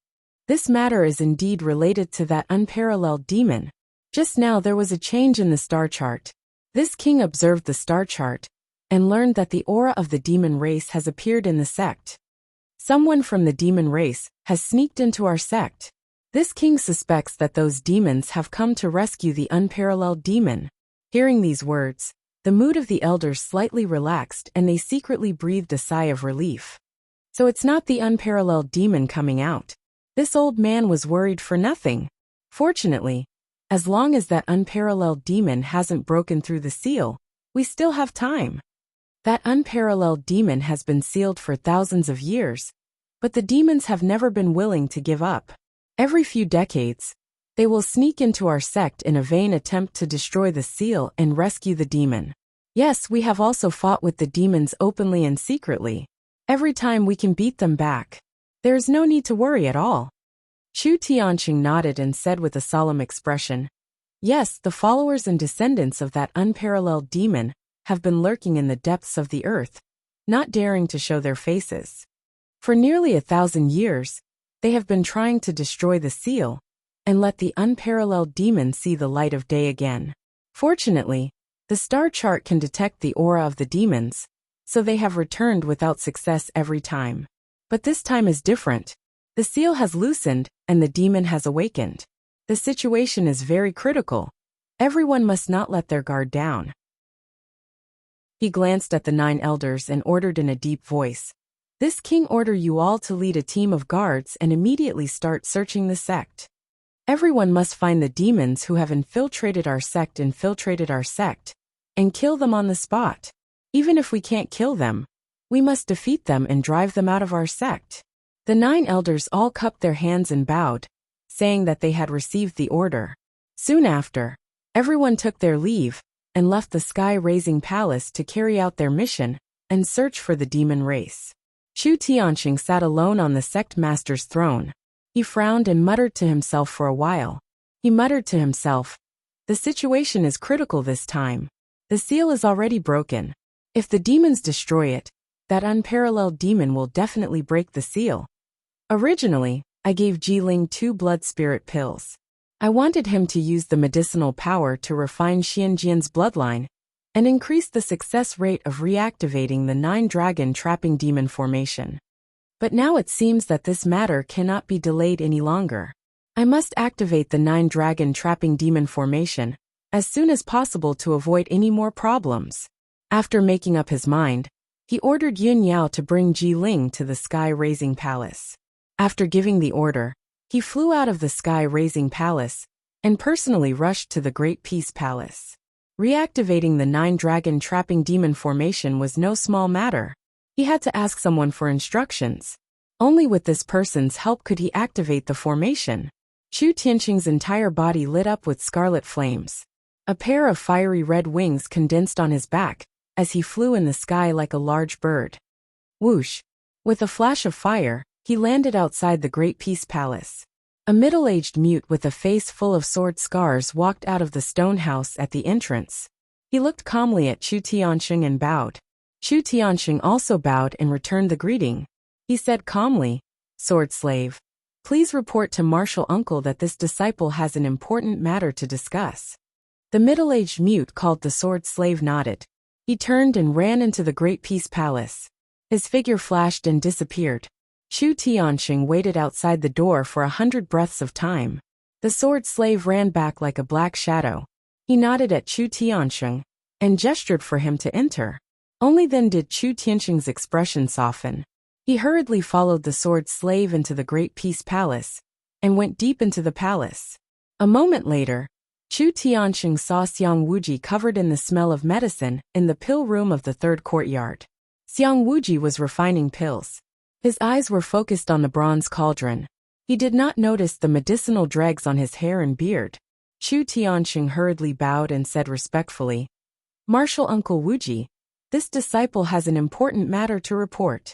This matter is indeed related to that unparalleled demon. Just now there was a change in the star chart. This king observed the star chart and learned that the aura of the demon race has appeared in the sect. Someone from the demon race has sneaked into our sect. This king suspects that those demons have come to rescue the unparalleled demon." Hearing these words, the mood of the elders slightly relaxed and they secretly breathed a sigh of relief. So it's not the unparalleled demon coming out. This old man was worried for nothing. Fortunately, as long as that unparalleled demon hasn't broken through the seal, we still have time. That unparalleled demon has been sealed for thousands of years, but the demons have never been willing to give up. Every few decades, they will sneak into our sect in a vain attempt to destroy the seal and rescue the demon. Yes, we have also fought with the demons openly and secretly. Every time we can beat them back. There is no need to worry at all. Chu Tianxing nodded and said with a solemn expression, "Yes, the followers and descendants of that unparalleled demon have been lurking in the depths of the earth, not daring to show their faces. For nearly 1,000 years, they have been trying to destroy the seal and let the unparalleled demon see the light of day again. Fortunately, the star chart can detect the aura of the demons, so they have returned without success every time. But this time is different. The seal has loosened and the demon has awakened. The situation is very critical. Everyone must not let their guard down." He glanced at the 9 elders and ordered in a deep voice, "This king order you all to lead a team of guards and immediately start searching the sect. Everyone must find the demons who have infiltrated our sect and kill them on the spot. Even if we can't kill them, we must defeat them and drive them out of our sect." The 9 elders all cupped their hands and bowed, saying that they had received the order. Soon after, everyone took their leave and left the sky-raising palace to carry out their mission and search for the demon race. Chu Tianxing sat alone on the sect master's throne. He frowned and muttered to himself for a while. He muttered to himself, "The situation is critical this time. The seal is already broken. If the demons destroy it, that unparalleled demon will definitely break the seal. Originally, I gave Jiling 2 blood spirit pills. I wanted him to use the medicinal power to refine Xianjian's bloodline and increase the success rate of reactivating the 9-dragon trapping demon formation. But now it seems that this matter cannot be delayed any longer. I must activate the 9-dragon trapping demon formation as soon as possible to avoid any more problems." After making up his mind, he ordered Yun Yao to bring Jiling to the sky-raising palace. After giving the order, he flew out of the sky-raising palace and personally rushed to the Great Peace Palace. Reactivating the 9-dragon trapping demon formation was no small matter. He had to ask someone for instructions. Only with this person's help could he activate the formation. Chu Tianxing's entire body lit up with scarlet flames. A pair of fiery red wings condensed on his back as he flew in the sky like a large bird. Whoosh! With a flash of fire, he landed outside the Great Peace Palace. A middle-aged mute with a face full of sword scars walked out of the stone house at the entrance. He looked calmly at Chu Tianxing and bowed. Chu Tianxing also bowed and returned the greeting. He said calmly, "Sword slave, please report to Martial Uncle that this disciple has an important matter to discuss." The middle-aged mute called the sword slave nodded. He turned and ran into the Great Peace Palace. His figure flashed and disappeared. Chu Tianxing waited outside the door for 100 breaths of time. The sword slave ran back like a black shadow. He nodded at Chu Tianxing and gestured for him to enter. Only then did Chu Tianxing's expression soften. He hurriedly followed the sword slave into the Great Peace Palace and went deep into the palace. A moment later, Chu Tianxing saw Xiang Wuji covered in the smell of medicine in the pill room of the third courtyard. Xiang Wuji was refining pills. His eyes were focused on the bronze cauldron. He did not notice the medicinal dregs on his hair and beard. Chu Tianxing hurriedly bowed and said respectfully, "Martial Uncle Wuji, this disciple has an important matter to report."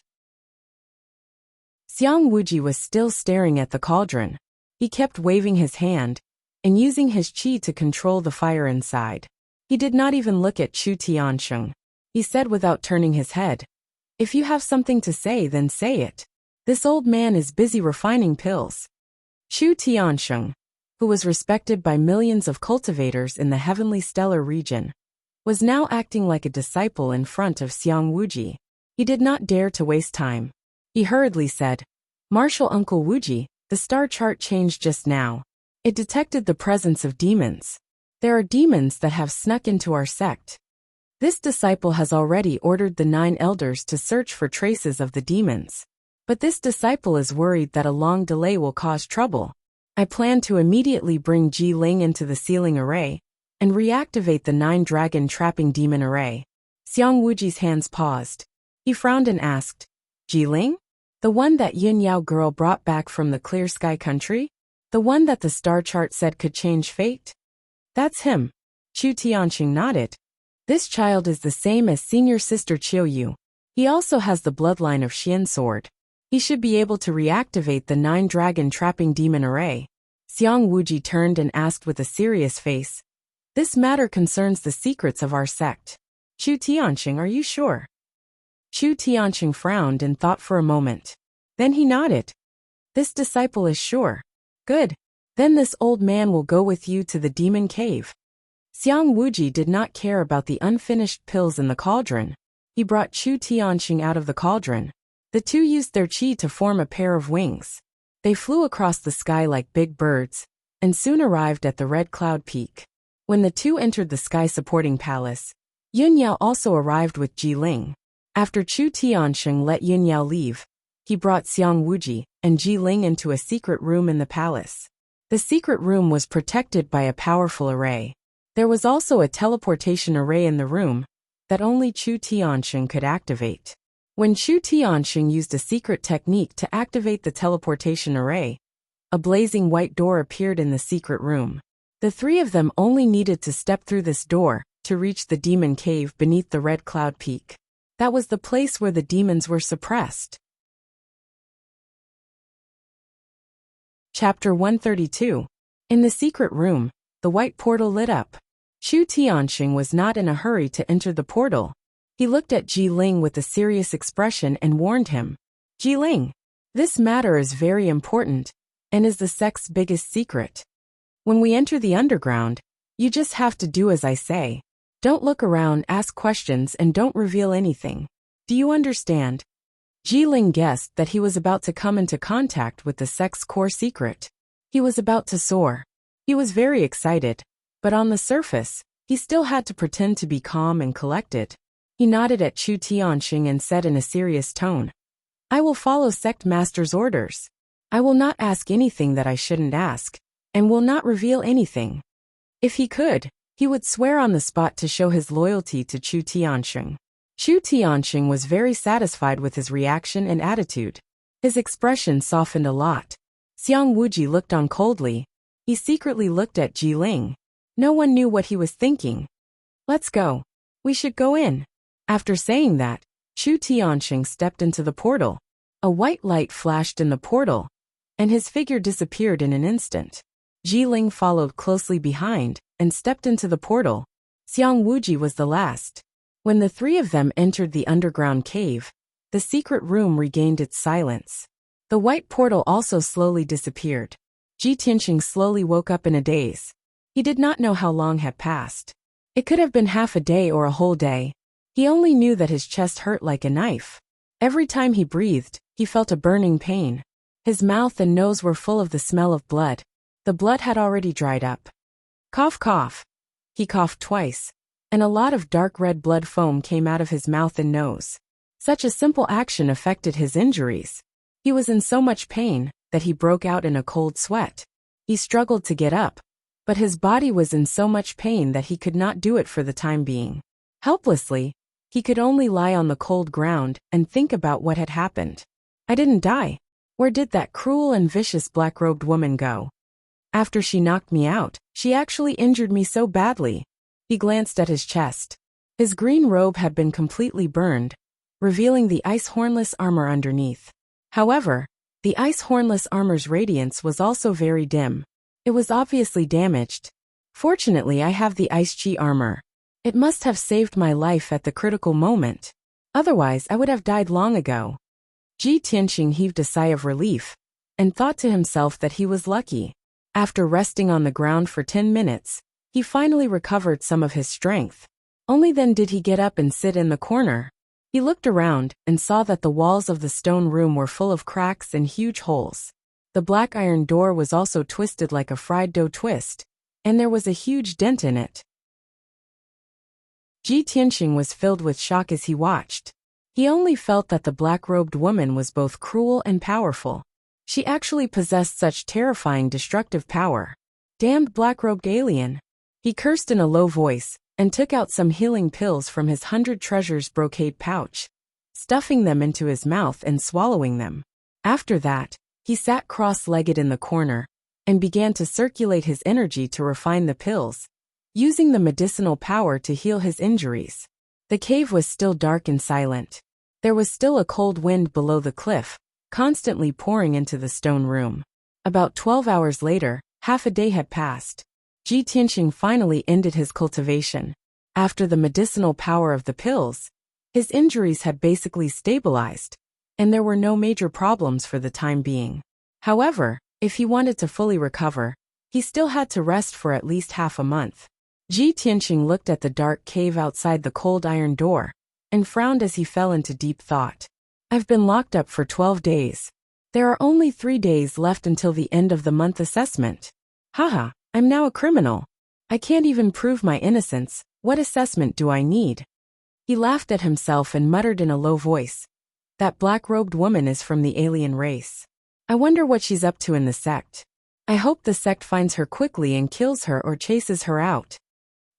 Xiang Wuji was still staring at the cauldron. He kept waving his hand and using his qi to control the fire inside. He did not even look at Chu Tianxing. He said without turning his head, "If you have something to say, then say it. This old man is busy refining pills." Chu Tianxing, who was respected by millions of cultivators in the heavenly stellar region, was now acting like a disciple in front of Xiang Wuji. He did not dare to waste time. He hurriedly said, "Martial Uncle Wuji, the star chart changed just now. It detected the presence of demons. There are demons that have snuck into our sect. This disciple has already ordered the 9 elders to search for traces of the demons. But this disciple is worried that a long delay will cause trouble. I plan to immediately bring Jiling into the sealing array and reactivate the 9-dragon trapping demon array." Xiang Wuji's hands paused. He frowned and asked, "Jiling? The one that Yin Yao girl brought back from the clear sky country? The one that the star chart said could change fate?" "That's him." Chu Tianxing nodded. "This child is the same as senior sister Qiu Yu. He also has the bloodline of Xian sword. He should be able to reactivate the 9-dragon trapping demon array." Xiang Wuji turned and asked with a serious face, "This matter concerns the secrets of our sect. Chu Tianxing, are you sure?" Chu Tianxing frowned and thought for a moment. Then he nodded. "This disciple is sure. Good. Then this old man will go with you to the demon cave." Xiang Wuji did not care about the unfinished pills in the cauldron. He brought Chu Tianxing out of the cauldron. The two used their qi to form a pair of wings. They flew across the sky like big birds, and soon arrived at the Red Cloud Peak. When the two entered the sky-supporting palace, Yun Yao also arrived with Jiling. After Chu Tianxing let Yun Yao leave, he brought Xiang Wuji and Jiling into a secret room in the palace. The secret room was protected by a powerful array. There was also a teleportation array in the room that only Chu Tianxing could activate. When Chu Tianxing used a secret technique to activate the teleportation array, a blazing white door appeared in the secret room. The three of them only needed to step through this door to reach the demon cave beneath the red cloud peak. That was the place where the demons were suppressed. Chapter 132. In the secret room, the white portal lit up. Chu Tianxing was not in a hurry to enter the portal. He looked at Ji Ling with a serious expression and warned him. Ji Ling, this matter is very important and is the sect's biggest secret. When we enter the underground, you just have to do as I say. Don't look around, ask questions, and don't reveal anything. Do you understand? Ji Ling guessed that he was about to come into contact with the sect's core secret. He was about to soar. He was very excited, but on the surface, he still had to pretend to be calm and collected. He nodded at Chu Tianxing and said in a serious tone, I will follow sect master's orders. I will not ask anything that I shouldn't ask, and will not reveal anything. If he could, he would swear on the spot to show his loyalty to Chu Tianxing. Chu Tianxing was very satisfied with his reaction and attitude. His expression softened a lot. Xiang Wuji looked on coldly. He secretly looked at Ji Ling. No one knew what he was thinking. Let's go. We should go in. After saying that, Chu Tianxing stepped into the portal. A white light flashed in the portal, and his figure disappeared in an instant. Ji Ling followed closely behind and stepped into the portal. Xiang Wuji was the last. When the three of them entered the underground cave, the secret room regained its silence. The white portal also slowly disappeared. Ji Tianxing slowly woke up in a daze. He did not know how long had passed. It could have been half a day or a whole day. He only knew that his chest hurt like a knife. Every time he breathed, he felt a burning pain. His mouth and nose were full of the smell of blood. The blood had already dried up. Cough, cough. He coughed twice, and a lot of dark red blood foam came out of his mouth and nose. Such a simple action affected his injuries. He was in so much pain that he broke out in a cold sweat. He struggled to get up, but his body was in so much pain that he could not do it for the time being. Helplessly, he could only lie on the cold ground and think about what had happened. I didn't die. Where did that cruel and vicious black-robed woman go? After she knocked me out, she actually injured me so badly. He glanced at his chest. His green robe had been completely burned, revealing the ice hornless armor underneath. However, the ice hornless armor's radiance was also very dim. It was obviously damaged. Fortunately, I have the ice chi armor. It must have saved my life at the critical moment. Otherwise, I would have died long ago. Ji Tianxing heaved a sigh of relief and thought to himself that he was lucky. After resting on the ground for 10 minutes, he finally recovered some of his strength. Only then did he get up and sit in the corner. He looked around and saw that the walls of the stone room were full of cracks and huge holes. The black iron door was also twisted like a fried dough twist, and there was a huge dent in it. Ji Tianxing was filled with shock as he watched. He only felt that the black-robed woman was both cruel and powerful. She actually possessed such terrifying destructive power. Damned black-robed alien. He cursed in a low voice and took out some healing pills from his 100 treasures brocade pouch, stuffing them into his mouth and swallowing them. After that, he sat cross-legged in the corner and began to circulate his energy to refine the pills, using the medicinal power to heal his injuries. The cave was still dark and silent. There was still a cold wind below the cliff, constantly pouring into the stone room. About 12 hours later, half a day had passed. Ji Tianxing finally ended his cultivation. After the medicinal power of the pills, his injuries had basically stabilized, and there were no major problems for the time being. However, if he wanted to fully recover, he still had to rest for at least half a month. Ji Tianxing looked at the dark cave outside the cold iron door and frowned as he fell into deep thought. I've been locked up for 12 days. There are only 3 days left until the end of the month assessment. Haha, I'm now a criminal. I can't even prove my innocence. What assessment do I need? He laughed at himself and muttered in a low voice. That black-robed woman is from the alien race. I wonder what she's up to in the sect. I hope the sect finds her quickly and kills her or chases her out.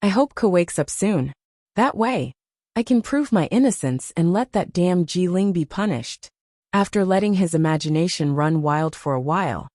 I hope Ko wakes up soon. That way, I can prove my innocence and let that damn Ji Ling be punished. After letting his imagination run wild for a while,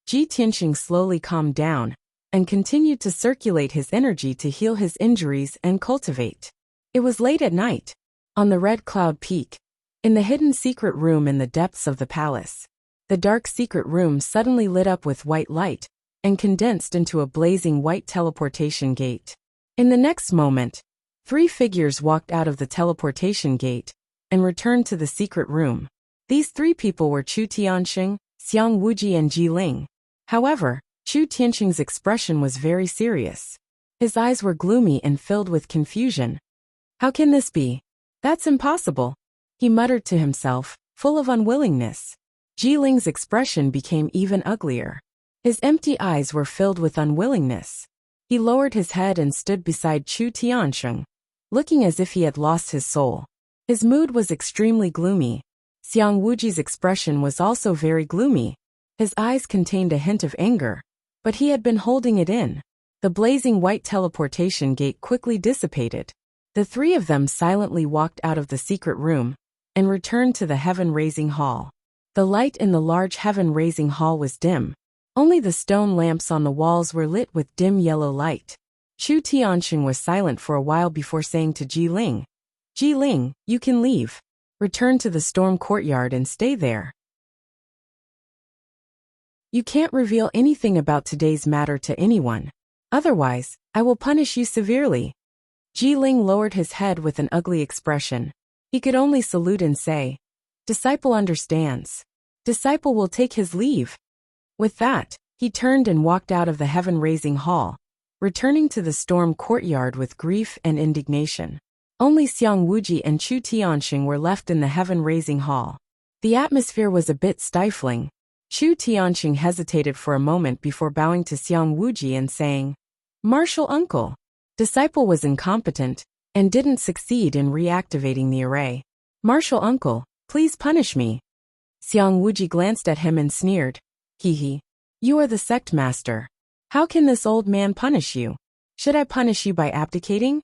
Ji Tianxing slowly calmed down and continued to circulate his energy to heal his injuries and cultivate. It was late at night, on the Red Cloud Peak, in the hidden secret room in the depths of the palace. The dark secret room suddenly lit up with white light and condensed into a blazing white teleportation gate. In the next moment, 3 figures walked out of the teleportation gate and returned to the secret room. These 3 people were Chu Tianxing, Xiang Wuji and Ji Ling. However, Chu Tianxing's expression was very serious. His eyes were gloomy and filled with confusion. How can this be? That's impossible, he muttered to himself, full of unwillingness. Ji Ling's expression became even uglier. His empty eyes were filled with unwillingness. He lowered his head and stood beside Chu Tianxing, looking as if he had lost his soul. His mood was extremely gloomy. Xiang Wuji's expression was also very gloomy. His eyes contained a hint of anger, but he had been holding it in. The blazing white teleportation gate quickly dissipated. The 3 of them silently walked out of the secret room and returned to the heaven-raising hall. The light in the large heaven-raising hall was dim. Only the stone lamps on the walls were lit with dim yellow light. Chu Tianxing was silent for a while before saying to Ji Ling, "Ji Ling, you can leave. Return to the storm courtyard and stay there. You can't reveal anything about today's matter to anyone. Otherwise, I will punish you severely." Ji Ling lowered his head with an ugly expression. He could only salute and say, "Disciple understands. Disciple will take his leave." With that, he turned and walked out of the heaven-raising hall, returning to the storm courtyard with grief and indignation. Only Xiang Wuji and Chu Tianxing were left in the heaven-raising hall. The atmosphere was a bit stifling. Chu Tianxing hesitated for a moment before bowing to Xiang Wuji and saying, "Martial uncle." Disciple was incompetent and didn't succeed in reactivating the array. "Martial uncle, please punish me." Xiang Wuji glanced at him and sneered, "Hee. You are the sect master. How can this old man punish you? Should I punish you by abdicating?"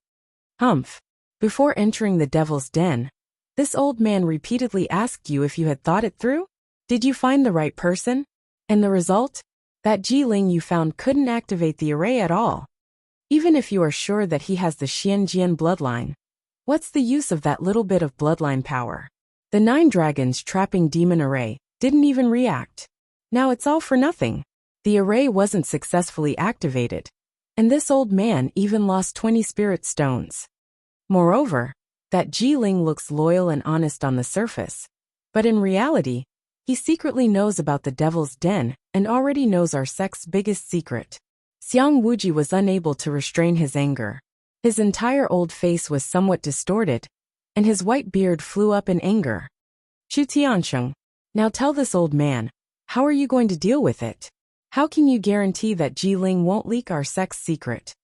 Humph. Before entering the devil's den, this old man repeatedly asked you if you had thought it through? Did you find the right person? And the result? That Ji Ling you found couldn't activate the array at all. Even if you are sure that he has the Xianjian bloodline, what's the use of that little bit of bloodline power? The 9 dragons trapping demon array didn't even react. Now it's all for nothing. The array wasn't successfully activated, and this old man even lost 20 spirit stones. Moreover, that Ji Ling looks loyal and honest on the surface, but in reality, he secretly knows about the devil's den and already knows our sect's biggest secret. Xiang Wuji was unable to restrain his anger. His entire old face was somewhat distorted, and his white beard flew up in anger. "Chu Tianxing, now tell this old man, how are you going to deal with it? How can you guarantee that Ji Ling won't leak our sect's secret?"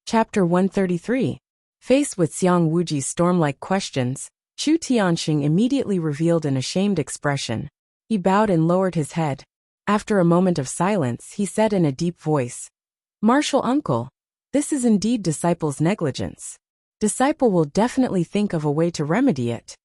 Chapter 133. Faced with Xiang Wuji's storm-like questions, Chu Tianxing immediately revealed an ashamed expression. He bowed and lowered his head. After a moment of silence, he said in a deep voice, "Martial uncle, this is indeed Disciple's negligence. Disciple will definitely think of a way to remedy it."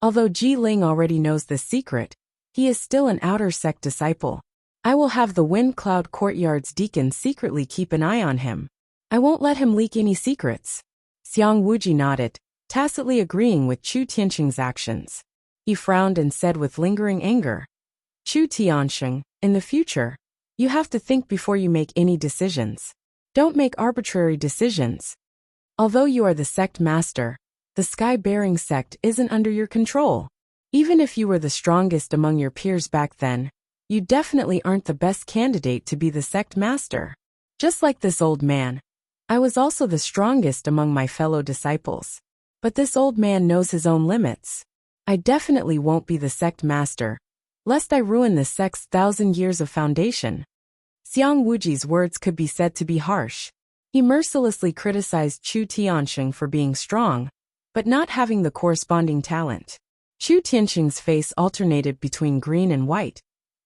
Although Ji Ling already knows the secret, he is still an outer sect disciple. "I will have the Wind Cloud Courtyard's deacon secretly keep an eye on him. I won't let him leak any secrets." Xiang Wuji nodded, tacitly agreeing with Chu Tianxing's actions. He frowned and said with lingering anger, "Chu Tianxing, in the future, you have to think before you make any decisions. Don't make arbitrary decisions. Although you are the sect master, the sky-bearing sect isn't under your control. Even if you were the strongest among your peers back then, you definitely aren't the best candidate to be the sect master. Just like this old man, I was also the strongest among my fellow disciples. But this old man knows his own limits. I definitely won't be the sect master, lest I ruin the sect's 1,000 years of foundation." Xiang Wuji's words could be said to be harsh. He mercilessly criticized Chu Tianxing for being strong, but not having the corresponding talent. Chu Tianxing's face alternated between green and white,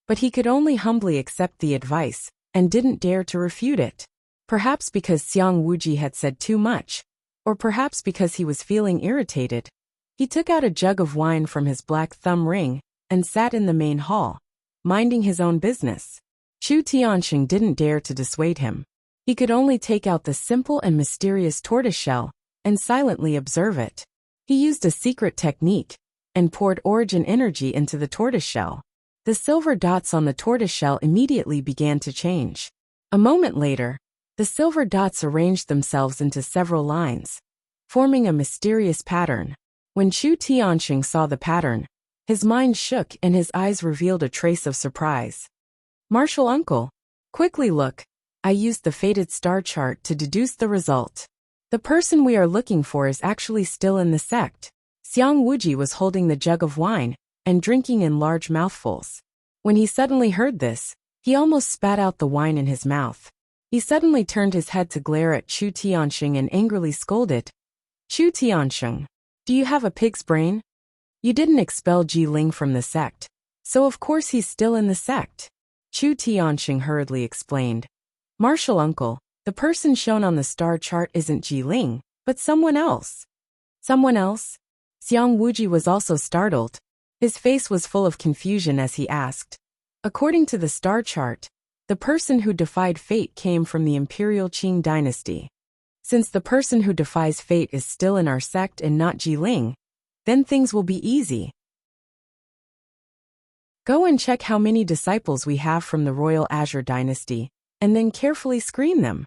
but he could only humbly accept the advice and didn't dare to refute it. Perhaps because Xiang Wuji had said too much, or perhaps because he was feeling irritated, he took out a jug of wine from his black thumb ring and sat in the main hall. minding his own business. Chu Tianxing didn't dare to dissuade him. He could only take out the simple and mysterious tortoiseshell and silently observe it. He used a secret technique and poured origin energy into the tortoiseshell. The silver dots on the tortoiseshell immediately began to change. A moment later, the silver dots arranged themselves into several lines, forming a mysterious pattern. When Chu Tianxing saw the pattern, his mind shook and his eyes revealed a trace of surprise. "Martial uncle, quickly look. I used the fated star chart to deduce the result. The person we are looking for is actually still in the sect." Xiang Wuji was holding the jug of wine and drinking in large mouthfuls. When he suddenly heard this, he almost spat out the wine in his mouth. He suddenly turned his head to glare at Chu Tianxing and angrily scolded, "Chu Tianxing, do you have a pig's brain? You didn't expel Ji Ling from the sect, so of course he's still in the sect." Chu Tianxing hurriedly explained, "Martial uncle, the person shown on the star chart isn't Ji Ling, but someone else." "Someone else?" Xiang Wuji was also startled. His face was full of confusion as he asked. According to the star chart, the person who defied fate came from the Imperial Qing dynasty. Since the person who defies fate is still in our sect and not Ji Ling, then things will be easy. Go and check how many disciples we have from the Royal Azure dynasty, and then carefully screen them.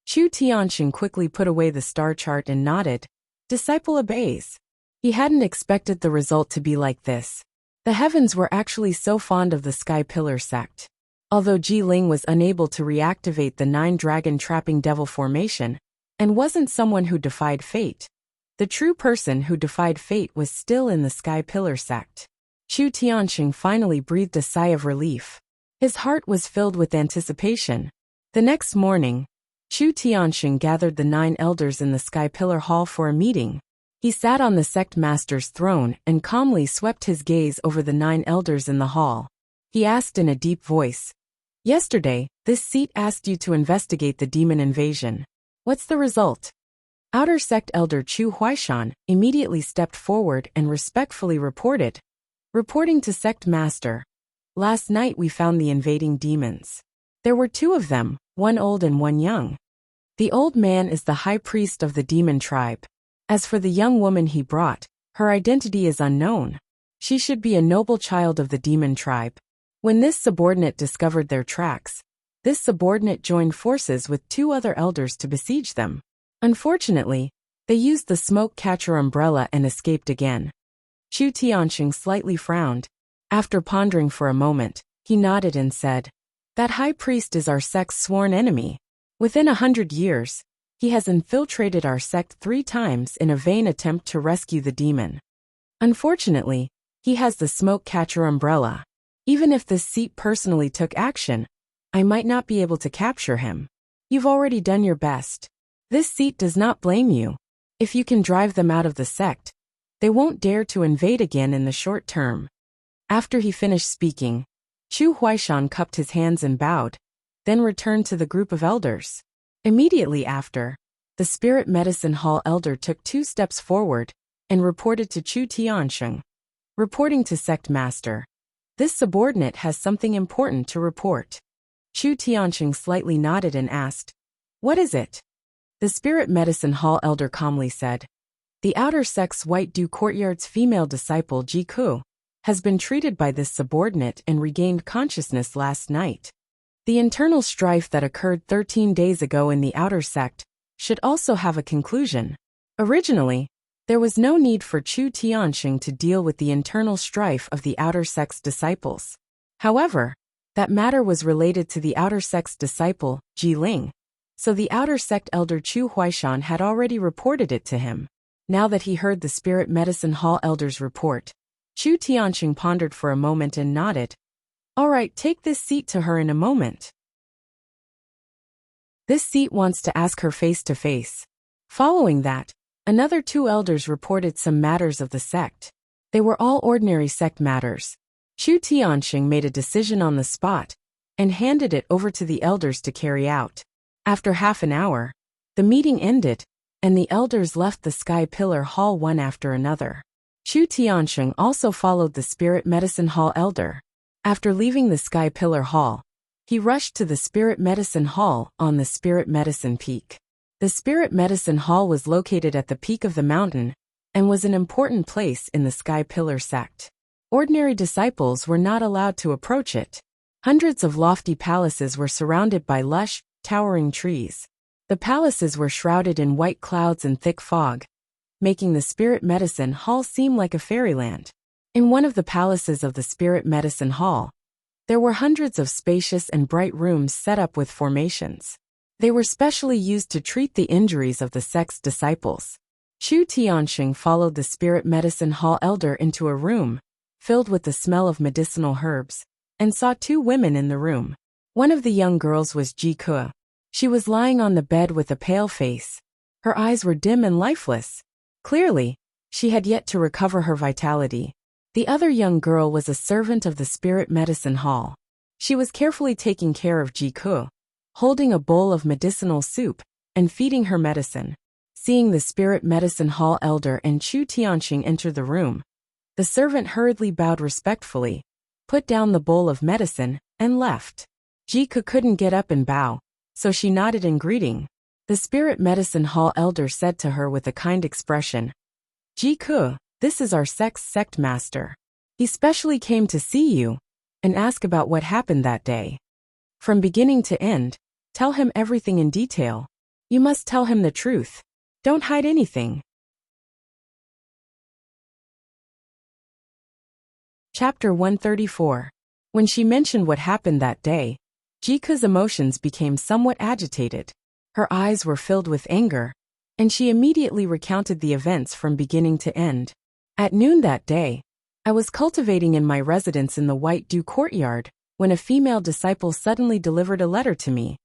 Chu Tianxing quickly put away the star chart and nodded. Disciple obeys. He hadn't expected the result to be like this. The heavens were actually so fond of the Sky Pillar sect. Although Ji Ling was unable to reactivate the 9-dragon trapping devil formation, and wasn't someone who defied fate, the true person who defied fate was still in the Sky Pillar sect. Chu Tianxing finally breathed a sigh of relief. His heart was filled with anticipation. The next morning, Chu Tianxing gathered the 9 elders in the Sky Pillar Hall for a meeting. He sat on the sect master's throne and calmly swept his gaze over the 9 elders in the hall. He asked in a deep voice, "Yesterday, this seat asked you to investigate the demon invasion. What's the result?" Outer sect elder Chu Huaishan immediately stepped forward and respectfully reported, "Reporting to sect master, last night we found the invading demons. There were 2 of them, one old and one young. The old man is the high priest of the demon tribe. As for the young woman he brought, her identity is unknown. She should be a noble child of the demon tribe." When this subordinate discovered their tracks, this subordinate joined forces with 2 other elders to besiege them. Unfortunately, they used the smoke catcher umbrella and escaped again. Chu Tianxing slightly frowned. After pondering for a moment, he nodded and said, "That high priest is our sect's sworn enemy. Within 100 years, he has infiltrated our sect 3 times in a vain attempt to rescue the demon. Unfortunately, he has the smoke catcher umbrella. Even if this seat personally took action, I might not be able to capture him. You've already done your best. This seat does not blame you. If you can drive them out of the sect, they won't dare to invade again in the short term." After he finished speaking, Chu Huaishan cupped his hands and bowed, then returned to the group of elders. Immediately after, the Spirit Medicine Hall elder took 2 steps forward and reported to Chu Tianxing. Reporting to sect master, "This subordinate has something important to report." Chu Tianxing slightly nodded and asked, "What is it?" The Spirit Medicine Hall elder calmly said, "The outer sect's White Dew Courtyard's female disciple Ji Ku has been treated by this subordinate and regained consciousness last night. The internal strife that occurred 13 days ago in the outer sect should also have a conclusion. Originally, there was no need for Chu Tianxing to deal with the internal strife of the outer sect's disciples. However, that matter was related to the outer sect's disciple, Ji Ling, so the outer sect elder Chu Huaishan had already reported it to him. Now that he heard the Spirit Medicine Hall elder's report, Chu Tianxing pondered for a moment and nodded. "All right, take this seat to her in a moment. This seat wants to ask her face to face." Following that, another 2 elders reported some matters of the sect. They were all ordinary sect matters. Chu Tianxing made a decision on the spot and handed it over to the elders to carry out. After half an hour, the meeting ended, and the elders left the Sky Pillar Hall one after another. Chu Tianxing also followed the Spirit Medicine Hall elder. After leaving the Sky Pillar Hall, he rushed to the Spirit Medicine Hall on the Spirit Medicine Peak. The Spirit Medicine Hall was located at the peak of the mountain and was an important place in the Sky Pillar sect. Ordinary disciples were not allowed to approach it. Hundreds of lofty palaces were surrounded by lush, towering trees. The palaces were shrouded in white clouds and thick fog, making the Spirit Medicine Hall seem like a fairyland. In one of the palaces of the Spirit Medicine Hall, there were hundreds of spacious and bright rooms set up with formations. They were specially used to treat the injuries of the sect's disciples. Chu Tianxing followed the Spirit Medicine Hall elder into a room filled with the smell of medicinal herbs, and saw two women in the room. One of the young girls was Ji Ke. She was lying on the bed with a pale face. Her eyes were dim and lifeless. Clearly, she had yet to recover her vitality. The other young girl was a servant of the Spirit Medicine Hall. She was carefully taking care of Ji Ke, holding a bowl of medicinal soup and feeding her medicine. Seeing the Spirit Medicine Hall elder and Chu Tianxing enter the room, the servant hurriedly bowed respectfully, put down the bowl of medicine, and left. Ji Ke couldn't get up and bow, so she nodded in greeting. The Spirit Medicine Hall elder said to her with a kind expression, "Ji Ke, this is our sect master. He specially came to see you and ask about what happened that day. From beginning to end, tell him everything in detail. You must tell him the truth. Don't hide anything." Chapter 134. When she mentioned what happened that day, Ji Ke's emotions became somewhat agitated. Her eyes were filled with anger, and she immediately recounted the events from beginning to end. At noon that day, I was cultivating in my residence in the White Dew Courtyard when a female disciple suddenly delivered a letter to me.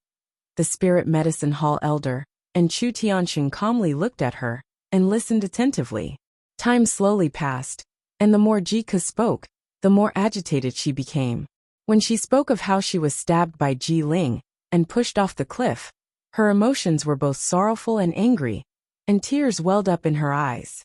The Spirit Medicine Hall elder and Chu Tianxing calmly looked at her and listened attentively. Time slowly passed, and the more Ji Ke spoke, the more agitated she became. When she spoke of how she was stabbed by Ji Ling and pushed off the cliff, her emotions were both sorrowful and angry, and tears welled up in her eyes.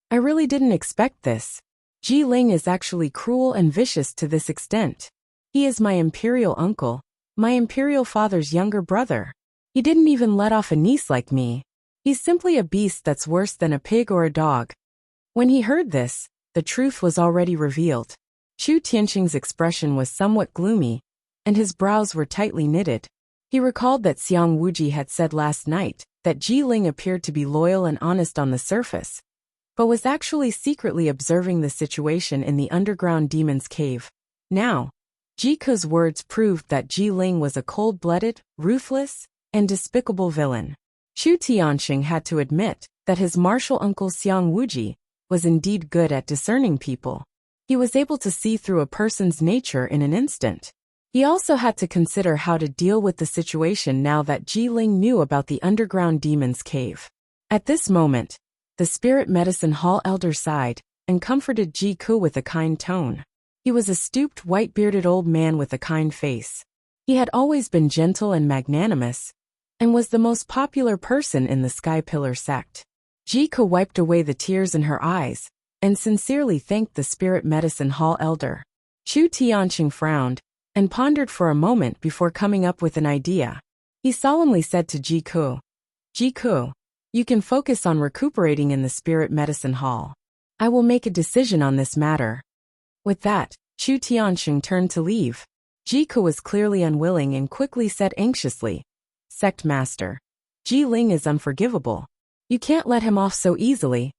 I really didn't expect this. Ji Ling is actually cruel and vicious to this extent. He is my imperial uncle, my imperial father's younger brother. He didn't even let off a niece like me. He's simply a beast that's worse than a pig or a dog. When he heard this, the truth was already revealed. Chu Tianxing's expression was somewhat gloomy, and his brows were tightly knitted. He recalled that Xiang Wuji had said last night that Ji Ling appeared to be loyal and honest on the surface, but was actually secretly observing the situation in the underground demon's cave. Now, Ji Ke's words proved that Ji Ling was a cold-blooded, ruthless, and despicable villain. Chu Tianxing had to admit that his martial uncle Xiang Wuji was indeed good at discerning people. He was able to see through a person's nature in an instant. He also had to consider how to deal with the situation now that Ji Ling knew about the underground demon's cave. At this moment, the Spirit Medicine Hall elder sighed and comforted Ji Ke with a kind tone. He was a stooped, white-bearded old man with a kind face. He had always been gentle and magnanimous, and was the most popular person in the Sky Pillar sect. Ji Ke wiped away the tears in her eyes and sincerely thanked the Spirit Medicine Hall elder. Chu Tianxing frowned and pondered for a moment before coming up with an idea. He solemnly said to Ji Ke, "Ji Ke, you can focus on recuperating in the Spirit Medicine Hall. I will make a decision on this matter." With that, Chu Tianxing turned to leave. Ji Ke was clearly unwilling and quickly said anxiously, "Sect Master, Ji Ling is unforgivable. You can't let him off so easily.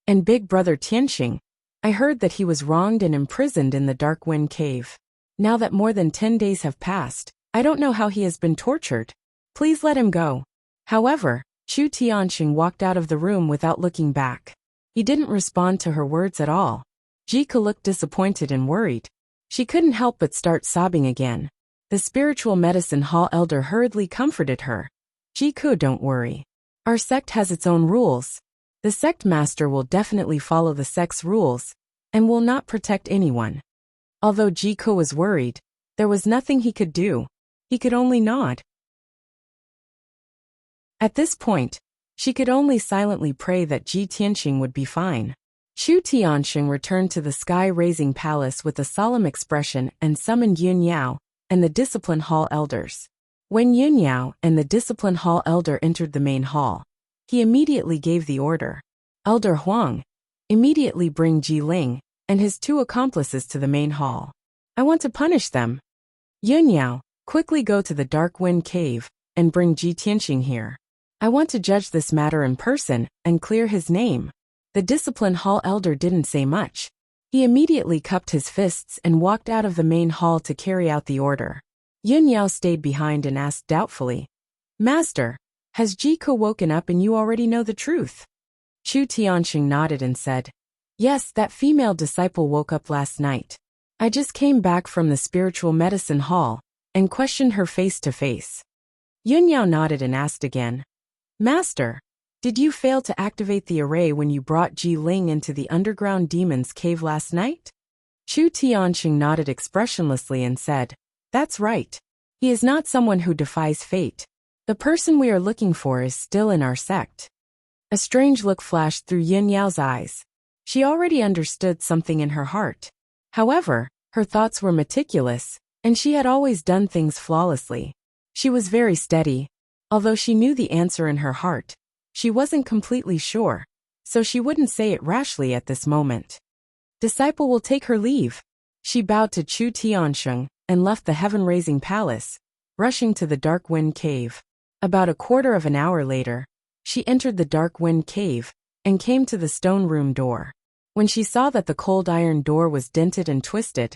And Big Brother Tianxing, I heard that he was wronged and imprisoned in the Dark Wind Cave. Now that more than 10 days have passed, I don't know how he has been tortured. Please let him go." However, Chu Tianxing walked out of the room without looking back. He didn't respond to her words at all. Ji Ke looked disappointed and worried. She couldn't help but start sobbing again. The Spiritual Medicine Hall elder hurriedly comforted her. "Ji Ke, don't worry. Our sect has its own rules. The sect master will definitely follow the sect's rules and will not protect anyone." Although Ji Ke was worried, there was nothing he could do. He could only nod. At this point, she could only silently pray that Ji Tianxing would be fine. Chu Tianxing returned to the sky-raising palace with a solemn expression and summoned Yun Yao and the Discipline Hall elders. When Yun Yao and the Discipline Hall elder entered the main hall, he immediately gave the order. Elder Huang, immediately bring Ji Ling and his 2 accomplices to the main hall. I want to punish them. Yun Yao, quickly go to the Dark Wind Cave and bring Ji Tianxing here. I want to judge this matter in person and clear his name. The Discipline Hall elder didn't say much. He immediately cupped his fists and walked out of the main hall to carry out the order. Yun Yao stayed behind and asked doubtfully, Master, has Ji Ke woken up and you already know the truth? Chu Tianxing nodded and said, Yes, that female disciple woke up last night. I just came back from the spiritual medicine hall and questioned her face to face. Yun Yao nodded and asked again, Master, did you fail to activate the array when you brought Ji Ling into the underground demon's cave last night? Chu Tianxing nodded expressionlessly and said, That's right. He is not someone who defies fate. The person we are looking for is still in our sect. A strange look flashed through Yun Yao's eyes. She already understood something in her heart. However, her thoughts were meticulous, and she had always done things flawlessly. She was very steady. Although she knew the answer in her heart, she wasn't completely sure, so she wouldn't say it rashly at this moment. Disciple will take her leave. She bowed to Chu Tianxing and left the heaven-raising palace, rushing to the Dark Wind Cave. About a quarter of an hour later, she entered the Dark Wind Cave and came to the stone room door. When she saw that the cold iron door was dented and twisted,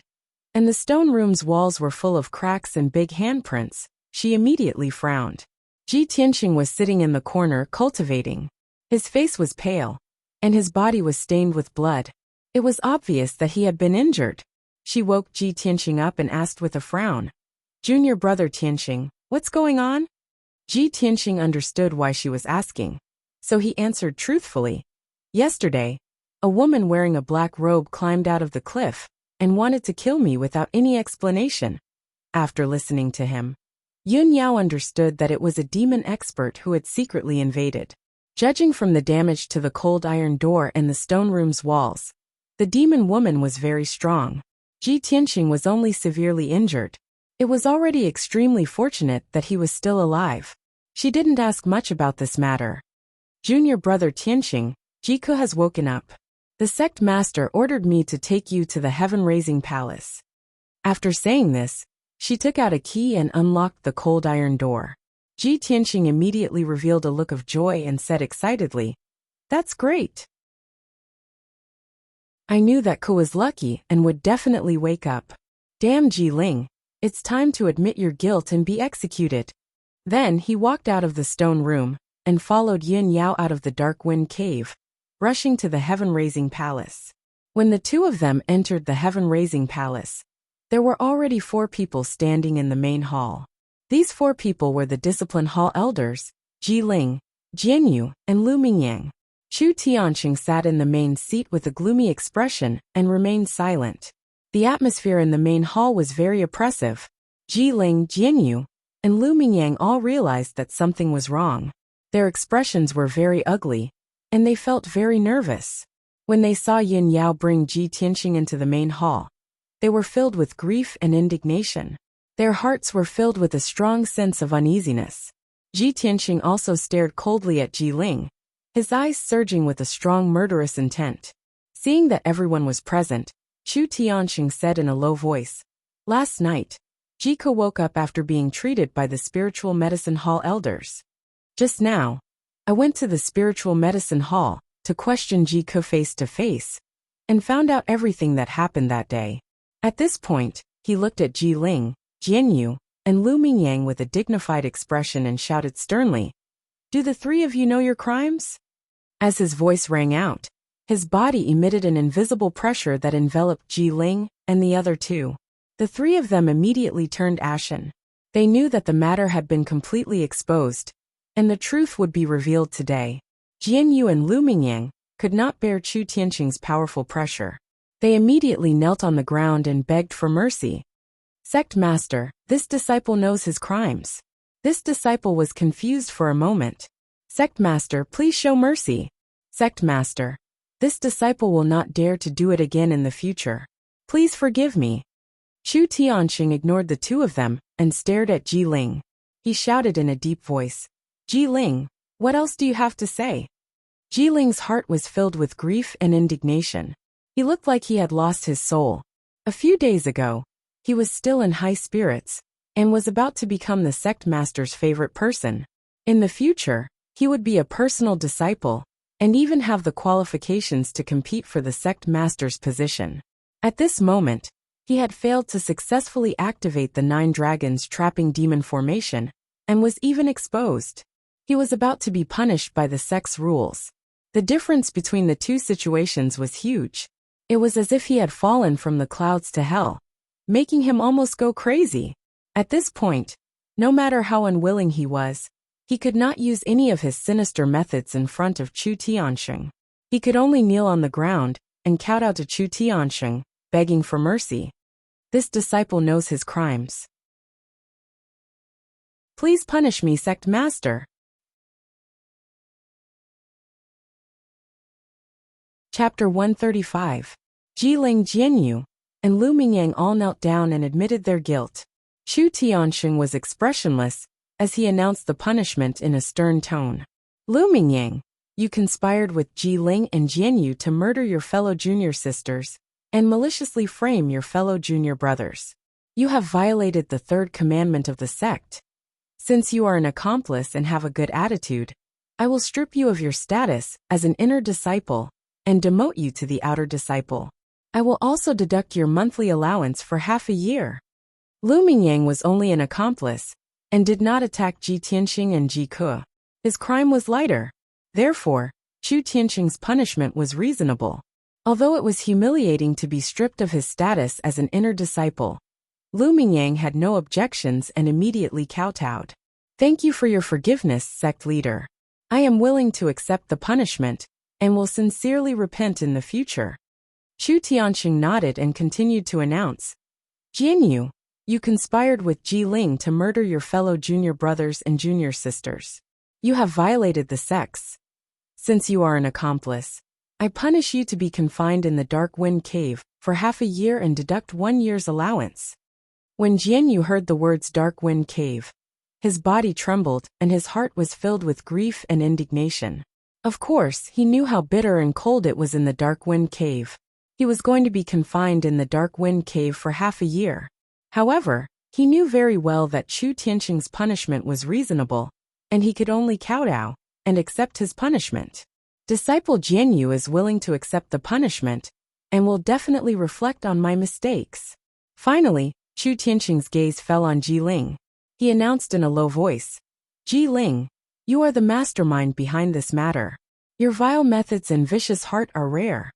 and the stone room's walls were full of cracks and big handprints, she immediately frowned. Ji Tianxing was sitting in the corner cultivating. His face was pale, and his body was stained with blood. It was obvious that he had been injured. She woke Ji Tianxing up and asked with a frown, Junior brother Tianxing, what's going on? Ji Tianxing understood why she was asking, so he answered truthfully. Yesterday, a woman wearing a black robe climbed out of the cliff and wanted to kill me without any explanation. After listening to him, Yun Yao understood that it was a demon expert who had secretly invaded. Judging from the damage to the cold iron door and the stone room's walls, the demon woman was very strong. Ji Tianxing was only severely injured. It was already extremely fortunate that he was still alive. She didn't ask much about this matter. Junior brother Tianxing, Ji Ke has woken up. The sect master ordered me to take you to the heaven-raising palace. After saying this, she took out a key and unlocked the cold iron door. Ji Tianxing immediately revealed a look of joy and said excitedly, That's great. I knew that Ke was lucky and would definitely wake up. Damn Ji Ling, it's time to admit your guilt and be executed. Then he walked out of the stone room and followed Yun Yao out of the Dark Wind Cave, rushing to the heaven-raising palace. When the 2 of them entered the heaven-raising palace, there were already 4 people standing in the main hall. These 4 people were the Discipline Hall elders, Ji Ling, Jianyu, and Lu Mingyang. Chu Tianxing sat in the main seat with a gloomy expression and remained silent. The atmosphere in the main hall was very oppressive. Ji Ling, Jianyu, and Lu Mingyang all realized that something was wrong. Their expressions were very ugly, and they felt very nervous. When they saw Yun Yao bring Ji Tianxing into the main hall, they were filled with grief and indignation. Their hearts were filled with a strong sense of uneasiness. Ji Tianxing also stared coldly at Ji Ling, his eyes surging with a strong murderous intent. Seeing that everyone was present, Chu Tianxing said in a low voice, Last night, Ji Ke woke up after being treated by the spiritual medicine hall elders. Just now, I went to the spiritual medicine hall to question Ji Ke face to face, and found out everything that happened that day. At this point, he looked at Ji Ling, Jianyu, and Lu Mingyang with a dignified expression and shouted sternly, Do the 3 of you know your crimes? As his voice rang out, his body emitted an invisible pressure that enveloped Ji Ling and the other 2. The 3 of them immediately turned ashen. They knew that the matter had been completely exposed, and the truth would be revealed today. Jianyu and Lu Mingyang could not bear Chu Tianxing's powerful pressure. They immediately knelt on the ground and begged for mercy. Sect Master, this disciple knows his crimes. This disciple was confused for a moment. Sect Master, please show mercy. Sect Master, This disciple will not dare to do it again in the future. Please forgive me. Chu Tianxing ignored the two of them and stared at Ji Ling. He shouted in a deep voice, Ji Ling, what else do you have to say? Ji Ling's heart was filled with grief and indignation. He looked like he had lost his soul. A few days ago, he was still in high spirits and was about to become the sect master's favorite person. In the future, he would be a personal disciple and even have the qualifications to compete for the sect master's position. At this moment, he had failed to successfully activate the 9 dragons trapping demon formation and was even exposed. He was about to be punished by the sect's rules. The difference between the two situations was huge. It was as if he had fallen from the clouds to hell, making him almost go crazy. At this point, no matter how unwilling he was, he could not use any of his sinister methods in front of Chu Tianxing. He could only kneel on the ground and kowtow to Chu Tianxing, begging for mercy. This disciple knows his crimes. Please punish me, sect master. Chapter 135. Jiling Jianyu and Lu Mingyang all knelt down and admitted their guilt. Chu Tianxing was expressionless as he announced the punishment in a stern tone. Lu Mingyang, you conspired with Ji Ling and Jianyu to murder your fellow junior sisters and maliciously frame your fellow junior brothers. You have violated the 3rd commandment of the sect. Since you are an accomplice and have a good attitude, I will strip you of your status as an inner disciple and demote you to the outer disciple. I will also deduct your monthly allowance for half a year. Lu Mingyang was only an accomplice and did not attack Ji Tianxing and Ji Ke. His crime was lighter. Therefore, Chu Tianxing's punishment was reasonable. Although it was humiliating to be stripped of his status as an inner disciple, Lu Mingyang had no objections and immediately kowtowed. Thank you for your forgiveness, sect leader. I am willing to accept the punishment and will sincerely repent in the future. Chu Tianxing nodded and continued to announce, Jianyu, you conspired with Ji Ling to murder your fellow junior brothers and junior sisters. You have violated the sects. Since you are an accomplice, I punish you to be confined in the Dark Wind Cave for half a year and deduct 1 year's allowance. When Jianyu heard the words Dark Wind Cave, his body trembled and his heart was filled with grief and indignation. Of course, he knew how bitter and cold it was in the Dark Wind Cave. He was going to be confined in the Dark Wind Cave for half a year. However, he knew very well that Chu Tianxing's punishment was reasonable, and he could only kowtow and accept his punishment. Disciple Jianyu is willing to accept the punishment and will definitely reflect on my mistakes. Finally, Chu Tianxing's gaze fell on Ji Ling. He announced in a low voice, Ji Ling, you are the mastermind behind this matter. Your vile methods and vicious heart are rare.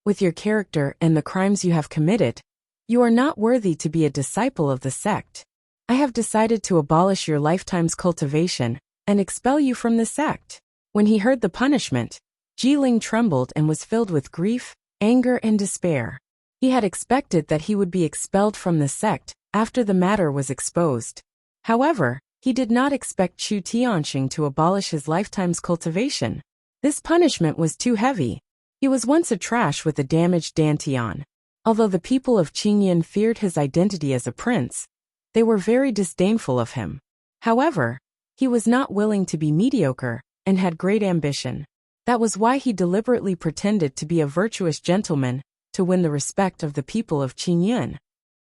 With your character and the crimes you have committed, you are not worthy to be a disciple of the sect. I have decided to abolish your lifetime's cultivation and expel you from the sect. When he heard the punishment, Ji Ling trembled and was filled with grief, anger, and despair. He had expected that he would be expelled from the sect after the matter was exposed. However, he did not expect Chu Tianxing to abolish his lifetime's cultivation. This punishment was too heavy. He was once a trash with a damaged dantian. Although the people of Qingyan feared his identity as a prince, they were very disdainful of him. However, he was not willing to be mediocre and had great ambition. That was why he deliberately pretended to be a virtuous gentleman to win the respect of the people of Qingyan.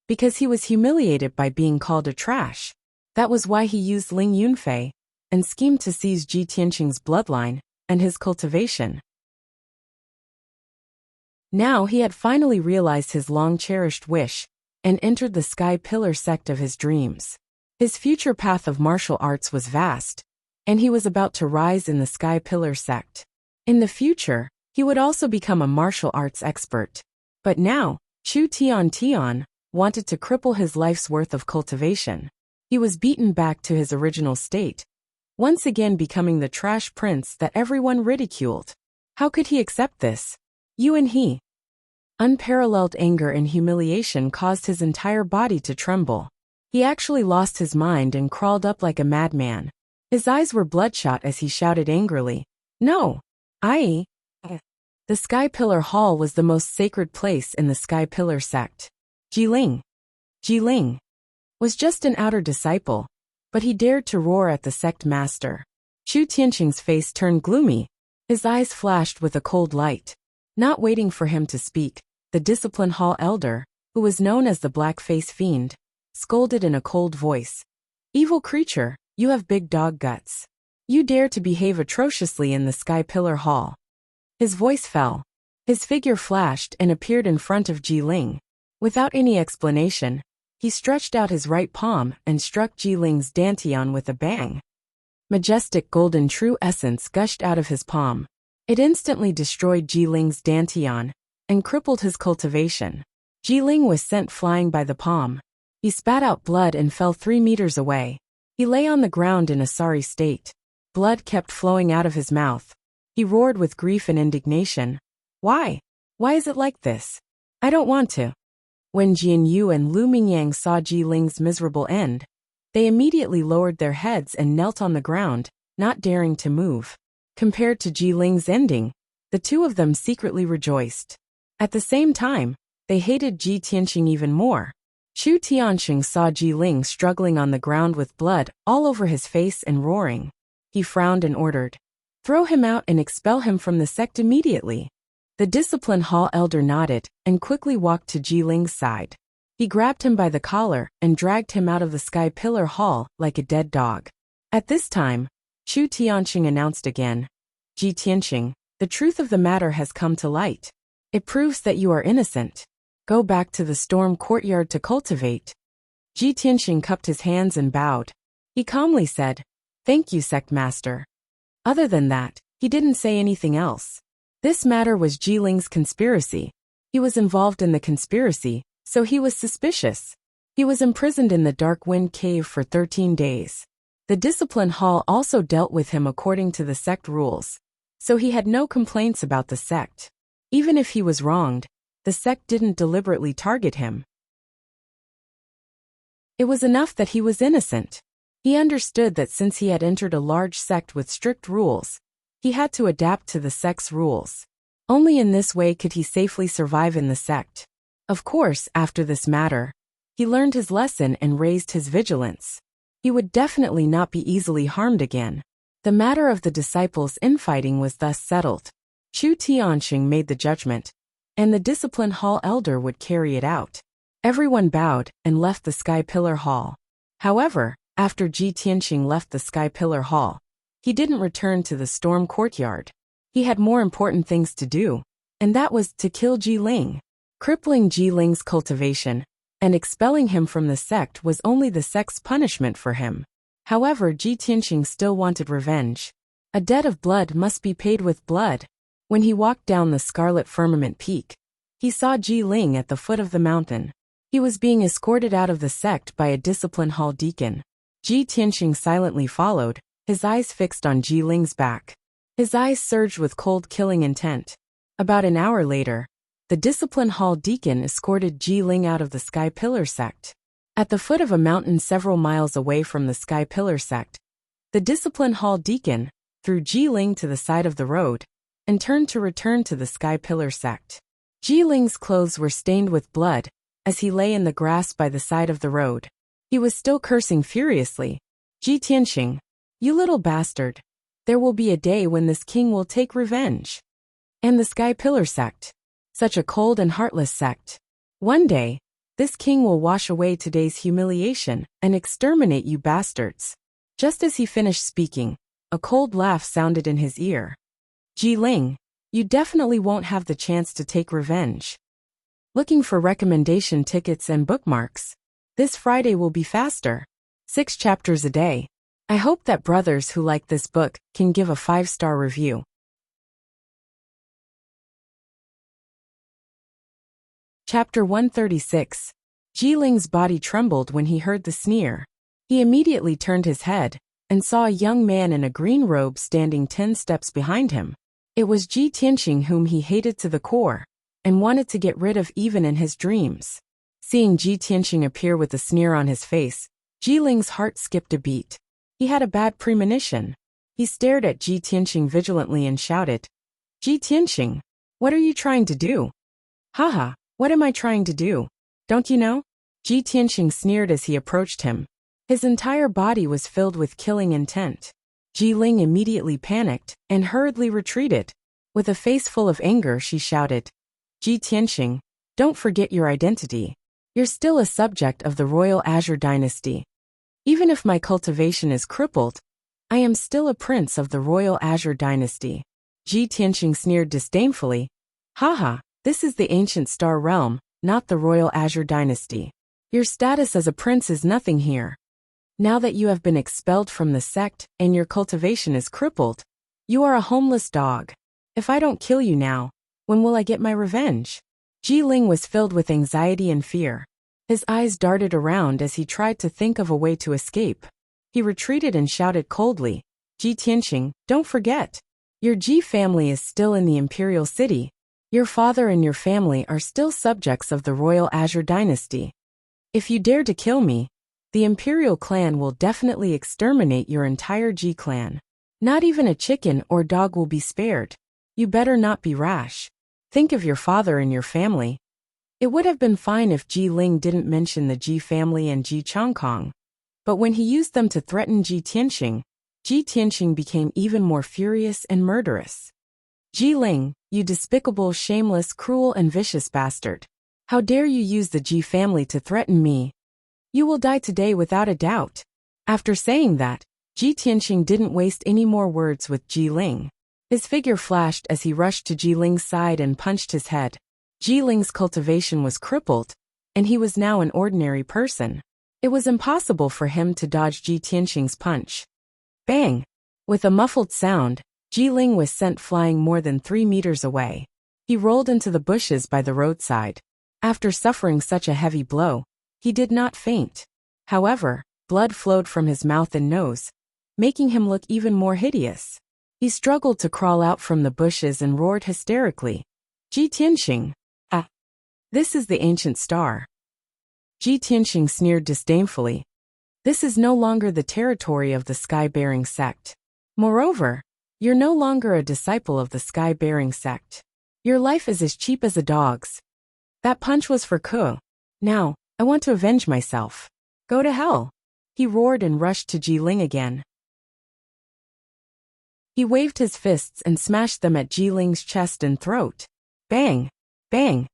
Because he was humiliated by being called a trash. That was why he used Ling Yunfei and schemed to seize Ji Tianxing's bloodline and his cultivation. Now he had finally realized his long-cherished wish and entered the Sky Pillar sect of his dreams. His future path of martial arts was vast, and he was about to rise in the Sky Pillar sect. In the future, he would also become a martial arts expert. But now, Chu Tian wanted to cripple his life's worth of cultivation. He was beaten back to his original state, once again becoming the trash prince that everyone ridiculed. How could he accept this? He. Unparalleled anger and humiliation caused his entire body to tremble. He actually lost his mind and crawled up like a madman. His eyes were bloodshot as he shouted angrily, "No! The Sky Pillar Hall was the most sacred place in the Sky Pillar sect. Jiling was just an outer disciple, but he dared to roar at the sect master. Chu Tianqing's face turned gloomy. His eyes flashed with a cold light. Not waiting for him to speak, the Discipline Hall elder, who was known as the Black-Face Fiend, scolded in a cold voice. "Evil creature, you have big dog guts. You dare to behave atrociously in the Sky Pillar Hall." His voice fell. His figure flashed and appeared in front of Jiling. Without any explanation, he stretched out his right palm and struck Jiling's dantian with a bang. Majestic golden true essence gushed out of his palm. It instantly destroyed Jiling's dantian and crippled his cultivation. Jiling was sent flying by the palm. He spat out blood and fell 3 meters away. He lay on the ground in a sorry state. Blood kept flowing out of his mouth. He roared with grief and indignation. Why? Why is it like this? I don't want to. When Jian Yu and Lu Mingyang saw Jiling's miserable end, they immediately lowered their heads and knelt on the ground, not daring to move. Compared to Jiling's ending, the two of them secretly rejoiced. At the same time, they hated Ji Tianqing even more. Chu Tianqing saw Jiling struggling on the ground with blood all over his face and roaring. He frowned and ordered, "Throw him out and expel him from the sect immediately." The Discipline Hall elder nodded and quickly walked to Jiling's side. He grabbed him by the collar and dragged him out of the Sky Pillar Hall like a dead dog. At this time, Chu Tianqing announced again, "Ji Tianqing, the truth of the matter has come to light. It proves that you are innocent. Go back to the storm courtyard to cultivate." Ji Tianqing cupped his hands and bowed. He calmly said, "Thank you, sect master." Other than that, he didn't say anything else. This matter was Jiling's conspiracy. He was involved in the conspiracy, so he was suspicious. He was imprisoned in the Dark Wind Cave for 13 days. The Discipline Hall also dealt with him according to the sect rules, so he had no complaints about the sect. Even if he was wronged, the sect didn't deliberately target him. It was enough that he was innocent. He understood that since he had entered a large sect with strict rules, he had to adapt to the sect's rules. Only in this way could he safely survive in the sect. Of course, after this matter, he learned his lesson and raised his vigilance. He would definitely not be easily harmed again. The matter of the disciples' infighting was thus settled. Chu Tianqing made the judgment, and the Discipline Hall elder would carry it out. Everyone bowed and left the Sky Pillar Hall. However, after Ji Tianqing left the Sky Pillar Hall, he didn't return to the Storm Courtyard. He had more important things to do, and that was to kill Jiling. Crippling Jiling's cultivation and expelling him from the sect was only the sect's punishment for him. However, Ji Tianqing still wanted revenge. A debt of blood must be paid with blood. When he walked down the Scarlet Firmament Peak, he saw Jiling at the foot of the mountain. He was being escorted out of the sect by a Discipline Hall deacon. Ji Tianqing silently followed, his eyes fixed on Jiling's back. His eyes surged with cold killing intent. About an hour later, the Discipline Hall deacon escorted Jiling out of the Sky Pillar sect. At the foot of a mountain several miles away from the Sky Pillar sect, the Discipline Hall deacon threw Jiling to the side of the road and turned to return to the Sky Pillar sect. Jiling's clothes were stained with blood as he lay in the grass by the side of the road. He was still cursing furiously. "Ji Tianqing, you little bastard. There will be a day when this king will take revenge. And the Sky Pillar sect. Such a cold and heartless sect. One day, this king will wash away today's humiliation and exterminate you bastards." Just as he finished speaking, a cold laugh sounded in his ear. "Jiling, you definitely won't have the chance to take revenge." Looking for recommendation tickets and bookmarks? This Friday will be faster. 6 chapters a day. I hope that brothers who like this book can give a 5-star review. Chapter 136. Jiling's body trembled when he heard the sneer. He immediately turned his head and saw a young man in a green robe standing 10 steps behind him. It was Ji Tianqing, whom he hated to the core and wanted to get rid of even in his dreams. Seeing Ji Tianqing appear with a sneer on his face, Jiling's heart skipped a beat. He had a bad premonition. He stared at Ji Tianqing vigilantly and shouted, "Ji Tianqing, What are you trying to do? Haha, what am I trying to do? Don't you know? Ji Tianxing sneered as he approached him. His entire body was filled with killing intent. Ji Ling immediately panicked and hurriedly retreated. With a face full of anger, she shouted, Ji Tianxing, don't forget your identity. You're still a subject of the Royal Azure Dynasty. Even if my cultivation is crippled, I am still a prince of the Royal Azure Dynasty. Ji Tianxing sneered disdainfully. Haha, this is the ancient star realm, not the Royal Azure Dynasty. Your status as a prince is nothing here. Now that you have been expelled from the sect and your cultivation is crippled, you are a homeless dog. If I don't kill you now, when will I get my revenge? Ji Ling was filled with anxiety and fear. His eyes darted around as he tried to think of a way to escape. He retreated and shouted coldly, Ji Tianxing, don't forget. Your Ji family is still in the Imperial City. Your father and your family are still subjects of the Royal Azure Dynasty. If you dare to kill me, the Imperial clan will definitely exterminate your entire Ji clan. Not even a chicken or dog will be spared. You better not be rash. Think of your father and your family. It would have been fine if Ji Ling didn't mention the Ji family and Ji Changkong. But when he used them to threaten Ji Tianxing became even more furious and murderous. Ji Ling, you despicable, shameless, cruel and vicious bastard. How dare you use the Ji family to threaten me? You will die today without a doubt. After saying that, Ji Tianxing didn't waste any more words with Ji Ling. His figure flashed as he rushed to Ji Ling's side and punched his head. Ji Ling's cultivation was crippled, and he was now an ordinary person. It was impossible for him to dodge Ji Tianxing's punch. Bang! With a muffled sound, Ji Ling was sent flying more than 3 meters away. He rolled into the bushes by the roadside. After suffering such a heavy blow, he did not faint. However, blood flowed from his mouth and nose, making him look even more hideous. He struggled to crawl out from the bushes and roared hysterically, Ji Tianxing, ah! This is the ancient star. Ji Tianxing sneered disdainfully. This is no longer the territory of the Sky-Bearing sect. Moreover, you're no longer a disciple of the Sky-Bearing sect. Your life is as cheap as a dog's. That punch was for Ke. Now, I want to avenge myself. Go to hell. He roared and rushed to Ji Ling again. He waved his fists and smashed them at Ji Ling's chest and throat. Bang! Bang!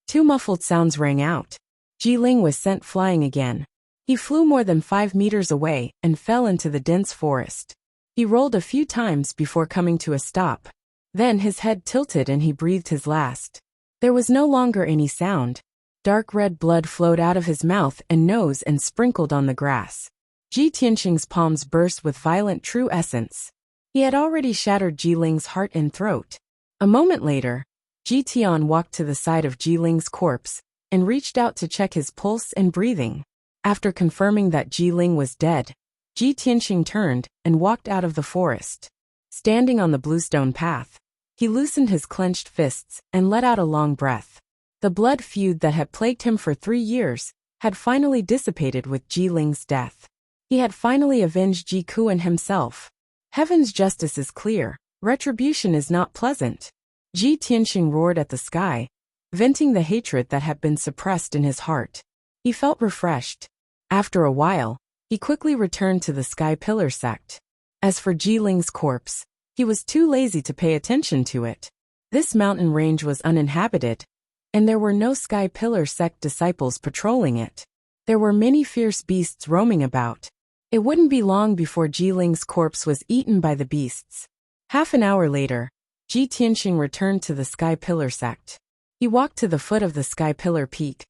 2 muffled sounds rang out. Ji Ling was sent flying again. He flew more than 5 meters away and fell into the dense forest. He rolled a few times before coming to a stop. Then his head tilted and he breathed his last. There was no longer any sound. Dark red blood flowed out of his mouth and nose and sprinkled on the grass. Ji Tianxing's palms burst with violent true essence. He had already shattered Ji Ling's heart and throat. A moment later, Ji Tian walked to the side of Ji Ling's corpse and reached out to check his pulse and breathing. After confirming that Ji Ling was dead, Ji Tianxing turned and walked out of the forest. Standing on the bluestone path, he loosened his clenched fists and let out a long breath. The blood feud that had plagued him for 3 years had finally dissipated with Ji Ling's death. He had finally avenged Ji Kuan himself. Heaven's justice is clear. Retribution is not pleasant. Ji Tianxing roared at the sky, venting the hatred that had been suppressed in his heart. He felt refreshed. After a while, he quickly returned to the Sky Pillar sect. As for Ji Ling's corpse, he was too lazy to pay attention to it. This mountain range was uninhabited, and there were no Sky Pillar sect disciples patrolling it. There were many fierce beasts roaming about. It wouldn't be long before Ji Ling's corpse was eaten by the beasts. Half an hour later, Ji Tianxing returned to the Sky Pillar sect. He walked to the foot of the Sky Pillar peak,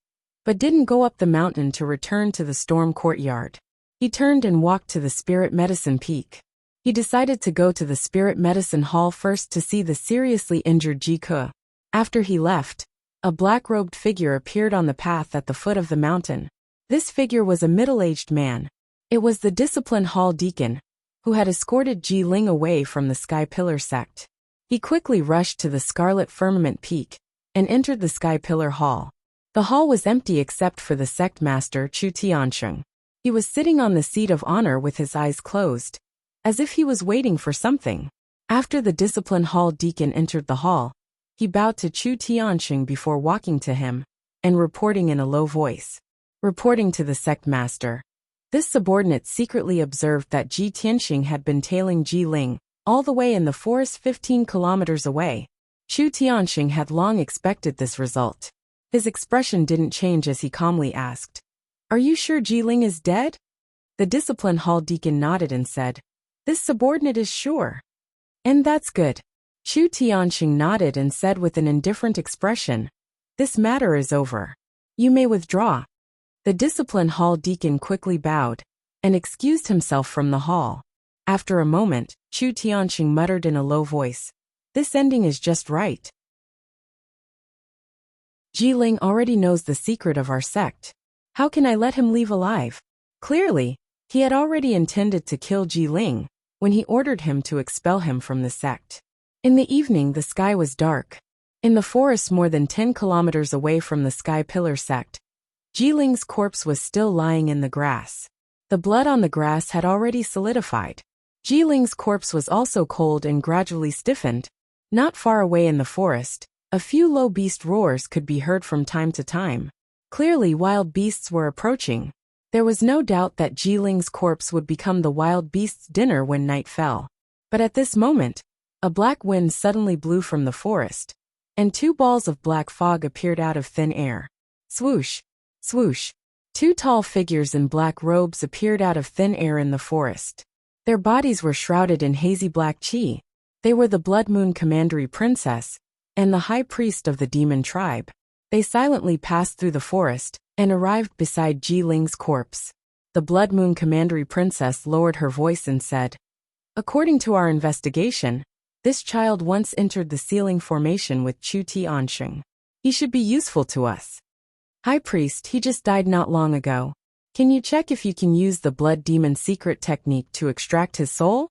but didn't go up the mountain to return to the storm courtyard. He turned and walked to the Spirit Medicine peak. He decided to go to the Spirit Medicine Hall first to see the seriously injured Ji Ke. After he left, a black-robed figure appeared on the path at the foot of the mountain. This figure was a middle-aged man. It was the Discipline Hall deacon, who had escorted Ji Ling away from the Sky Pillar sect. He quickly rushed to the Scarlet Firmament Peak and entered the Sky Pillar Hall. The hall was empty except for the sect master Chu Tiansheng. He was sitting on the seat of honor with his eyes closed, as if he was waiting for something. After the Discipline Hall deacon entered the hall, He bowed to Chu Tianxing before walking to him and reporting in a low voice. Reporting to the sect master. This subordinate secretly observed that Ji Tianxing had been tailing Ji Ling all the way in the forest 15 kilometers away. Chu Tianxing had long expected this result. His expression didn't change as he calmly asked, "Are you sure Ji Ling is dead?" The discipline hall deacon nodded and said, "This subordinate is sure." "And that's good." Chu Tianxing nodded and said with an indifferent expression, "This matter is over. You may withdraw." The discipline hall deacon quickly bowed and excused himself from the hall. After a moment, Chu Tianxing muttered in a low voice, "This ending is just right. Ji Ling already knows the secret of our sect. How can I let him leave alive?" Clearly, he had already intended to kill Ji Ling when he ordered him to expel him from the sect. In the evening, the sky was dark. In the forest more than 10 kilometers away from the Sky Pillar sect, Ji Ling's corpse was still lying in the grass. The blood on the grass had already solidified. Ji Ling's corpse was also cold and gradually stiffened. Not far away in the forest, a few low beast roars could be heard from time to time. Clearly, wild beasts were approaching. There was no doubt that Ji Ling's corpse would become the wild beast's dinner when night fell. But at this moment, a black wind suddenly blew from the forest, and two balls of black fog appeared out of thin air. Swoosh! Swoosh! Two tall figures in black robes appeared out of thin air in the forest. Their bodies were shrouded in hazy black qi. They were the Blood Moon Commandery Princess and the High Priest of the Demon Tribe. They silently passed through the forest and arrived beside Ji Ling's corpse. The Blood Moon Commandery Princess lowered her voice and said, "According to our investigation, this child once entered the Sealing Formation with Chu Tianxing. He should be useful to us." "High Priest, he just died not long ago. Can you check if you can use the Blood Demon secret technique to extract his soul?"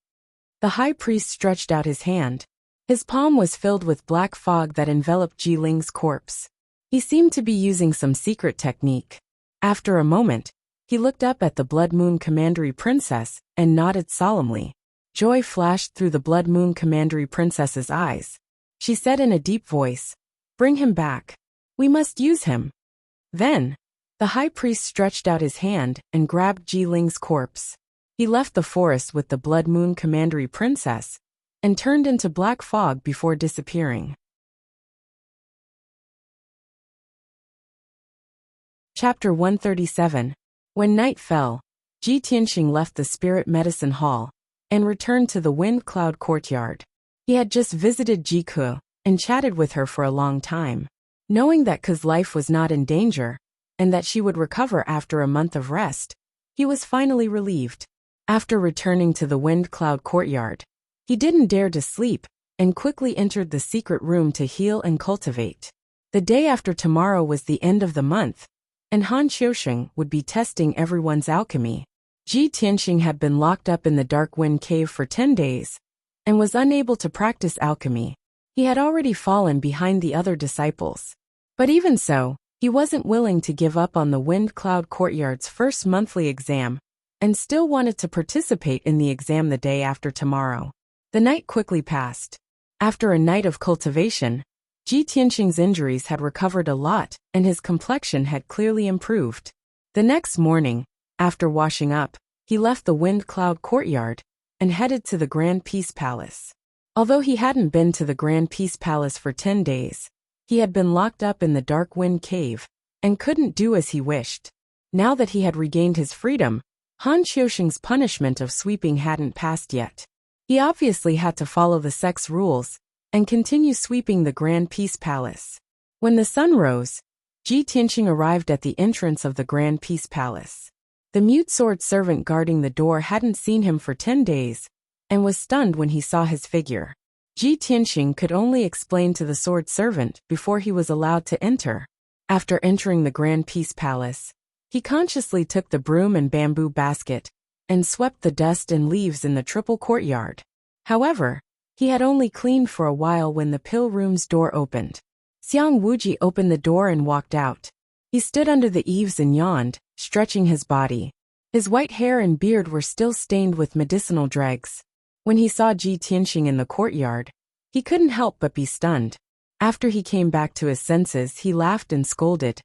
The High Priest stretched out his hand. His palm was filled with black fog that enveloped Ji Ling's corpse. He seemed to be using some secret technique. After a moment, he looked up at the Blood Moon Commandery Princess and nodded solemnly. Joy flashed through the Blood Moon Commandery Princess's eyes. She said in a deep voice, "Bring him back. We must use him." Then, the High Priest stretched out his hand and grabbed Ji Ling's corpse. He left the forest with the Blood Moon Commandery Princess and turned into black fog before disappearing. Chapter 137. When night fell, Ji Tianxing left the Spirit Medicine Hall and returned to the Wind Cloud Courtyard. He had just visited Ji Ke and chatted with her for a long time. Knowing that Ke's life was not in danger and that she would recover after a month of rest, he was finally relieved. After returning to the Wind Cloud Courtyard, he didn't dare to sleep and quickly entered the secret room to heal and cultivate. The day after tomorrow was the end of the month, and Han Qiusheng would be testing everyone's alchemy. Ji Tianxing had been locked up in the Dark Wind Cave for 10 days and was unable to practice alchemy. He had already fallen behind the other disciples. But even so, he wasn't willing to give up on the Wind Cloud Courtyard's first monthly exam and still wanted to participate in the exam the day after tomorrow. The night quickly passed. After a night of cultivation, Ji Tianxing's injuries had recovered a lot and his complexion had clearly improved. The next morning, after washing up, he left the Wind Cloud Courtyard and headed to the Grand Peace Palace. Although he hadn't been to the Grand Peace Palace for 10 days, he had been locked up in the Dark Wind Cave and couldn't do as he wished. Now that he had regained his freedom, Han Qiusheng's punishment of sweeping hadn't passed yet. He obviously had to follow the sect's rules and continue sweeping the Grand Peace Palace. When the sun rose, Ji Tianxing arrived at the entrance of the Grand Peace Palace. The mute sword servant guarding the door hadn't seen him for 10 days and was stunned when he saw his figure. Ji Tianxing could only explain to the sword servant before he was allowed to enter. After entering the Grand Peace Palace, he consciously took the broom and bamboo basket and swept the dust and leaves in the triple courtyard. However, he had only cleaned for a while when the pill room's door opened. Xiang Wuji opened the door and walked out. He stood under the eaves and yawned, stretching his body. His white hair and beard were still stained with medicinal dregs. When he saw Ji Tianxing in the courtyard, he couldn't help but be stunned. After he came back to his senses, he laughed and scolded.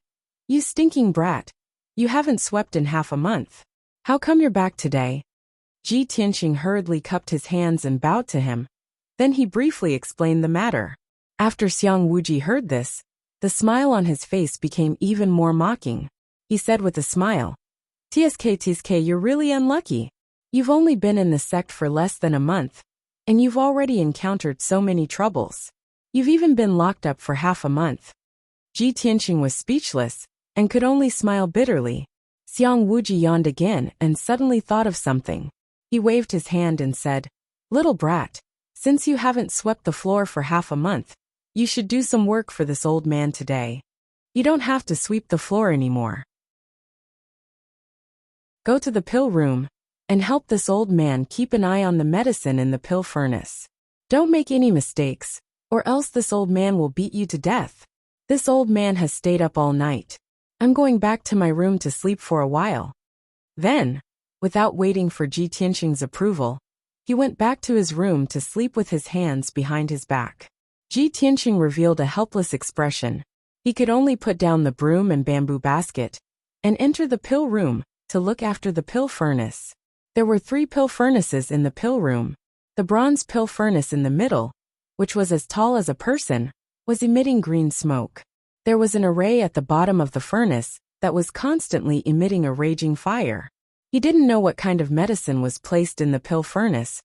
"You stinking brat. You haven't swept in half a month. How come you're back today?" Ji Tianqing hurriedly cupped his hands and bowed to him. Then he briefly explained the matter. After Xiang Wuji heard this, the smile on his face became even more mocking. He said with a smile, "TSK, you're really unlucky. You've only been in the sect for less than a month, and you've already encountered so many troubles. You've even been locked up for half a month." Ji Tianqing was speechless, and could only smile bitterly. Xiang Wuji yawned again and suddenly thought of something. He waved his hand and said, "Little brat, since you haven't swept the floor for half a month, you should do some work for this old man today. You don't have to sweep the floor anymore. Go to the pill room and help this old man keep an eye on the medicine in the pill furnace. Don't make any mistakes, or else this old man will beat you to death. This old man has stayed up all night. I'm going back to my room to sleep for a while." Then, without waiting for Ji Tianqing's approval, he went back to his room to sleep with his hands behind his back. Ji Tianqing revealed a helpless expression. He could only put down the broom and bamboo basket and enter the pill room to look after the pill furnace. There were 3 pill furnaces in the pill room. The bronze pill furnace in the middle, which was as tall as a person, was emitting green smoke. There was an array at the bottom of the furnace that was constantly emitting a raging fire. He didn't know what kind of medicine was placed in the pill furnace,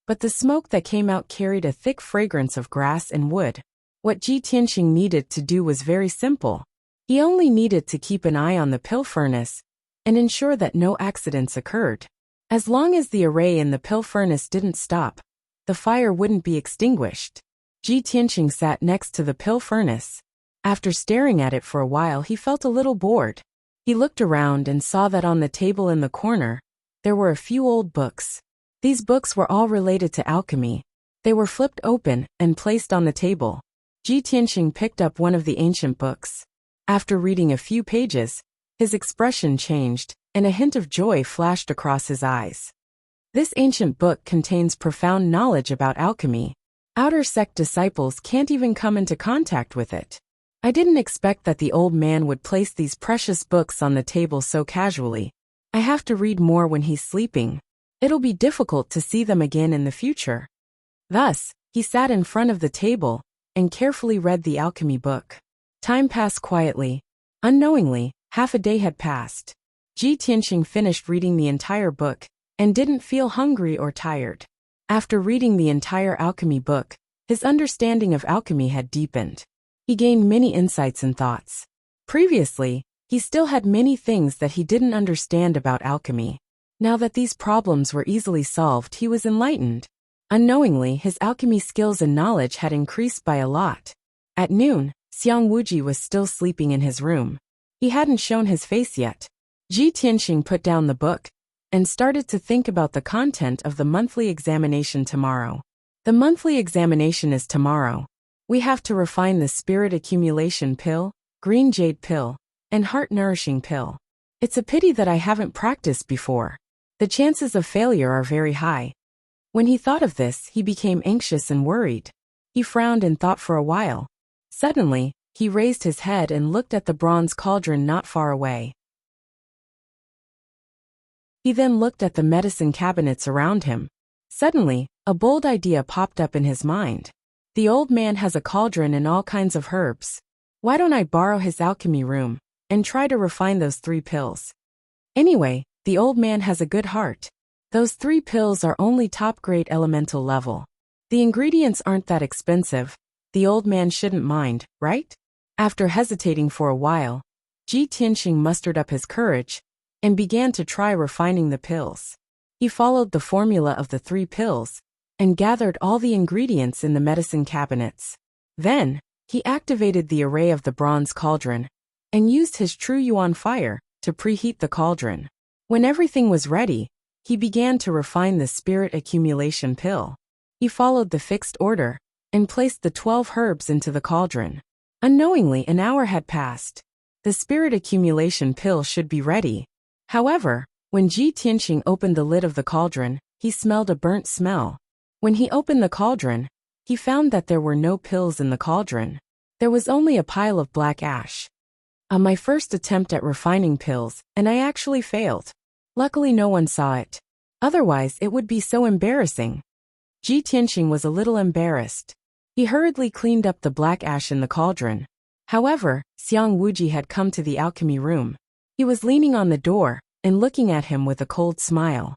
but the smoke that came out carried a thick fragrance of grass and wood. What Ji Tianqing needed to do was very simple. He only needed to keep an eye on the pill furnace and ensure that no accidents occurred. As long as the array in the pill furnace didn't stop, the fire wouldn't be extinguished. Ji Tianqing sat next to the pill furnace. After staring at it for a while, he felt a little bored. He looked around and saw that on the table in the corner, there were a few old books. These books were all related to alchemy. They were flipped open and placed on the table. Ji Tianqing picked up one of the ancient books. After reading a few pages, his expression changed, and a hint of joy flashed across his eyes. This ancient book contains profound knowledge about alchemy. Outer sect disciples can't even come into contact with it. I didn't expect that the old man would place these precious books on the table so casually. I have to read more when he's sleeping. It'll be difficult to see them again in the future. Thus, he sat in front of the table and carefully read the alchemy book. Time passed quietly. Unknowingly, half a day had passed. Ji Tianqing finished reading the entire book and didn't feel hungry or tired. After reading the entire alchemy book, his understanding of alchemy had deepened. He gained many insights and thoughts. Previously, he still had many things that he didn't understand about alchemy. Now that these problems were easily solved, he was enlightened. Unknowingly, his alchemy skills and knowledge had increased by a lot. At noon, Xiang Wuji was still sleeping in his room. He hadn't shown his face yet. Ji Tianqing put down the book and started to think about the content of the monthly examination tomorrow. The monthly examination is tomorrow. We have to refine the spirit accumulation pill, green jade pill, and heart nourishing pill. It's a pity that I haven't practiced before. The chances of failure are very high. When he thought of this, he became anxious and worried. He frowned and thought for a while. Suddenly, he raised his head and looked at the bronze cauldron not far away. He then looked at the medicine cabinets around him. Suddenly, a bold idea popped up in his mind. The old man has a cauldron and all kinds of herbs. Why don't I borrow his alchemy room and try to refine those 3 pills? Anyway, the old man has a good heart. Those 3 pills are only top-grade elemental level. The ingredients aren't that expensive. The old man shouldn't mind, right? After hesitating for a while, Ji Tianqing mustered up his courage and began to try refining the pills. He followed the formula of the 3 pills and gathered all the ingredients in the medicine cabinets. Then, he activated the array of the bronze cauldron and used his true yuan fire to preheat the cauldron. When everything was ready, he began to refine the spirit accumulation pill. He followed the fixed order and placed the 12 herbs into the cauldron. Unknowingly, an hour had passed. The spirit accumulation pill should be ready. However, when Ji Tianqing opened the lid of the cauldron, he smelled a burnt smell. When he opened the cauldron, he found that there were no pills in the cauldron. There was only a pile of black ash. My first attempt at refining pills, and I actually failed. Luckily no one saw it. Otherwise it would be so embarrassing. Ji Tianxing was a little embarrassed. He hurriedly cleaned up the black ash in the cauldron. However, Xiang Wuji had come to the alchemy room. He was leaning on the door and looking at him with a cold smile.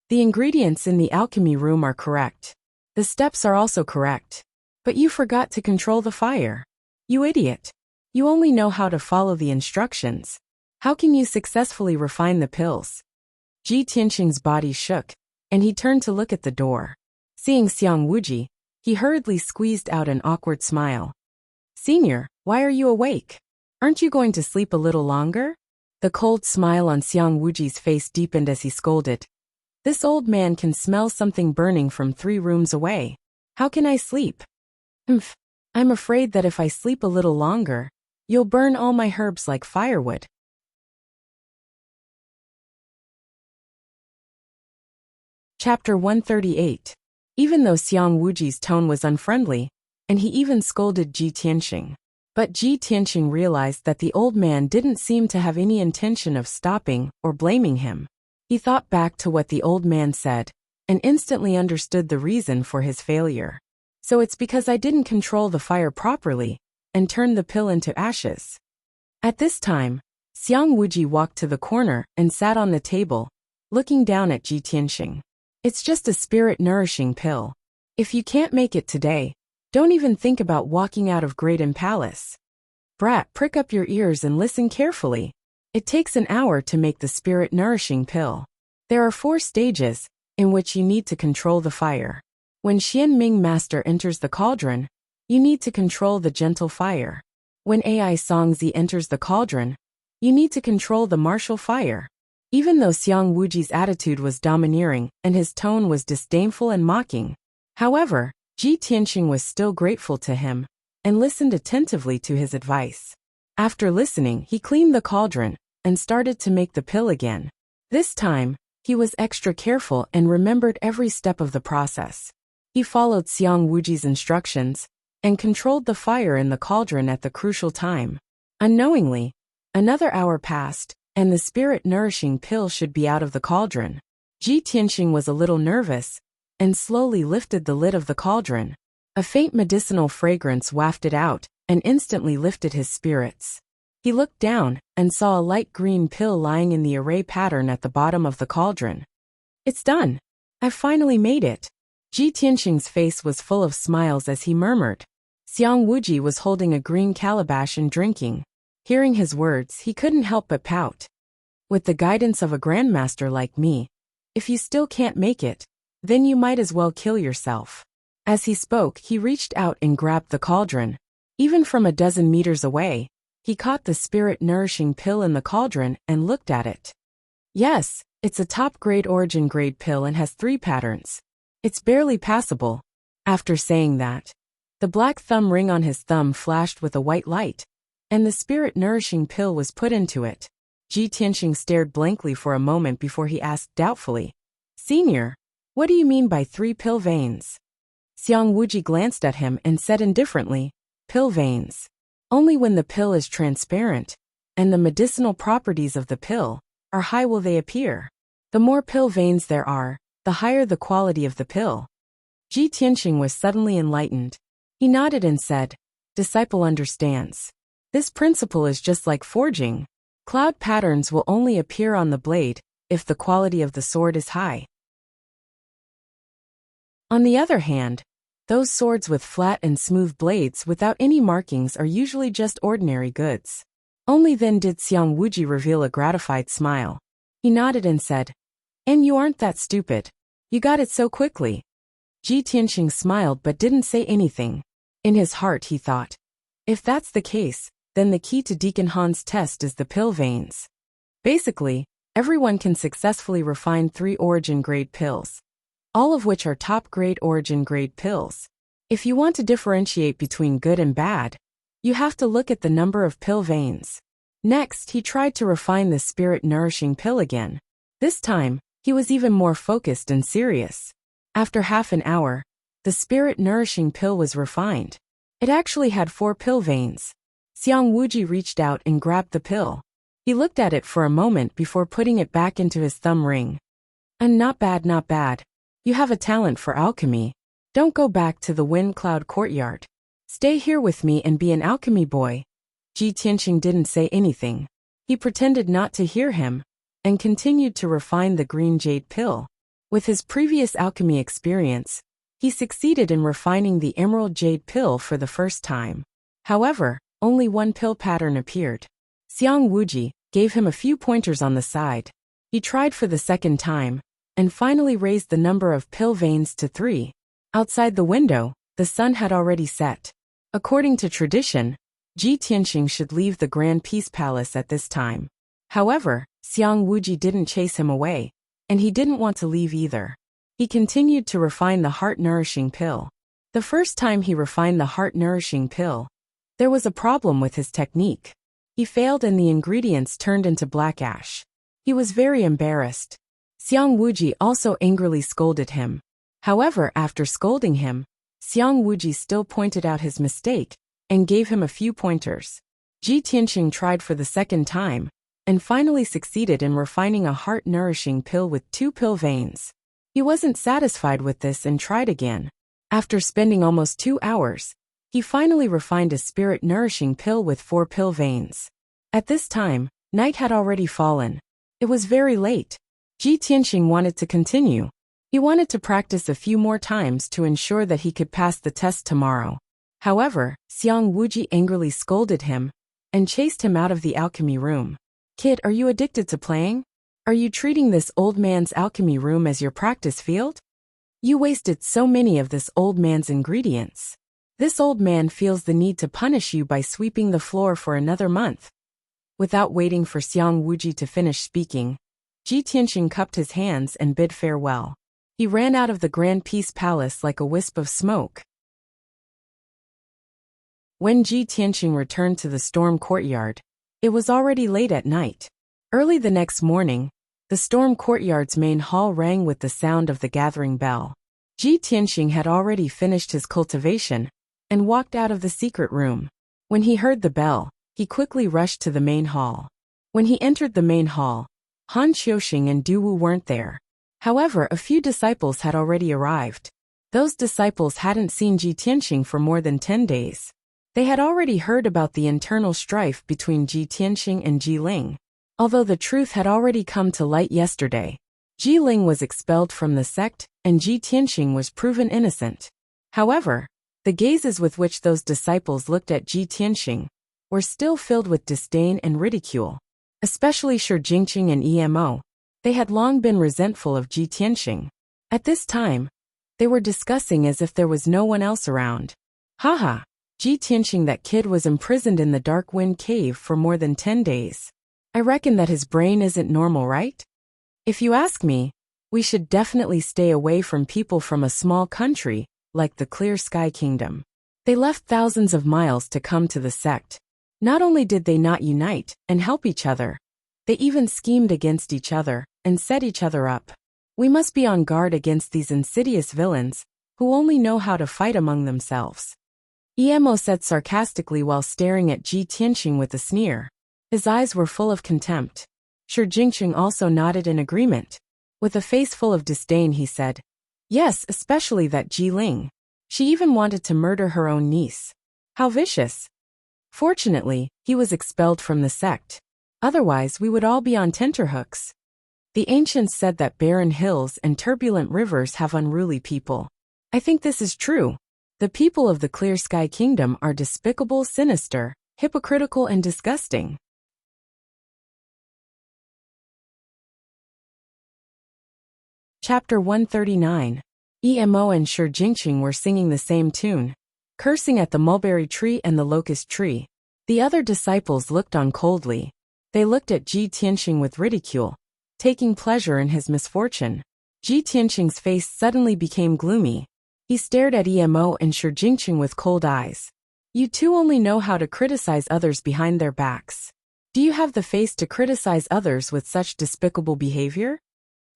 The ingredients in the alchemy room are correct. The steps are also correct. But you forgot to control the fire. You idiot. You only know how to follow the instructions. How can you successfully refine the pills? Ji Tianxing's body shook, and he turned to look at the door. Seeing Xiang Wuji, he hurriedly squeezed out an awkward smile. Senior, why are you awake? Aren't you going to sleep a little longer? The cold smile on Xiang Wuji's face deepened as he scolded. This old man can smell something burning from 3 rooms away. How can I sleep? I'm afraid that if I sleep a little longer, you'll burn all my herbs like firewood. Chapter 138. Even though Xiang Wuji's tone was unfriendly, and he even scolded Ji Tianxing, but Ji Tianxing realized that the old man didn't seem to have any intention of stopping or blaming him. He thought back to what the old man said, and instantly understood the reason for his failure. So it's because I didn't control the fire properly, and turned the pill into ashes. At this time, Xiang Wuji walked to the corner and sat on the table, looking down at Ji Tianxing. It's just a spirit-nourishing pill. If you can't make it today, don't even think about walking out of Great Palace. Brat, prick up your ears and listen carefully. It takes an hour to make the spirit-nourishing pill. There are 4 stages, in which you need to control the fire. When Xian Ming Master enters the cauldron, you need to control the gentle fire. When AI Songzi enters the cauldron, you need to control the martial fire. Even though Xiang Wuji's attitude was domineering and his tone was disdainful and mocking, however, Ji Tianxing was still grateful to him and listened attentively to his advice. After listening, he cleaned the cauldron and started to make the pill again. This time, he was extra careful and remembered every step of the process. He followed Xiang Wuji's instructions and controlled the fire in the cauldron at the crucial time. Unknowingly, another hour passed, and the spirit-nourishing pill should be out of the cauldron. Ji Tianxing was a little nervous, and slowly lifted the lid of the cauldron. A faint medicinal fragrance wafted out, and instantly lifted his spirits. He looked down, and saw a light green pill lying in the array pattern at the bottom of the cauldron. It's done. I've finally made it. Ji Tianxing's face was full of smiles as he murmured. Xiang Wuji was holding a green calabash and drinking. Hearing his words, he couldn't help but pout. With the guidance of a grandmaster like me, if you still can't make it, then you might as well kill yourself. As he spoke, he reached out and grabbed the cauldron. Even from a dozen meters away, he caught the spirit-nourishing pill in the cauldron and looked at it. Yes, it's a top-grade origin-grade pill and has 3 patterns. It's barely passable. After saying that, the black thumb ring on his thumb flashed with a white light, and the spirit-nourishing pill was put into it. Ji Tianxing stared blankly for a moment before he asked doubtfully, Senior, what do you mean by 3 pill veins? Xiang Wuji glanced at him and said indifferently, pill veins. Only when the pill is transparent, and the medicinal properties of the pill are high will they appear. The more pill veins there are, the higher the quality of the pill. Ji Tianxing was suddenly enlightened. He nodded and said, Disciple understands. This principle is just like forging. Cloud patterns will only appear on the blade if the quality of the sword is high. On the other hand, those swords with flat and smooth blades without any markings are usually just ordinary goods. Only then did Xiang Wuji reveal a gratified smile. He nodded and said, And you aren't that stupid. You got it so quickly. Ji Tianxing smiled but didn't say anything. In his heart he thought, if that's the case, then the key to Deacon Han's test is the pill veins. Basically, everyone can successfully refine 3 origin-grade pills, all of which are top-grade origin-grade pills. If you want to differentiate between good and bad, you have to look at the number of pill veins. Next, he tried to refine the spirit-nourishing pill again. This time, he was even more focused and serious. After half an hour, the spirit-nourishing pill was refined. It actually had 4 pill veins. Xiang Wuji reached out and grabbed the pill. He looked at it for a moment before putting it back into his thumb ring. And not bad, not bad. You have a talent for alchemy. Don't go back to the Wind Cloud courtyard. Stay here with me and be an alchemy boy. Ji Tianxing didn't say anything. He pretended not to hear him, and continued to refine the green jade pill. With his previous alchemy experience, he succeeded in refining the emerald jade pill for the first time. However, only one pill pattern appeared. Xiang Wuji gave him a few pointers on the side. He tried for the second time, and finally raised the number of pill veins to 3. Outside the window, the sun had already set. According to tradition, Ji Tianxing should leave the Grand Peace Palace at this time. However, Xiang Wuji didn't chase him away, and he didn't want to leave either. He continued to refine the heart-nourishing pill. The first time he refined the heart-nourishing pill, there was a problem with his technique. He failed and the ingredients turned into black ash. He was very embarrassed. Xiang Wuji also angrily scolded him. However, after scolding him, Xiang Wuji still pointed out his mistake and gave him a few pointers. Ji Tianxing tried for the second time and finally succeeded in refining a heart-nourishing pill with 2 pill veins. He wasn't satisfied with this and tried again. After spending almost 2 hours, he finally refined a spirit-nourishing pill with 4 pill veins. At this time, night had already fallen. It was very late. Ji Tianxing wanted to continue. He wanted to practice a few more times to ensure that he could pass the test tomorrow. However, Xiang Wuji angrily scolded him and chased him out of the alchemy room. Kid, are you addicted to playing? Are you treating this old man's alchemy room as your practice field? You wasted so many of this old man's ingredients. This old man feels the need to punish you by sweeping the floor for another month. Without waiting for Xiang Wuji to finish speaking, Ji Tianxing cupped his hands and bid farewell. He ran out of the Grand Peace Palace like a wisp of smoke. When Ji Tianxing returned to the storm courtyard, it was already late at night. Early the next morning, the storm courtyard's main hall rang with the sound of the gathering bell. Ji Tianxing had already finished his cultivation and walked out of the secret room. When he heard the bell, he quickly rushed to the main hall. When he entered the main hall, Han Qiuxing and Du Wu weren't there. However, a few disciples had already arrived. Those disciples hadn't seen Ji Tianxing for more than 10 days. They had already heard about the internal strife between Ji Tianxing and Ji Ling. Although the truth had already come to light yesterday, Ji Ling was expelled from the sect and Ji Tianxing was proven innocent. However, the gazes with which those disciples looked at Ji Tianxing were still filled with disdain and ridicule. Especially Shi Jingqing and Emo. They had long been resentful of Ji Tianxing. At this time, they were discussing as if there was no one else around. Haha, Ji Tianxing, that kid was imprisoned in the Dark Wind Cave for more than 10 days. I reckon that his brain isn't normal, right? If you ask me, we should definitely stay away from people from a small country, like the Clear Sky Kingdom. They left thousands of miles to come to the sect. Not only did they not unite and help each other, they even schemed against each other and set each other up. We must be on guard against these insidious villains, who only know how to fight among themselves. Emo said sarcastically while staring at Ji Tianxing with a sneer. His eyes were full of contempt. Shi Jingqing also nodded in agreement. With a face full of disdain he said, "Yes, especially that Ji Ling. She even wanted to murder her own niece. How vicious." Fortunately, he was expelled from the sect. Otherwise we would all be on tenterhooks. The ancients said that barren hills and turbulent rivers have unruly people. I think this is true. The people of the Clear Sky Kingdom are despicable, sinister, hypocritical, and disgusting. Chapter 139. Emo and Shi Jingqing were singing the same tune, cursing at the mulberry tree and the locust tree. The other disciples looked on coldly. They looked at Ji Tianxing with ridicule, taking pleasure in his misfortune. Ji Tianxing's face suddenly became gloomy. He stared at Emo and Shi Jingqing with cold eyes. You two only know how to criticize others behind their backs. Do you have the face to criticize others with such despicable behavior?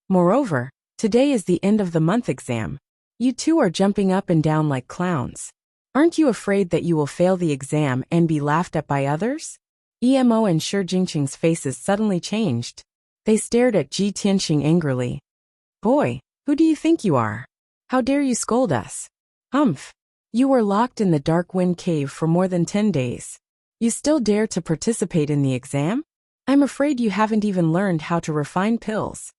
Moreover, today is the end of the month exam. You two are jumping up and down like clowns. Aren't you afraid that you will fail the exam and be laughed at by others? Emo and Shi Jingqing's faces suddenly changed. They stared at Ji Tianqing angrily. Boy, who do you think you are? How dare you scold us? Humph! You were locked in the dark wind cave for more than 10 days. You still dare to participate in the exam? I'm afraid you haven't even learned how to refine pills.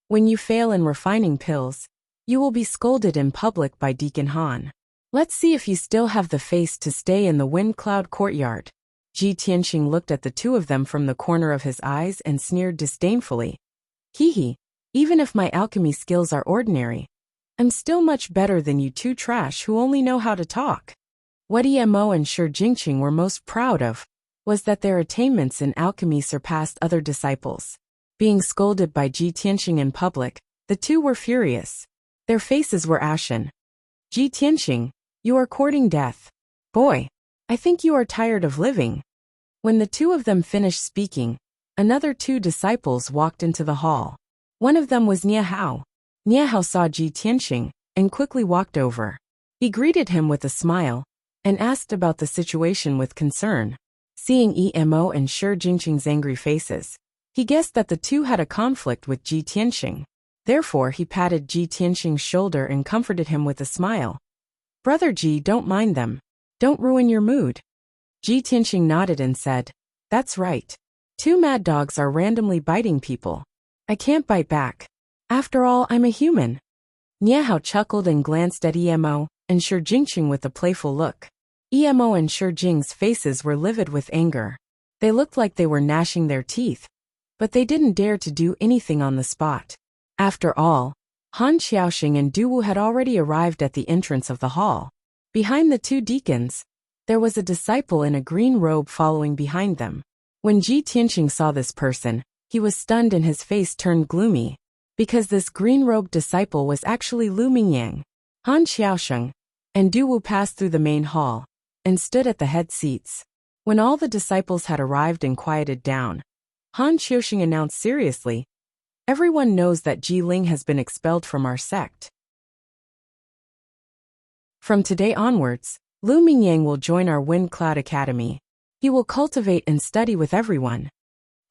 When you fail in refining pills, you will be scolded in public by Deacon Han. Let's see if you still have the face to stay in the wind cloud courtyard. Ji Tianqing looked at the two of them from the corner of his eyes and sneered disdainfully. Hee, even if my alchemy skills are ordinary, I'm still much better than you two trash who only know how to talk. What Emo and Shi Jingqing were most proud of was that their attainments in alchemy surpassed other disciples. Being scolded by Ji Tianqing in public, the two were furious. Their faces were ashen. Ji Tianqing, you are courting death. Boy, I think you are tired of living. When the two of them finished speaking, another two disciples walked into the hall. One of them was Nie Hao. Nie Hao saw Ji Tianqing and quickly walked over. He greeted him with a smile and asked about the situation with concern. Seeing Emo and Shi Jingqing's angry faces, he guessed that the two had a conflict with Ji Tianqing. Therefore, he patted Ji Tianqing's shoulder and comforted him with a smile. Brother Ji, don't mind them. Don't ruin your mood. Ji Tianqing nodded and said, That's right. Two mad dogs are randomly biting people. I can't bite back. After all, I'm a human. Nie Hao chuckled and glanced at Emo and Shi Jingqing with a playful look. Emo and Shi Jing's faces were livid with anger. They looked like they were gnashing their teeth, but they didn't dare to do anything on the spot. After all, Han Xiaoxing and Duwu had already arrived at the entrance of the hall. Behind the two deacons, there was a disciple in a green robe following behind them. When Ji Tianqing saw this person, he was stunned and his face turned gloomy, because this green-robed disciple was actually Lu Mingyang. Han Xiaoxing and Duwu passed through the main hall and stood at the head seats. When all the disciples had arrived and quieted down, Han Xiaoxing announced seriously, Everyone knows that Ji Ling has been expelled from our sect. From today onwards, Lu Mingyang will join our Wind Cloud Academy. He will cultivate and study with everyone.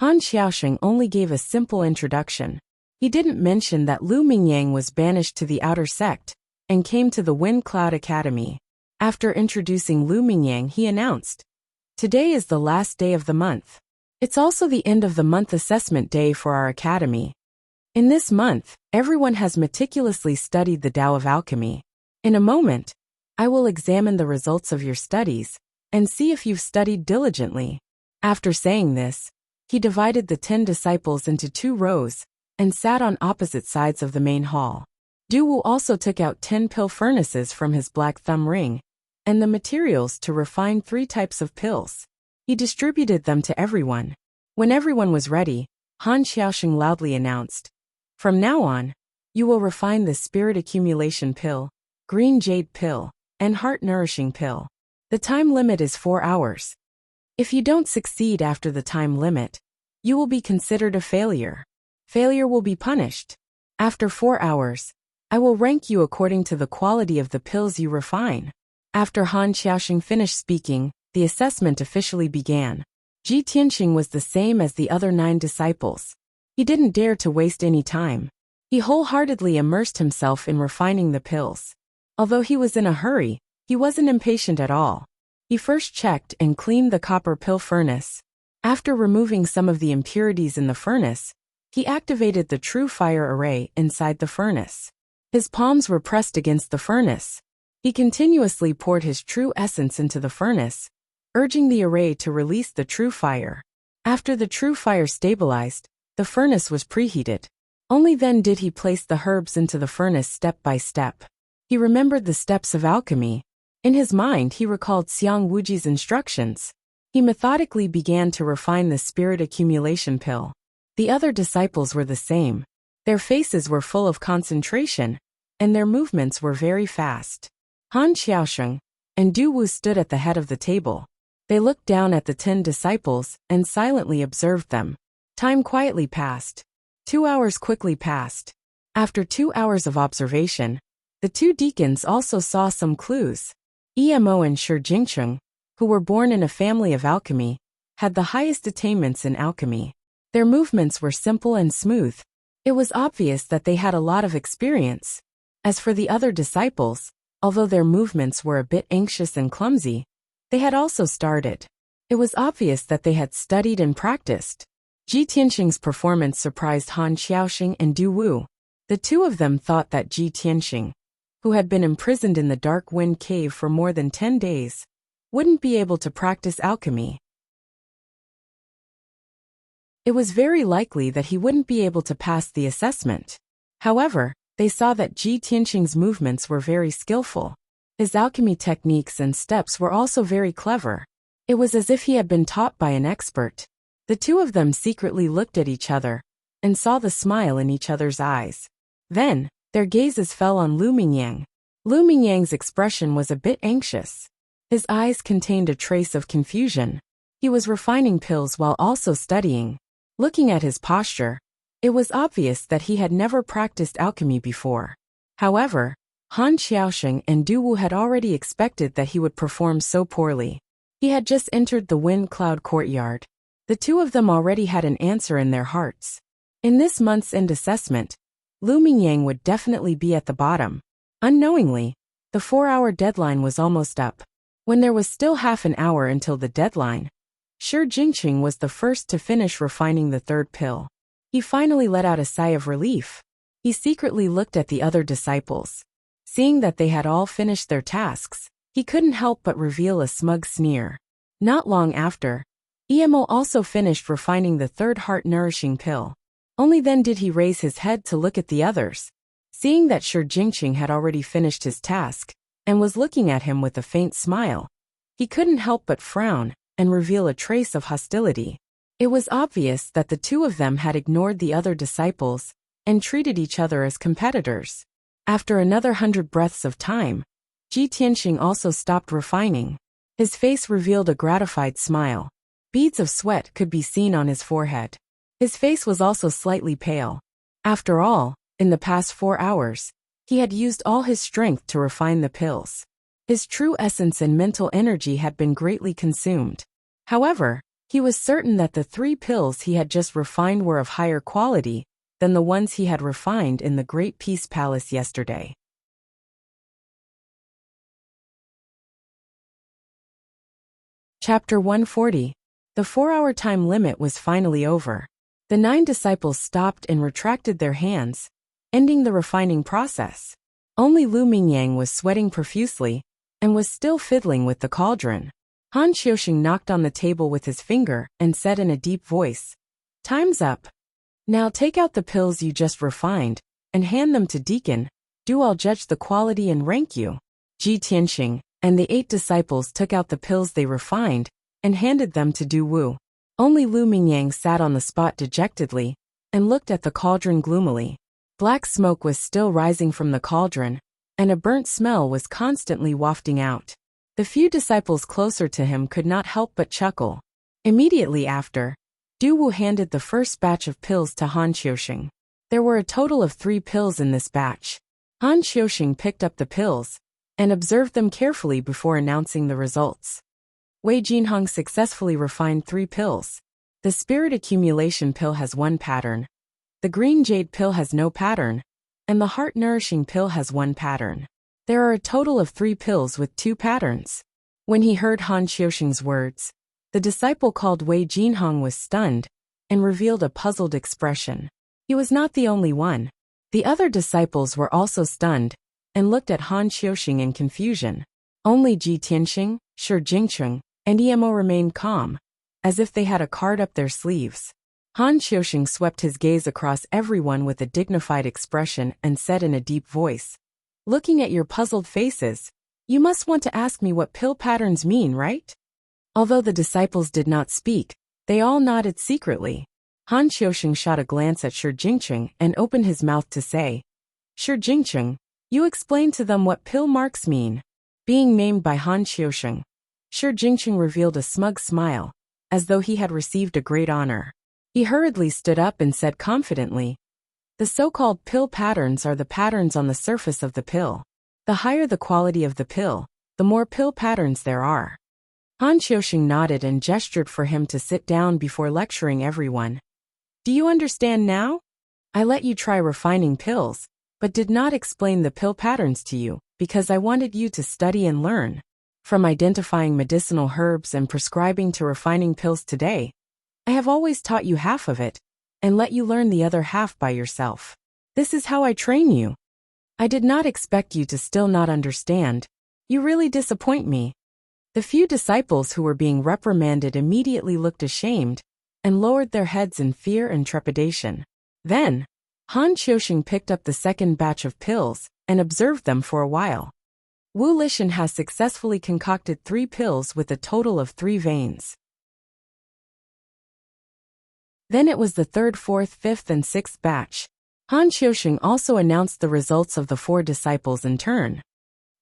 Han Xiaoxing only gave a simple introduction. He didn't mention that Lu Mingyang was banished to the outer sect and came to the Wind Cloud Academy. After introducing Lu Mingyang, he announced, Today is the last day of the month. It's also the end of the month assessment day for our academy. In this month, everyone has meticulously studied the Tao of Alchemy. In a moment, I will examine the results of your studies and see if you've studied diligently. After saying this, he divided the 10 disciples into 2 rows and sat on opposite sides of the main hall. Duwu also took out 10 pill furnaces from his black thumb ring and the materials to refine 3 types of pills. He distributed them to everyone. When everyone was ready, Han Xiaoxing loudly announced, From now on, you will refine the Spirit Accumulation Pill, Green Jade Pill, and Heart Nourishing Pill. The time limit is 4 hours. If you don't succeed after the time limit, you will be considered a failure. Failure will be punished. After 4 hours, I will rank you according to the quality of the pills you refine. After Han Xiaoxing finished speaking, the assessment officially began. Ji Tianqing was the same as the other 9 disciples. He didn't dare to waste any time. He wholeheartedly immersed himself in refining the pills. Although he was in a hurry, he wasn't impatient at all. He first checked and cleaned the copper pill furnace. After removing some of the impurities in the furnace, he activated the true fire array inside the furnace. His palms were pressed against the furnace. He continuously poured his true essence into the furnace, urging the array to release the true fire. After the true fire stabilized, the furnace was preheated. Only then did he place the herbs into the furnace step by step. He remembered the steps of alchemy. In his mind, he recalled Xiang Wuji's instructions. He methodically began to refine the Spirit Accumulation Pill. The other disciples were the same. Their faces were full of concentration, and their movements were very fast. Han Xiaoxing and Duwu stood at the head of the table. They looked down at the 10 disciples and silently observed them. Time quietly passed. 2 hours quickly passed. After 2 hours of observation, the 2 deacons also saw some clues. Emo and Shi Jingcheng, who were born in a family of alchemy, had the highest attainments in alchemy. Their movements were simple and smooth. It was obvious that they had a lot of experience. As for the other disciples, although their movements were a bit anxious and clumsy, they had also started. It was obvious that they had studied and practiced. Ji Tianxing's performance surprised Han Xiaoxing and Du Wu. The two of them thought that Ji Tianxing, who had been imprisoned in the dark wind cave for more than 10 days, wouldn't be able to practice alchemy. It was very likely that he wouldn't be able to pass the assessment. However, they saw that Ji Tianxing's movements were very skillful. His alchemy techniques and steps were also very clever. It was as if he had been taught by an expert. The two of them secretly looked at each other and saw the smile in each other's eyes. Then, their gazes fell on Lu Mingyang. Lu Mingyang's expression was a bit anxious. His eyes contained a trace of confusion. He was refining pills while also studying. Looking at his posture, it was obvious that he had never practiced alchemy before. However, Han Xiaoxing and Du Wu had already expected that he would perform so poorly. He had just entered the wind cloud courtyard. The two of them already had an answer in their hearts. In this month's end assessment, Lu Mingyang would definitely be at the bottom. Unknowingly, the 4-hour deadline was almost up. When there was still half an hour until the deadline, Shi Jingcheng was the first to finish refining the third pill. He finally let out a sigh of relief. He secretly looked at the other disciples. Seeing that they had all finished their tasks, he couldn't help but reveal a smug sneer. Not long after, Emo also finished refining the third heart-nourishing pill. Only then did he raise his head to look at the others. Seeing that Shi Jingcheng had already finished his task and was looking at him with a faint smile, he couldn't help but frown and reveal a trace of hostility. It was obvious that the two of them had ignored the other disciples and treated each other as competitors. After another 100 breaths of time, Ji Tianxing also stopped refining. His face revealed a gratified smile. Beads of sweat could be seen on his forehead. His face was also slightly pale. After all, in the past 4 hours, he had used all his strength to refine the pills. His true essence and mental energy had been greatly consumed. However, he was certain that the 3 pills he had just refined were of higher quality than the ones he had refined in the Great Peace Palace yesterday. Chapter 140. The 4-hour time limit was finally over. The 9 disciples stopped and retracted their hands, ending the refining process. Only Lu Mingyang was sweating profusely and was still fiddling with the cauldron. Han Xiaoxing knocked on the table with his finger and said in a deep voice, "Time's up. Now take out the pills you just refined and hand them to Deacon. I'll judge the quality and rank you." Ji Tianxing and the 8 disciples took out the pills they refined and handed them to Du Wu. Only Lu Mingyang sat on the spot dejectedly and looked at the cauldron gloomily. Black smoke was still rising from the cauldron, and a burnt smell was constantly wafting out. The few disciples closer to him could not help but chuckle. Immediately after, Du Wu handed the first batch of pills to Han Xiaoxing. There were a total of 3 pills in this batch. Han Xiaoxing picked up the pills and observed them carefully before announcing the results. Wei Jinhong successfully refined 3 pills. The spirit accumulation pill has 1 pattern. The green jade pill has no pattern, and the heart-nourishing pill has 1 pattern. There are a total of 3 pills with 2 patterns. When he heard Han Xiaoxing's words, the disciple called Wei Jinhong was stunned and revealed a puzzled expression. He was not the only one. The other disciples were also stunned and looked at Han Xiaoxing in confusion. Only Ji Tianxing, Shi Jingcheng, and Emo remained calm, as if they had a card up their sleeves. Han Xiaoxing swept his gaze across everyone with a dignified expression and said in a deep voice, "Looking at your puzzled faces, you must want to ask me what pill patterns mean, right?" Although the disciples did not speak, they all nodded secretly. Han Xiaoxing shot a glance at Shi Jingcheng and opened his mouth to say, "Shi Jingcheng, you explain to them what pill marks mean." Being named by Han Xiaoxing, Shi Jingcheng revealed a smug smile, as though he had received a great honor. He hurriedly stood up and said confidently, "The so-called pill patterns are the patterns on the surface of the pill. The higher the quality of the pill, the more pill patterns there are. Han Qiusheng nodded and gestured for him to sit down before lecturing everyone. Do you understand now? I let you try refining pills, but did not explain the pill patterns to you, because I wanted you to study and learn. From identifying medicinal herbs and prescribing to refining pills today, I have always taught you half of it, and let you learn the other half by yourself. This is how I train you. I did not expect you to still not understand. You really disappoint me. The few disciples who were being reprimanded immediately looked ashamed and lowered their heads in fear and trepidation. Then, Han Qiusheng picked up the second batch of pills and observed them for a while. Wu Lishan has successfully concocted 3 pills with a total of 3 veins. Then it was the 3rd, 4th, 5th and 6th batch. Han Qiusheng also announced the results of the 4 disciples in turn.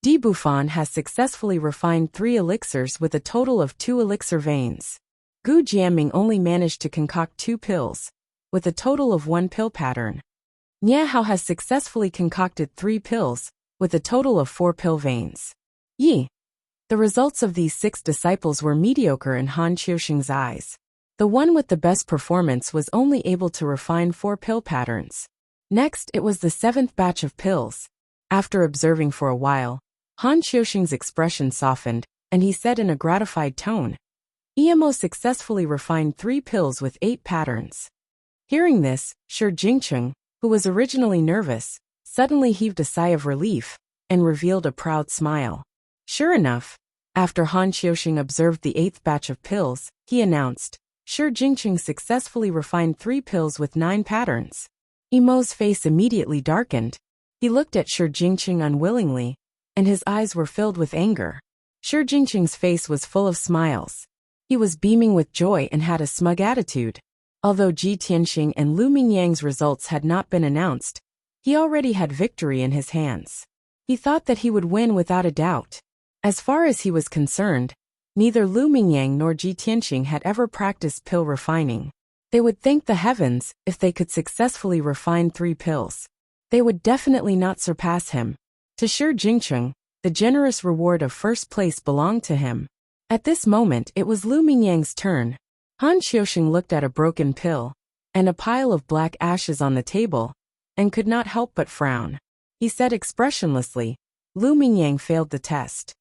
Di Bufan has successfully refined 3 elixirs with a total of 2 elixir veins. Gu Jiaming only managed to concoct 2 pills, with a total of 1 pill pattern. Nie Hao has successfully concocted 3 pills, with a total of 4 pill veins. The results of these 6 disciples were mediocre in Han Qiusheng's eyes. The one with the best performance was only able to refine 4 pill patterns. Next, it was the 7th batch of pills. After observing for a while, Han Qiusheng's expression softened, and he said in a gratified tone, "Emo successfully refined 3 pills with 8 patterns." Hearing this, Shi Jingcheng, who was originally nervous, suddenly heaved a sigh of relief and revealed a proud smile. Sure enough, after Han Qiusheng observed the 8th batch of pills, he announced, Shi Jingcheng successfully refined 3 pills with 9 patterns. Emo's face immediately darkened. He looked at Shi Jingcheng unwillingly, and his eyes were filled with anger. Shi Jingcheng's face was full of smiles. He was beaming with joy and had a smug attitude. Although Ji Tianxing and Lu Mingyang's results had not been announced, he already had victory in his hands. He thought that he would win without a doubt. As far as he was concerned, neither Lu Mingyang nor Ji Tianxing had ever practiced pill refining. They would thank the heavens if they could successfully refine 3 pills. They would definitely not surpass him. To Shi Jingcheng, the generous reward of first place belonged to him. At this moment it was Lu Mingyang's turn. Han Qiusheng looked at a broken pill and a pile of black ashes on the table, and could not help but frown. He said expressionlessly, Lu Mingyang failed the test.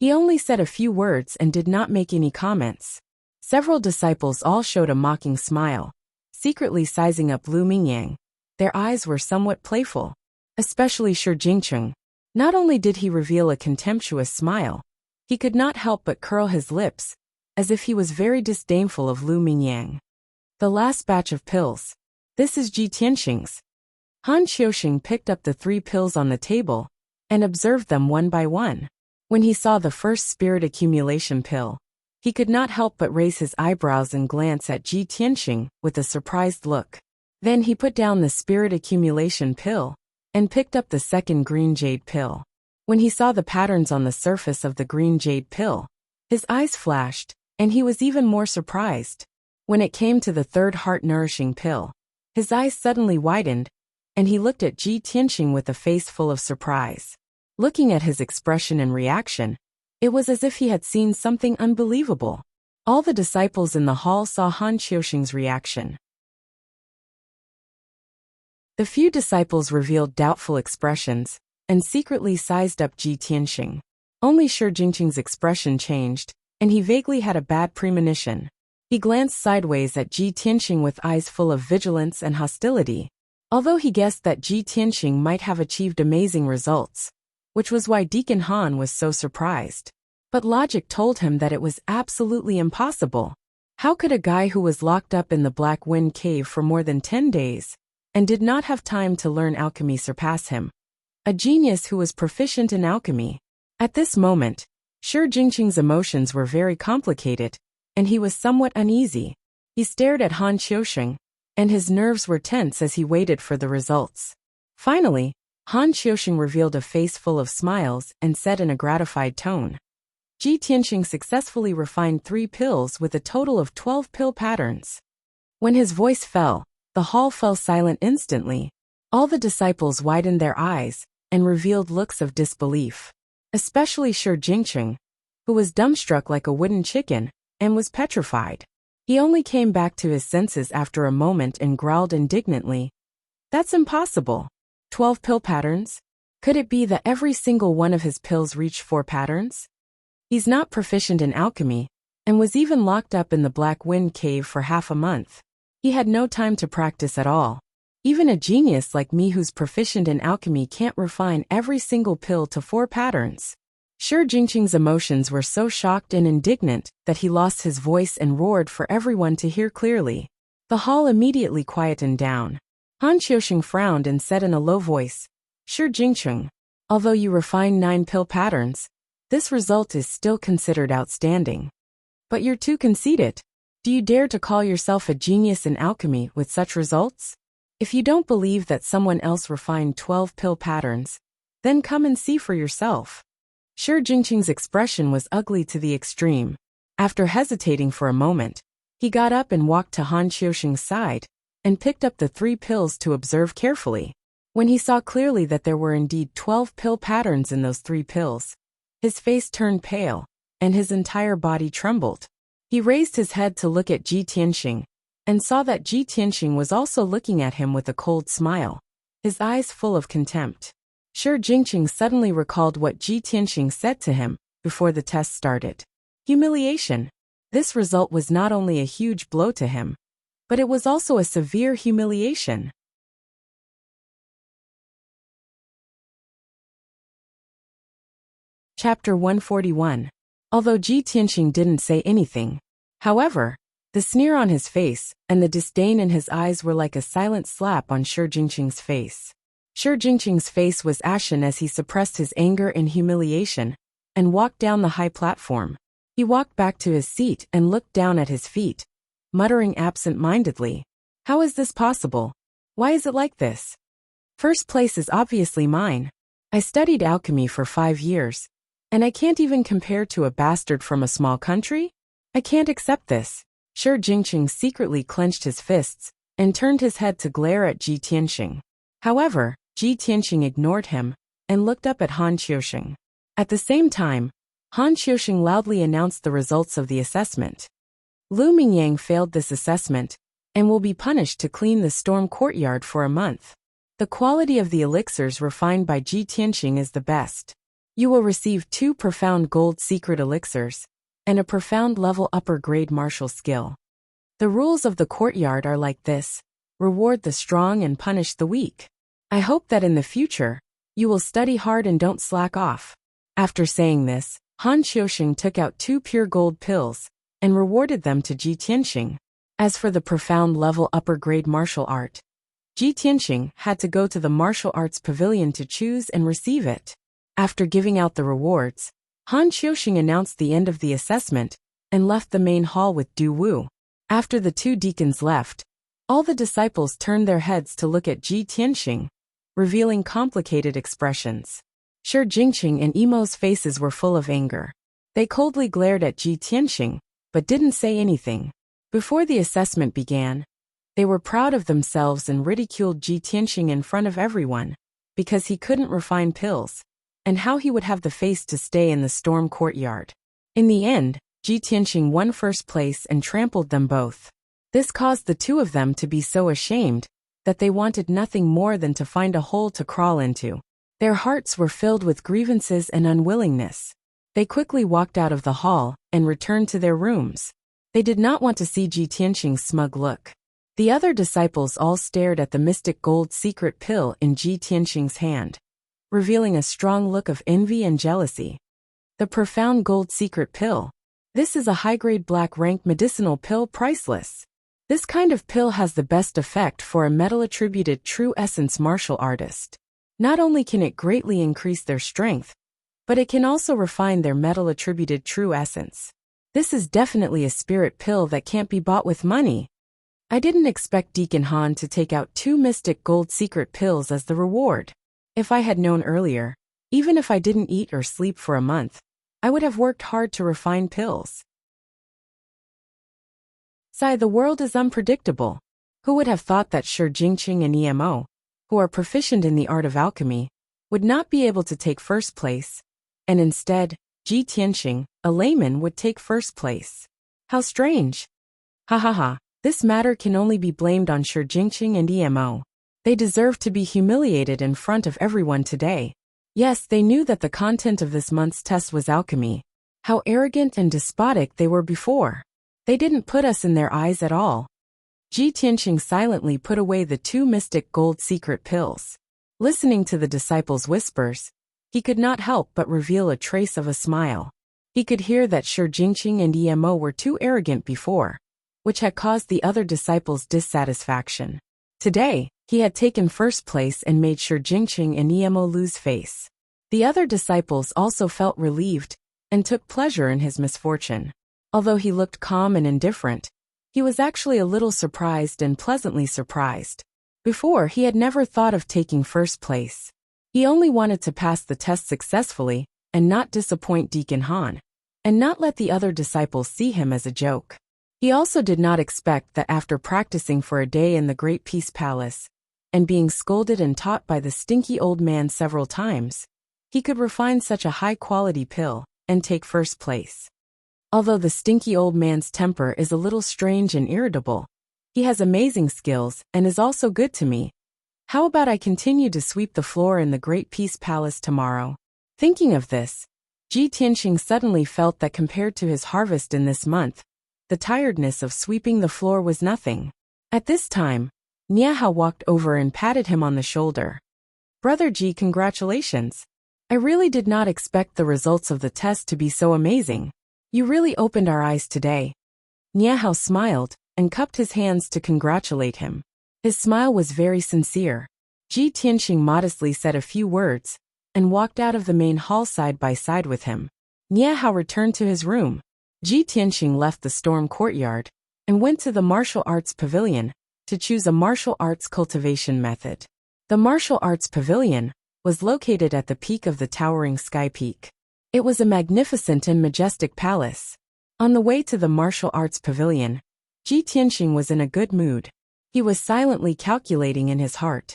He only said a few words and did not make any comments. Several disciples all showed a mocking smile, secretly sizing up Lu Mingyang. Their eyes were somewhat playful, especially Shi Jingcheng. Not only did he reveal a contemptuous smile, he could not help but curl his lips, as if he was very disdainful of Lu Mingyang. The last batch of pills. This is Ji Tianxing's. Han Qiusheng picked up the 3 pills on the table and observed them one by one. When he saw the first spirit accumulation pill, he could not help but raise his eyebrows and glance at Ji Tianxing with a surprised look. Then he put down the spirit accumulation pill and picked up the second green jade pill. When he saw the patterns on the surface of the green jade pill, his eyes flashed, and he was even more surprised. When it came to the 3rd heart-nourishing pill, his eyes suddenly widened, and he looked at Ji Tianxing with a face full of surprise. Looking at his expression and reaction, it was as if he had seen something unbelievable. All the disciples in the hall saw Han Qiusheng's reaction. The few disciples revealed doubtful expressions and secretly sized up Ji Tianxing. Only Shi Jingcheng's expression changed, and he vaguely had a bad premonition. He glanced sideways at Ji Tianxing with eyes full of vigilance and hostility. Although he guessed that Ji Tianxing might have achieved amazing results, which was why Deacon Han was so surprised. But logic told him that it was absolutely impossible. How could a guy who was locked up in the Black Wind Cave for more than 10 days and did not have time to learn alchemy surpass him? A genius who was proficient in alchemy. At this moment, Shi Jingcheng's emotions were very complicated, and he was somewhat uneasy. He stared at Han Qiusheng, and his nerves were tense as he waited for the results. Finally, Han Qiusheng revealed a face full of smiles and said in a gratified tone, Ji Tianxing successfully refined 3 pills with a total of 12 pill patterns. When his voice fell, the hall fell silent instantly. All the disciples widened their eyes and revealed looks of disbelief. especially Shi Jingqing, who was dumbstruck like a wooden chicken and was petrified. He only came back to his senses after a moment and growled indignantly, "That's impossible. 12 pill patterns? Could it be that every single one of his pills reached 4 patterns? He's not proficient in alchemy, and was even locked up in the Black Wind Cave for half a month. He had no time to practice at all. Even a genius like me who's proficient in alchemy can't refine every single pill to 4 patterns." Shi Jingqing's emotions were so shocked and indignant that he lost his voice and roared for everyone to hear clearly. The hall immediately quietened down. Han Qiusheng frowned and said in a low voice, "Shi Jingqing, although you refine 9 pill patterns, this result is still considered outstanding. But you're too conceited. Do you dare to call yourself a genius in alchemy with such results? If you don't believe that someone else refined 12 pill patterns, then come and see for yourself." Shi Jingqing's expression was ugly to the extreme. After hesitating for a moment, he got up and walked to Han Qiusheng's side and picked up the 3 pills to observe carefully. When he saw clearly that there were indeed 12 pill patterns in those 3 pills, his face turned pale, and his entire body trembled. He raised his head to look at Ji Tianxing, and saw that Ji Tianxing was also looking at him with a cold smile, his eyes full of contempt. Shi Jingqing suddenly recalled what Ji Tianxing said to him before the test started. Humiliation. This result was not only a huge blow to him, but it was also a severe humiliation. Chapter 141. Although Ji Tianxing didn't say anything, however, the sneer on his face and the disdain in his eyes were like a silent slap on Shi Jingqing's face. Shi Jingqing's face was ashen as he suppressed his anger and humiliation and walked down the high platform. He walked back to his seat and looked down at his feet, muttering absent-mindedly, "How is this possible? Why is it like this? First place is obviously mine. I studied alchemy for 5 years, and I can't even compare to a bastard from a small country? I can't accept this." Shi Jingqing secretly clenched his fists and turned his head to glare at Ji Tianxing. However, Ji Tianxing ignored him and looked up at Han Qiusheng. At the same time, Han Qiusheng loudly announced the results of the assessment. Lu Mingyang failed this assessment and will be punished to clean the storm courtyard for a month. The quality of the elixirs refined by Ji Tianxing is the best. You will receive 2 profound gold secret elixirs and a profound level upper grade martial skill. The rules of the courtyard are like this: reward the strong and punish the weak. I hope that in the future, you will study hard and don't slack off. After saying this, Han Qiusheng took out 2 pure gold pills and rewarded them to Ji Tianxing. As for the profound level upper grade martial art, Ji Tianxing had to go to the martial arts pavilion to choose and receive it. After giving out the rewards, Han Qiusheng announced the end of the assessment and left the main hall with Du Wu. After the 2 deacons left, all the disciples turned their heads to look at Ji Tianxing, revealing complicated expressions. Shi Jingqing and Emo's faces were full of anger. They coldly glared at Ji Tianxing, but didn't say anything. Before the assessment began, they were proud of themselves and ridiculed Ji Tianxing in front of everyone, because he couldn't refine pills, and how he would have the face to stay in the storm courtyard. In the end, Ji Tianxing won first place and trampled them both. This caused the 2 of them to be so ashamed that they wanted nothing more than to find a hole to crawl into. Their hearts were filled with grievances and unwillingness. They quickly walked out of the hall and returned to their rooms. They did not want to see Ji Tianxing's smug look. The other disciples all stared at the mystic gold secret pill in Ji Tianxing's hand, revealing a strong look of envy and jealousy. The profound gold secret pill. This is a high-grade black-rank medicinal pill, priceless. This kind of pill has the best effect for a metal-attributed true essence martial artist. Not only can it greatly increase their strength, but it can also refine their metal-attributed true essence. This is definitely a spirit pill that can't be bought with money. I didn't expect Deacon Han to take out 2 mystic gold secret pills as the reward. If I had known earlier, even if I didn't eat or sleep for a month, I would have worked hard to refine pills. Sigh, the world is unpredictable. Who would have thought that Shi Jingqing and Emo, who are proficient in the art of alchemy, would not be able to take first place, and instead, Ji Tianxing, a layman, would take first place. How strange. Ha ha ha, this matter can only be blamed on Shi Jingqing and Emo. They deserve to be humiliated in front of everyone today. Yes, they knew that the content of this month's test was alchemy. How arrogant and despotic they were before. They didn't put us in their eyes at all. Ji Tianxing silently put away the 2 mystic gold secret pills. Listening to the disciples' whispers, he could not help but reveal a trace of a smile. He could hear that Shi Jingqing and Emo were too arrogant before, which had caused the other disciples' dissatisfaction. Today, he had taken first place and made Shi Jingqing and Emo lose face. The other disciples also felt relieved and took pleasure in his misfortune. Although he looked calm and indifferent, he was actually a little surprised and pleasantly surprised. Before, he had never thought of taking first place. He only wanted to pass the test successfully and not disappoint Deacon Han, and not let the other disciples see him as a joke. He also did not expect that after practicing for a day in the Great Peace Palace, and being scolded and taught by the stinky old man several times, he could refine such a high-quality pill and take first place. Although the stinky old man's temper is a little strange and irritable, he has amazing skills and is also good to me. How about I continue to sweep the floor in the Great Peace Palace tomorrow? Thinking of this, Ji Tianxing suddenly felt that compared to his harvest in this month, the tiredness of sweeping the floor was nothing. At this time, Niahao walked over and patted him on the shoulder. Brother Ji, congratulations. I really did not expect the results of the test to be so amazing. You really opened our eyes today. Niahao smiled and cupped his hands to congratulate him. His smile was very sincere. Ji Tianxing modestly said a few words and walked out of the main hall side by side with him. Niahao returned to his room. Ji Tianxing left the storm courtyard and went to the martial arts pavilion to choose a martial arts cultivation method. The martial arts pavilion was located at the peak of the towering sky peak. It was a magnificent and majestic palace. On the way to the martial arts pavilion, Ji Tianxing was in a good mood. He was silently calculating in his heart.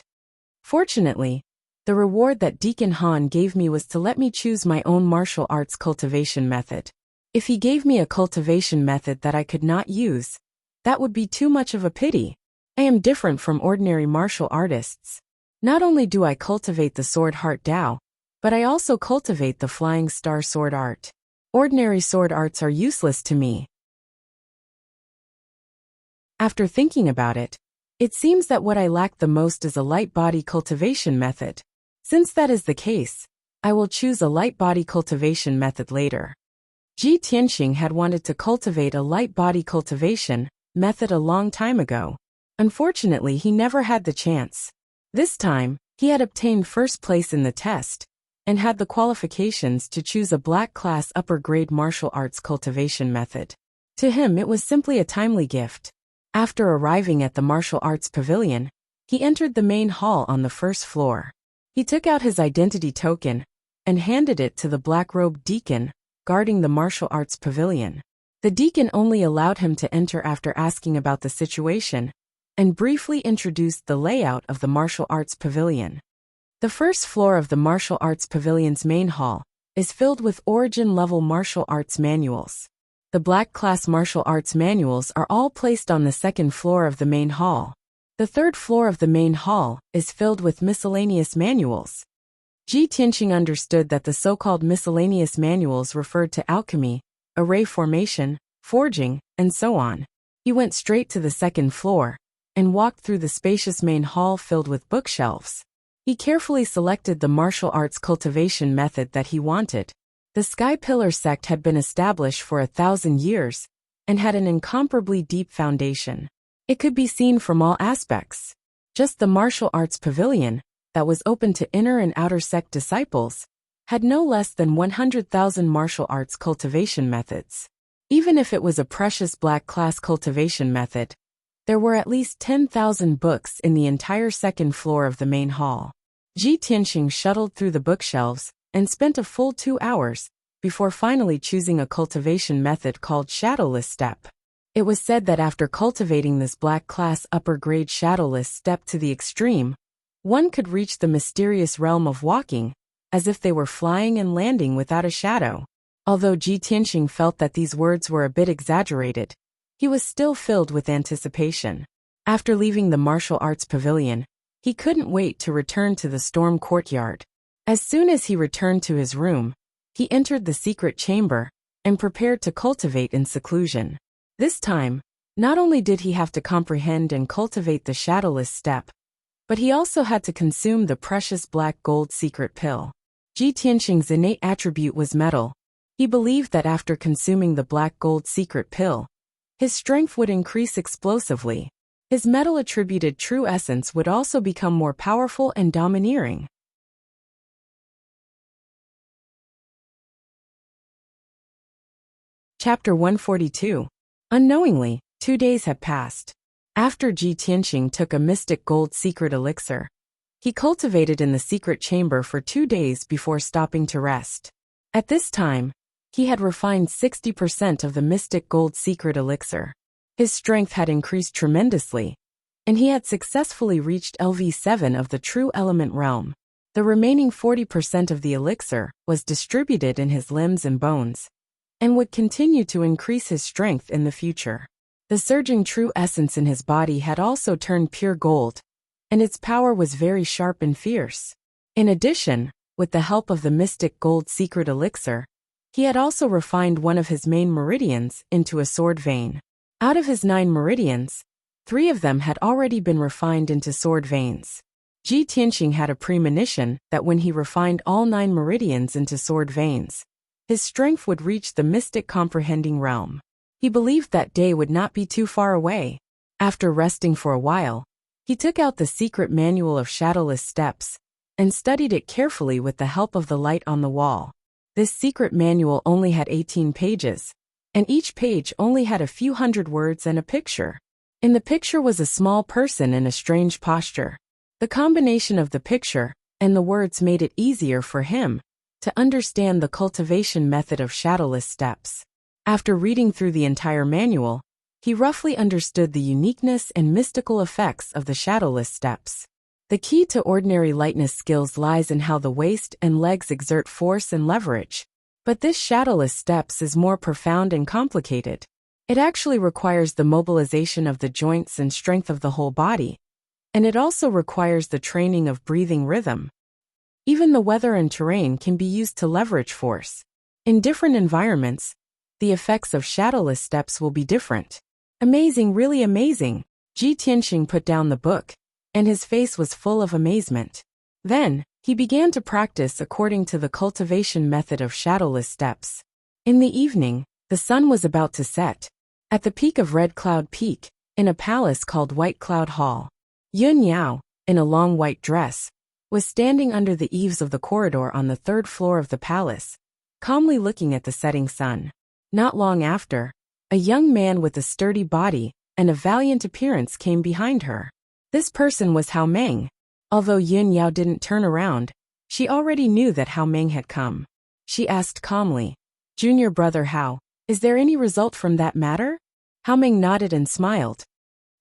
Fortunately, the reward that Deacon Han gave me was to let me choose my own martial arts cultivation method. If he gave me a cultivation method that I could not use, that would be too much of a pity. I am different from ordinary martial artists. Not only do I cultivate the sword heart Dao, but I also cultivate the flying star sword art. Ordinary sword arts are useless to me. After thinking about it, it seems that what I lack the most is a light body cultivation method. Since that is the case, I will choose a light body cultivation method later. Ji Tianxing had wanted to cultivate a light body cultivation method a long time ago. Unfortunately, he never had the chance. This time, he had obtained first place in the test and had the qualifications to choose a black class upper grade martial arts cultivation method. To him, it was simply a timely gift. After arriving at the martial arts pavilion, he entered the main hall on the first floor. He took out his identity token and handed it to the black-robed deacon guarding the martial arts pavilion. The deacon only allowed him to enter after asking about the situation and briefly introduced the layout of the martial arts pavilion. The first floor of the martial arts pavilion's main hall is filled with origin-level martial arts manuals. The black class martial arts manuals are all placed on the second floor of the main hall. The third floor of the main hall is filled with miscellaneous manuals. Ji Tianxing understood that the so-called miscellaneous manuals referred to alchemy, array formation, forging, and so on. He went straight to the second floor and walked through the spacious main hall filled with bookshelves. He carefully selected the martial arts cultivation method that he wanted. The Sky Pillar sect had been established for 1,000 years and had an incomparably deep foundation. It could be seen from all aspects. Just the martial arts pavilion, that was open to inner and outer sect disciples, had no less than 100,000 martial arts cultivation methods. Even if it was a precious black class cultivation method, there were at least 10,000 books in the entire second floor of the main hall. Ji Tianxing shuttled through the bookshelves and spent a full 2 hours before finally choosing a cultivation method called Shadowless Step. It was said that after cultivating this black class upper grade Shadowless Step to the extreme, one could reach the mysterious realm of walking as if they were flying and landing without a shadow. Although Ji Tianxing felt that these words were a bit exaggerated, he was still filled with anticipation. After leaving the martial arts pavilion, he couldn't wait to return to the storm courtyard. As soon as he returned to his room, he entered the secret chamber and prepared to cultivate in seclusion. This time, not only did he have to comprehend and cultivate the shadowless step, but he also had to consume the precious black gold secret pill. Ji Tianxing's innate attribute was metal. He believed that after consuming the black gold secret pill, his strength would increase explosively. His metal-attributed true essence would also become more powerful and domineering. Chapter 142. Unknowingly, 2 days had passed. After Ji Tianxing took a mystic gold secret elixir, he cultivated in the secret chamber for 2 days before stopping to rest. At this time, he had refined 60% of the mystic gold secret elixir. His strength had increased tremendously, and he had successfully reached LV7 of the true element realm. The remaining 40% of the elixir was distributed in his limbs and bones, and would continue to increase his strength in the future. The surging true essence in his body had also turned pure gold, and its power was very sharp and fierce. In addition, with the help of the mystic gold secret elixir, he had also refined one of his main meridians into a sword vein. Out of his 9 meridians, 3 of them had already been refined into sword veins. Ji Tianxing had a premonition that when he refined all 9 meridians into sword veins, his strength would reach the mystic comprehending realm. He believed that day would not be too far away. After resting for a while, he took out the secret manual of shadowless steps and studied it carefully with the help of the light on the wall. This secret manual only had 18 pages, and each page only had a few hundred words and a picture. In the picture was a small person in a strange posture. The combination of the picture and the words made it easier for him to understand the cultivation method of shadowless steps. After reading through the entire manual, he roughly understood the uniqueness and mystical effects of the shadowless steps. The key to ordinary lightness skills lies in how the waist and legs exert force and leverage. But this shadowless steps is more profound and complicated. It actually requires the mobilization of the joints and strength of the whole body, and it also requires the training of breathing rhythm. Even the weather and terrain can be used to leverage force. In different environments, the effects of shadowless steps will be different. Amazing, really amazing. Ji Tianxing put down the book, and his face was full of amazement. Then, he began to practice according to the cultivation method of shadowless steps. In the evening, the sun was about to set. At the peak of Red Cloud Peak, in a palace called White Cloud Hall, Yun Yao, in a long white dress, was standing under the eaves of the corridor on the 3rd floor of the palace, calmly looking at the setting sun. Not long after, a young man with a sturdy body and a valiant appearance came behind her. This person was Hao Meng. Although Yun Yao didn't turn around, she already knew that Hao Meng had come. She asked calmly, "Junior brother Hao, is there any result from that matter?" Hao Meng nodded and smiled.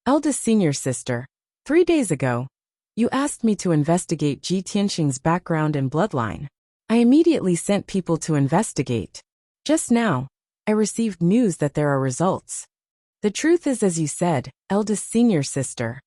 "Eldest senior sister, 3 days ago, you asked me to investigate Ji Tianxing's background and bloodline. I immediately sent people to investigate. Just now, I received news that there are results. The truth is as you said, eldest senior sister.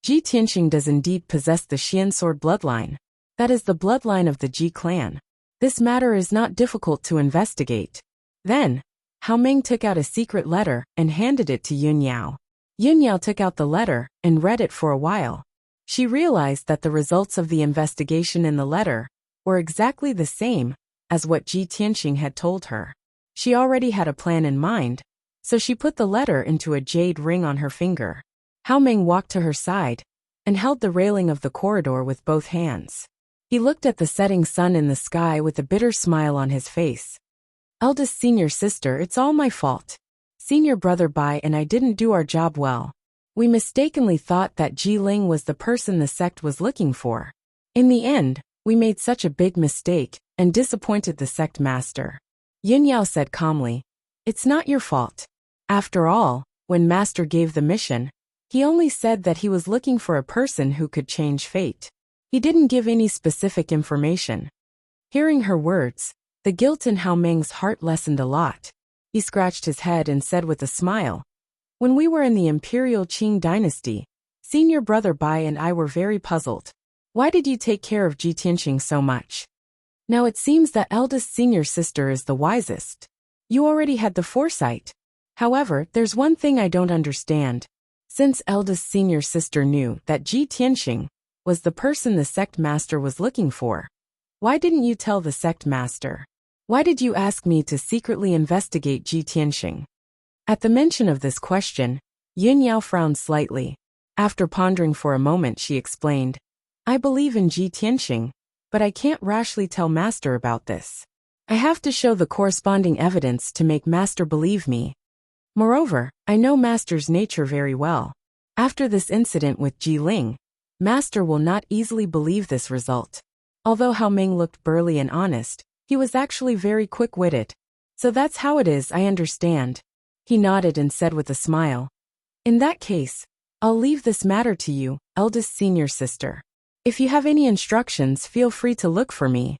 Ji Tianxing does indeed possess the Xian sword bloodline. That is the bloodline of the Ji clan. This matter is not difficult to investigate." Then, Hao Meng took out a secret letter and handed it to Yun Yao. Yun Yao took out the letter and read it for a while. She realized that the results of the investigation in the letter were exactly the same as what Ji Tianxing had told her. She already had a plan in mind, so she put the letter into a jade ring on her finger. Hao Meng walked to her side and held the railing of the corridor with both hands. He looked at the setting sun in the sky with a bitter smile on his face. "Eldest senior sister, it's all my fault. Senior brother Bai and I didn't do our job well. We mistakenly thought that Ji Ling was the person the sect was looking for. In the end, we made such a big mistake and disappointed the sect master." Yun Yao said calmly, "It's not your fault. After all, when master gave the mission, he only said that he was looking for a person who could change fate. He didn't give any specific information. Hearing her words, the guilt in Hao Meng's heart lessened a lot. He scratched his head and said with a smile, "When we were in the Imperial Qing dynasty, senior brother Bai and I were very puzzled. Why did you take care of Ji Tianxing so much? Now it seems that eldest senior sister is the wisest. You already had the foresight. However, there's one thing I don't understand. Since eldest senior sister knew that Ji Tianxing was the person the sect master was looking for, why didn't you tell the sect master? Why did you ask me to secretly investigate Ji Tianxing?" At the mention of this question, Yun Yao frowned slightly. After pondering for a moment, she explained, "I believe in Ji Tianxing, but I can't rashly tell Master about this. I have to show the corresponding evidence to make Master believe me. Moreover, I know Master's nature very well. After this incident with Ji Ling, Master will not easily believe this result." Although Hao Meng looked burly and honest, he was actually very quick-witted. "So that's how it is, I understand." He nodded and said with a smile, "In that case, I'll leave this matter to you, eldest senior sister. If you have any instructions, feel free to look for me."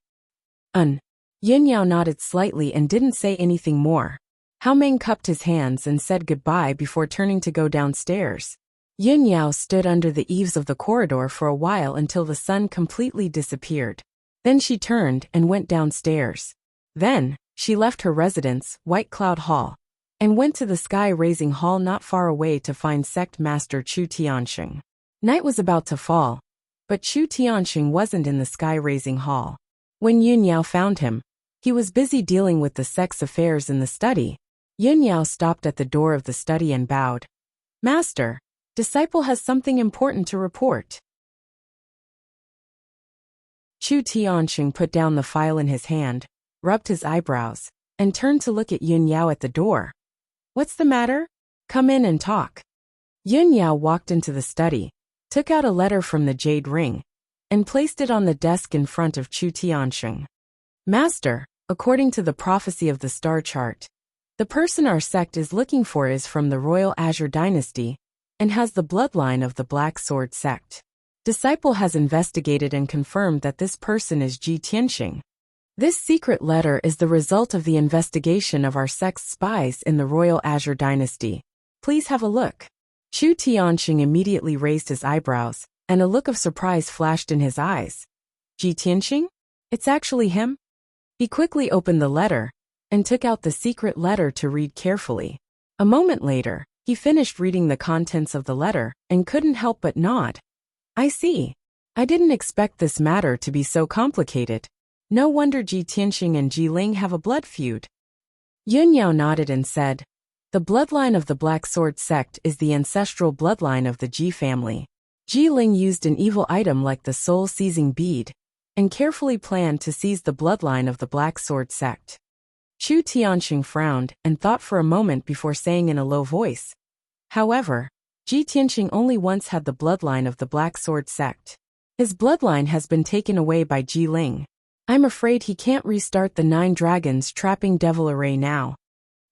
Yin Yao nodded slightly and didn't say anything more. Hao Meng cupped his hands and said goodbye before turning to go downstairs. Yin Yao stood under the eaves of the corridor for a while until the sun completely disappeared. Then she turned and went downstairs. Then, she left her residence, White Cloud Hall, and went to the sky-raising hall not far away to find sect master Chu Tianxing. Night was about to fall, but Chu Tianxing wasn't in the sky-raising hall. When Yun Yao found him, he was busy dealing with the sect's affairs in the study. Yun Yao stopped at the door of the study and bowed. "Master, disciple has something important to report." Chu Tianxing put down the file in his hand, rubbed his eyebrows, and turned to look at Yun Yao at the door. "What's the matter? Come in and talk." Yun Yao walked into the study, took out a letter from the jade ring, and placed it on the desk in front of Chu Tianxing. "Master, according to the prophecy of the star chart, the person our sect is looking for is from the Royal Azure Dynasty and has the bloodline of the Black Sword sect. Disciple has investigated and confirmed that this person is Ji Tianxing. This secret letter is the result of the investigation of our sect's spies in the Royal Azure Dynasty. Please have a look." Chu Tianxing immediately raised his eyebrows, and a look of surprise flashed in his eyes. "Ji Tianxing? It's actually him?" He quickly opened the letter and took out the secret letter to read carefully. A moment later, he finished reading the contents of the letter and couldn't help but nod. "I see. I didn't expect this matter to be so complicated. No wonder Ji Tianxing and Ji Ling have a blood feud." Yun Yao nodded and said, "The bloodline of the Black Sword sect is the ancestral bloodline of the Ji family. Ji Ling used an evil item like the soul-seizing bead, and carefully planned to seize the bloodline of the Black Sword sect." Chu Tianxing frowned and thought for a moment before saying in a low voice, "However, Ji Tianxing only once had the bloodline of the Black Sword sect. His bloodline has been taken away by Ji Ling. I'm afraid he can't restart the 9 dragons trapping devil array now.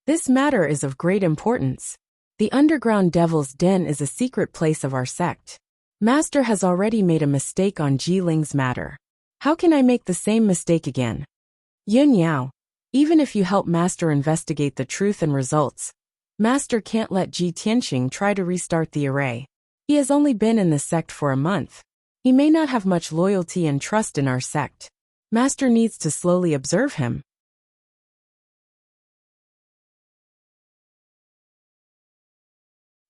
This matter is of great importance. The underground devil's den is a secret place of our sect. Master has already made a mistake on Ji Ling's matter. How can I make the same mistake again? Yun Yao, even if you help Master investigate the truth and results, Master can't let Ji Tianxing try to restart the array. He has only been in the sect for a month. He may not have much loyalty and trust in our sect. Master needs to slowly observe him."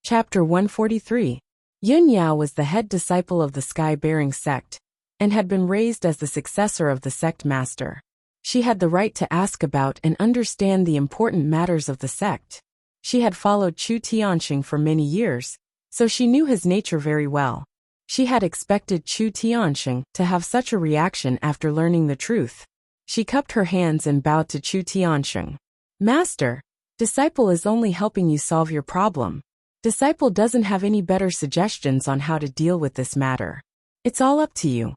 Chapter 143. Yun Yao was the head disciple of the Sky-Bearing sect, and had been raised as the successor of the sect master. She had the right to ask about and understand the important matters of the sect. She had followed Chu Tianxing for many years, so she knew his nature very well. She had expected Chu Tianxing to have such a reaction after learning the truth. She cupped her hands and bowed to Chu Tianxing. "Master, disciple is only helping you solve your problem. Disciple doesn't have any better suggestions on how to deal with this matter. It's all up to you."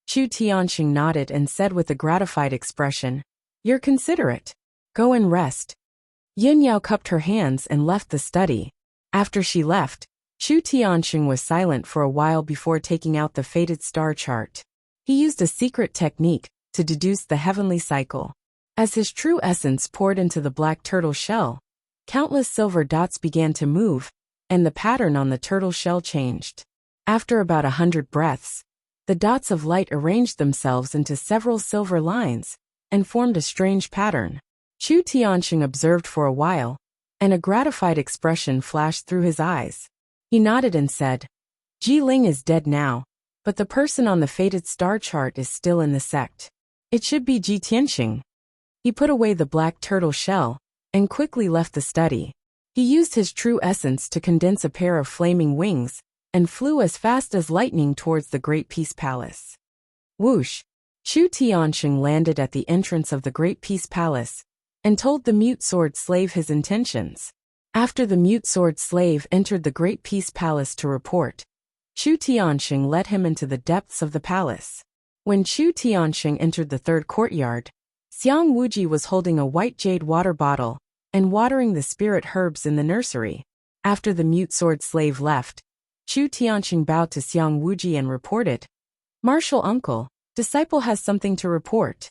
Chu Tianxing nodded and said with a gratified expression, "You're considerate. Go and rest." Yun Yao cupped her hands and left the study. After she left, Chu Tianxing was silent for a while before taking out the fated star chart. He used a secret technique to deduce the heavenly cycle. As his true essence poured into the black turtle shell, countless silver dots began to move, and the pattern on the turtle shell changed. After about 100 breaths, the dots of light arranged themselves into several silver lines and formed a strange pattern. Chu Tianxing observed for a while, and a gratified expression flashed through his eyes. He nodded and said, "Ji Ling is dead now, but the person on the fated star chart is still in the sect. It should be Ji Tianxing." He put away the black turtle shell and quickly left the study. He used his true essence to condense a pair of flaming wings and flew as fast as lightning towards the Great Peace Palace. Whoosh! Chu Tianxing landed at the entrance of the Great Peace Palace and told the mute sword slave his intentions. After the mute sword slave entered the Great Peace Palace to report, Chu Tianxing led him into the depths of the palace. When Chu Tianxing entered the third courtyard, Xiang Wuji was holding a white jade water bottle and watering the spirit herbs in the nursery. After the mute sword slave left, Chu Tianxing bowed to Xiang Wuji and reported, "Martial uncle, disciple has something to report.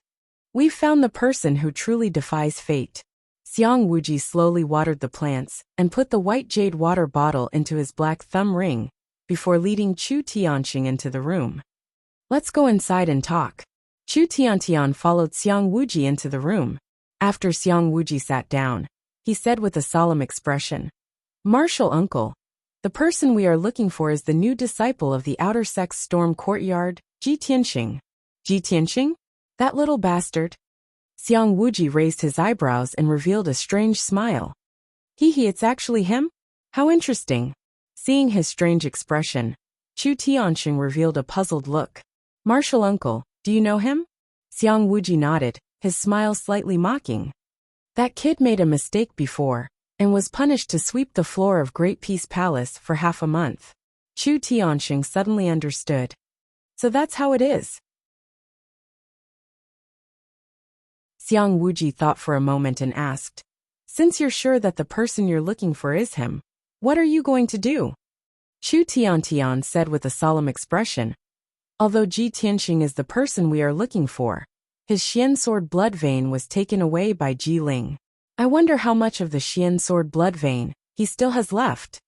We've found the person who truly defies fate." Xiang Wuji slowly watered the plants and put the white jade water bottle into his black thumb ring before leading Chu Tianxing into the room. "Let's go inside and talk." Chu Tiantian followed Xiang Wuji into the room. After Xiang Wuji sat down, he said with a solemn expression, "Martial uncle, the person we are looking for is the new disciple of the outer sect's storm courtyard, Ji Tianxing." "Ji Tianxing? That little bastard?" Xiang Wuji raised his eyebrows and revealed a strange smile. "Hee, it's actually him? How interesting." Seeing his strange expression, Chu Tianxing revealed a puzzled look. "Martial uncle, do you know him?" Xiang Wuji nodded, his smile slightly mocking. "That kid made a mistake before, and was punished to sweep the floor of Great Peace Palace for half a month." Chu Tianxing suddenly understood. "So that's how it is." Xiang Wuji thought for a moment and asked, "Since you're sure that the person you're looking for is him, what are you going to do?" Chu Tiantian said with a solemn expression, "Although Ji Tianxing is the person we are looking for, his Xian sword blood vein was taken away by Ji Ling. I wonder how much of the Xian sword blood vein he still has left.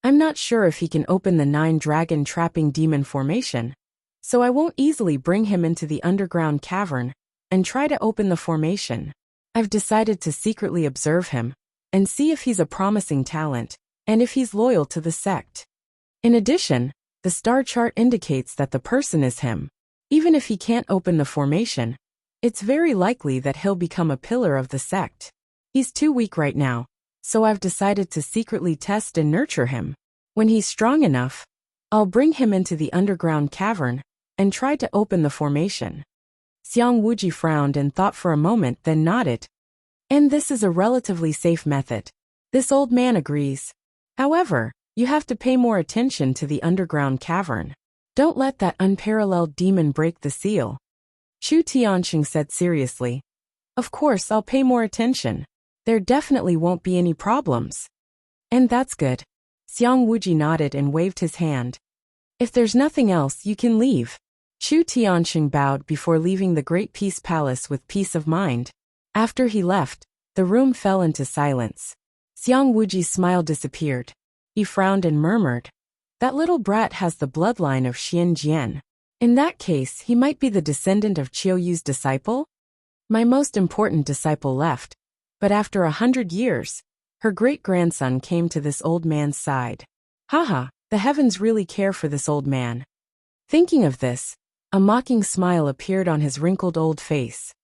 I'm not sure if he can open the 9-dragon trapping demon formation, so I won't easily bring him into the underground cavern and try to open the formation. I've decided to secretly observe him and see if he's a promising talent and if he's loyal to the sect. In addition, the star chart indicates that the person is him. Even if he can't open the formation, it's very likely that he'll become a pillar of the sect. He's too weak right now, so I've decided to secretly test and nurture him. When he's strong enough, I'll bring him into the underground cavern and try to open the formation." Xiang Wuji frowned and thought for a moment, then nodded. "And this is a relatively safe method. This old man agrees. However, you have to pay more attention to the underground cavern. Don't let that unparalleled demon break the seal." Chu Tianxing said seriously, "Of course I'll pay more attention. There definitely won't be any problems." "And that's good." Xiang Wuji nodded and waved his hand. "If there's nothing else, you can leave." Chu Tianxing bowed before leaving the Great Peace Palace with peace of mind. After he left, the room fell into silence. Xiang Wuji's smile disappeared. He frowned and murmured, "That little brat has the bloodline of Xian Jian. In that case, he might be the descendant of Qiu Yu's disciple? My most important disciple left, but after 100 years, her great-grandson came to this old man's side. Haha, the heavens really care for this old man." Thinking of this, a mocking smile appeared on his wrinkled old face.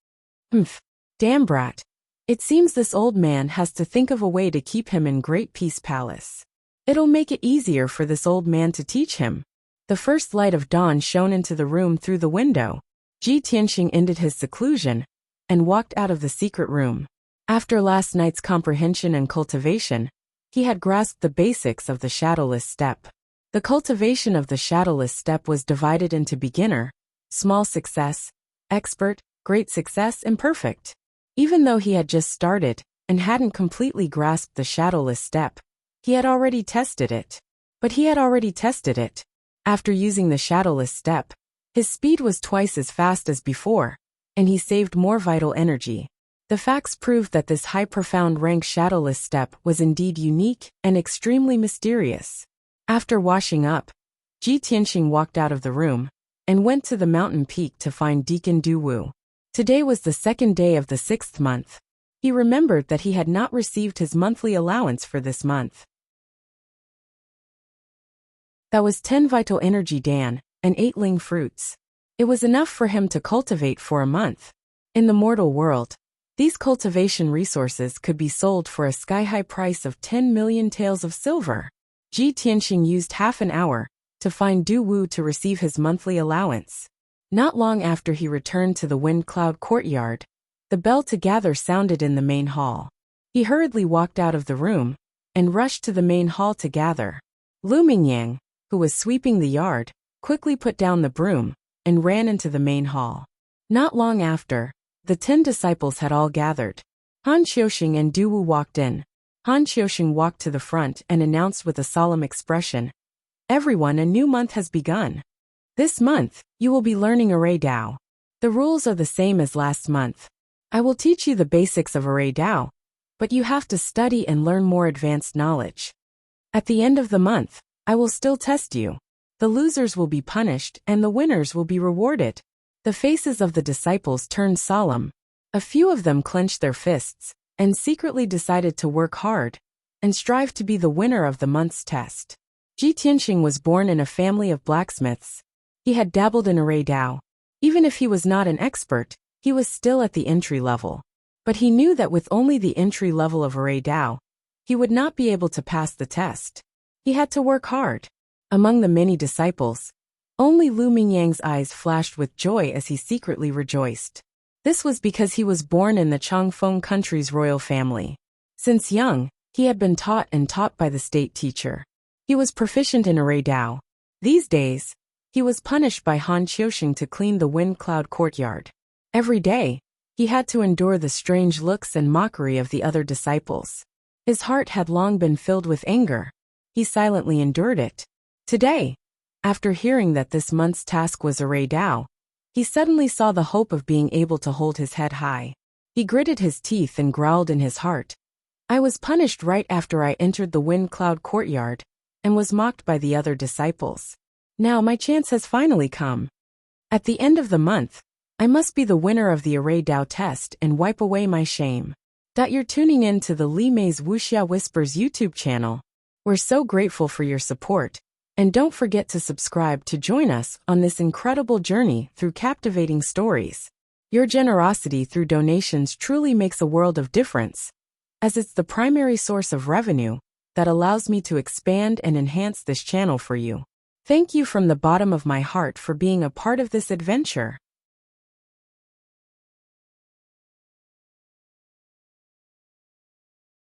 "Humph, damn brat. It seems this old man has to think of a way to keep him in Great Peace Palace. It'll make it easier for this old man to teach him." The first light of dawn shone into the room through the window. Ji Tianxing ended his seclusion and walked out of the secret room. After last night's comprehension and cultivation, he had grasped the basics of the shadowless step. The cultivation of the shadowless step was divided into beginner, small success, expert, great success, and perfect. Even though he had just started and hadn't completely grasped the shadowless step, he had already tested it. But he had already tested it. After using the shadowless step, his speed was twice as fast as before, and he saved more vital energy. The facts proved that this high profound rank shadowless step was indeed unique and extremely mysterious. After washing up, Ji Tianxing walked out of the room and went to the mountain peak to find Deacon Du Wu. Today was the second day of the 6th month. He remembered that he had not received his monthly allowance for this month. That was 10 vital energy dan and 8 ling fruits. It was enough for him to cultivate for a month. In the mortal world, these cultivation resources could be sold for a sky-high price of 10 million taels of silver. Ji Tianxing used half an hour to find Du Wu to receive his monthly allowance. Not long after he returned to the Wind Cloud courtyard, the bell to gather sounded in the main hall. He hurriedly walked out of the room and rushed to the main hall to gather. Lu Mingyang, who was sweeping the yard, quickly put down the broom and ran into the main hall. Not long after, the 10 disciples had all gathered. Han Xiuxing and Du Wu walked in. Han Xiuxing walked to the front and announced with a solemn expression, "Everyone, a new month has begun. This month, you will be learning Array Dao. The rules are the same as last month. I will teach you the basics of Array Dao, but you have to study and learn more advanced knowledge. At the end of the month, I will still test you. The losers will be punished and the winners will be rewarded." The faces of the disciples turned solemn. A few of them clenched their fists and secretly decided to work hard and strive to be the winner of the month's test. Ji Tianxing was born in a family of blacksmiths. He had dabbled in Array Dao. Even if he was not an expert, he was still at the entry level. But he knew that with only the entry level of Array Dao, he would not be able to pass the test. He had to work hard. Among the many disciples, only Lu Mingyang's eyes flashed with joy as he secretly rejoiced. This was because he was born in the Changfeng country's royal family. Since young, he had been taught by the state teacher. He was proficient in Array Dao. These days, he was punished by Han Xiuxing to clean the Wind Cloud courtyard. Every day, he had to endure the strange looks and mockery of the other disciples. His heart had long been filled with anger. He silently endured it. Today, after hearing that this month's task was Array Dao, he suddenly saw the hope of being able to hold his head high. He gritted his teeth and growled in his heart, "I was punished right after I entered the Wind Cloud courtyard and was mocked by the other disciples. Now my chance has finally come. At the end of the month, I must be the winner of the Array Dao test and wipe away my shame." You're tuning in to the Li Mei's Wuxia Whispers YouTube channel. We're so grateful for your support. And don't forget to subscribe to join us on this incredible journey through captivating stories. Your generosity through donations truly makes a world of difference, as it's the primary source of revenue that allows me to expand and enhance this channel for you. Thank you from the bottom of my heart for being a part of this adventure.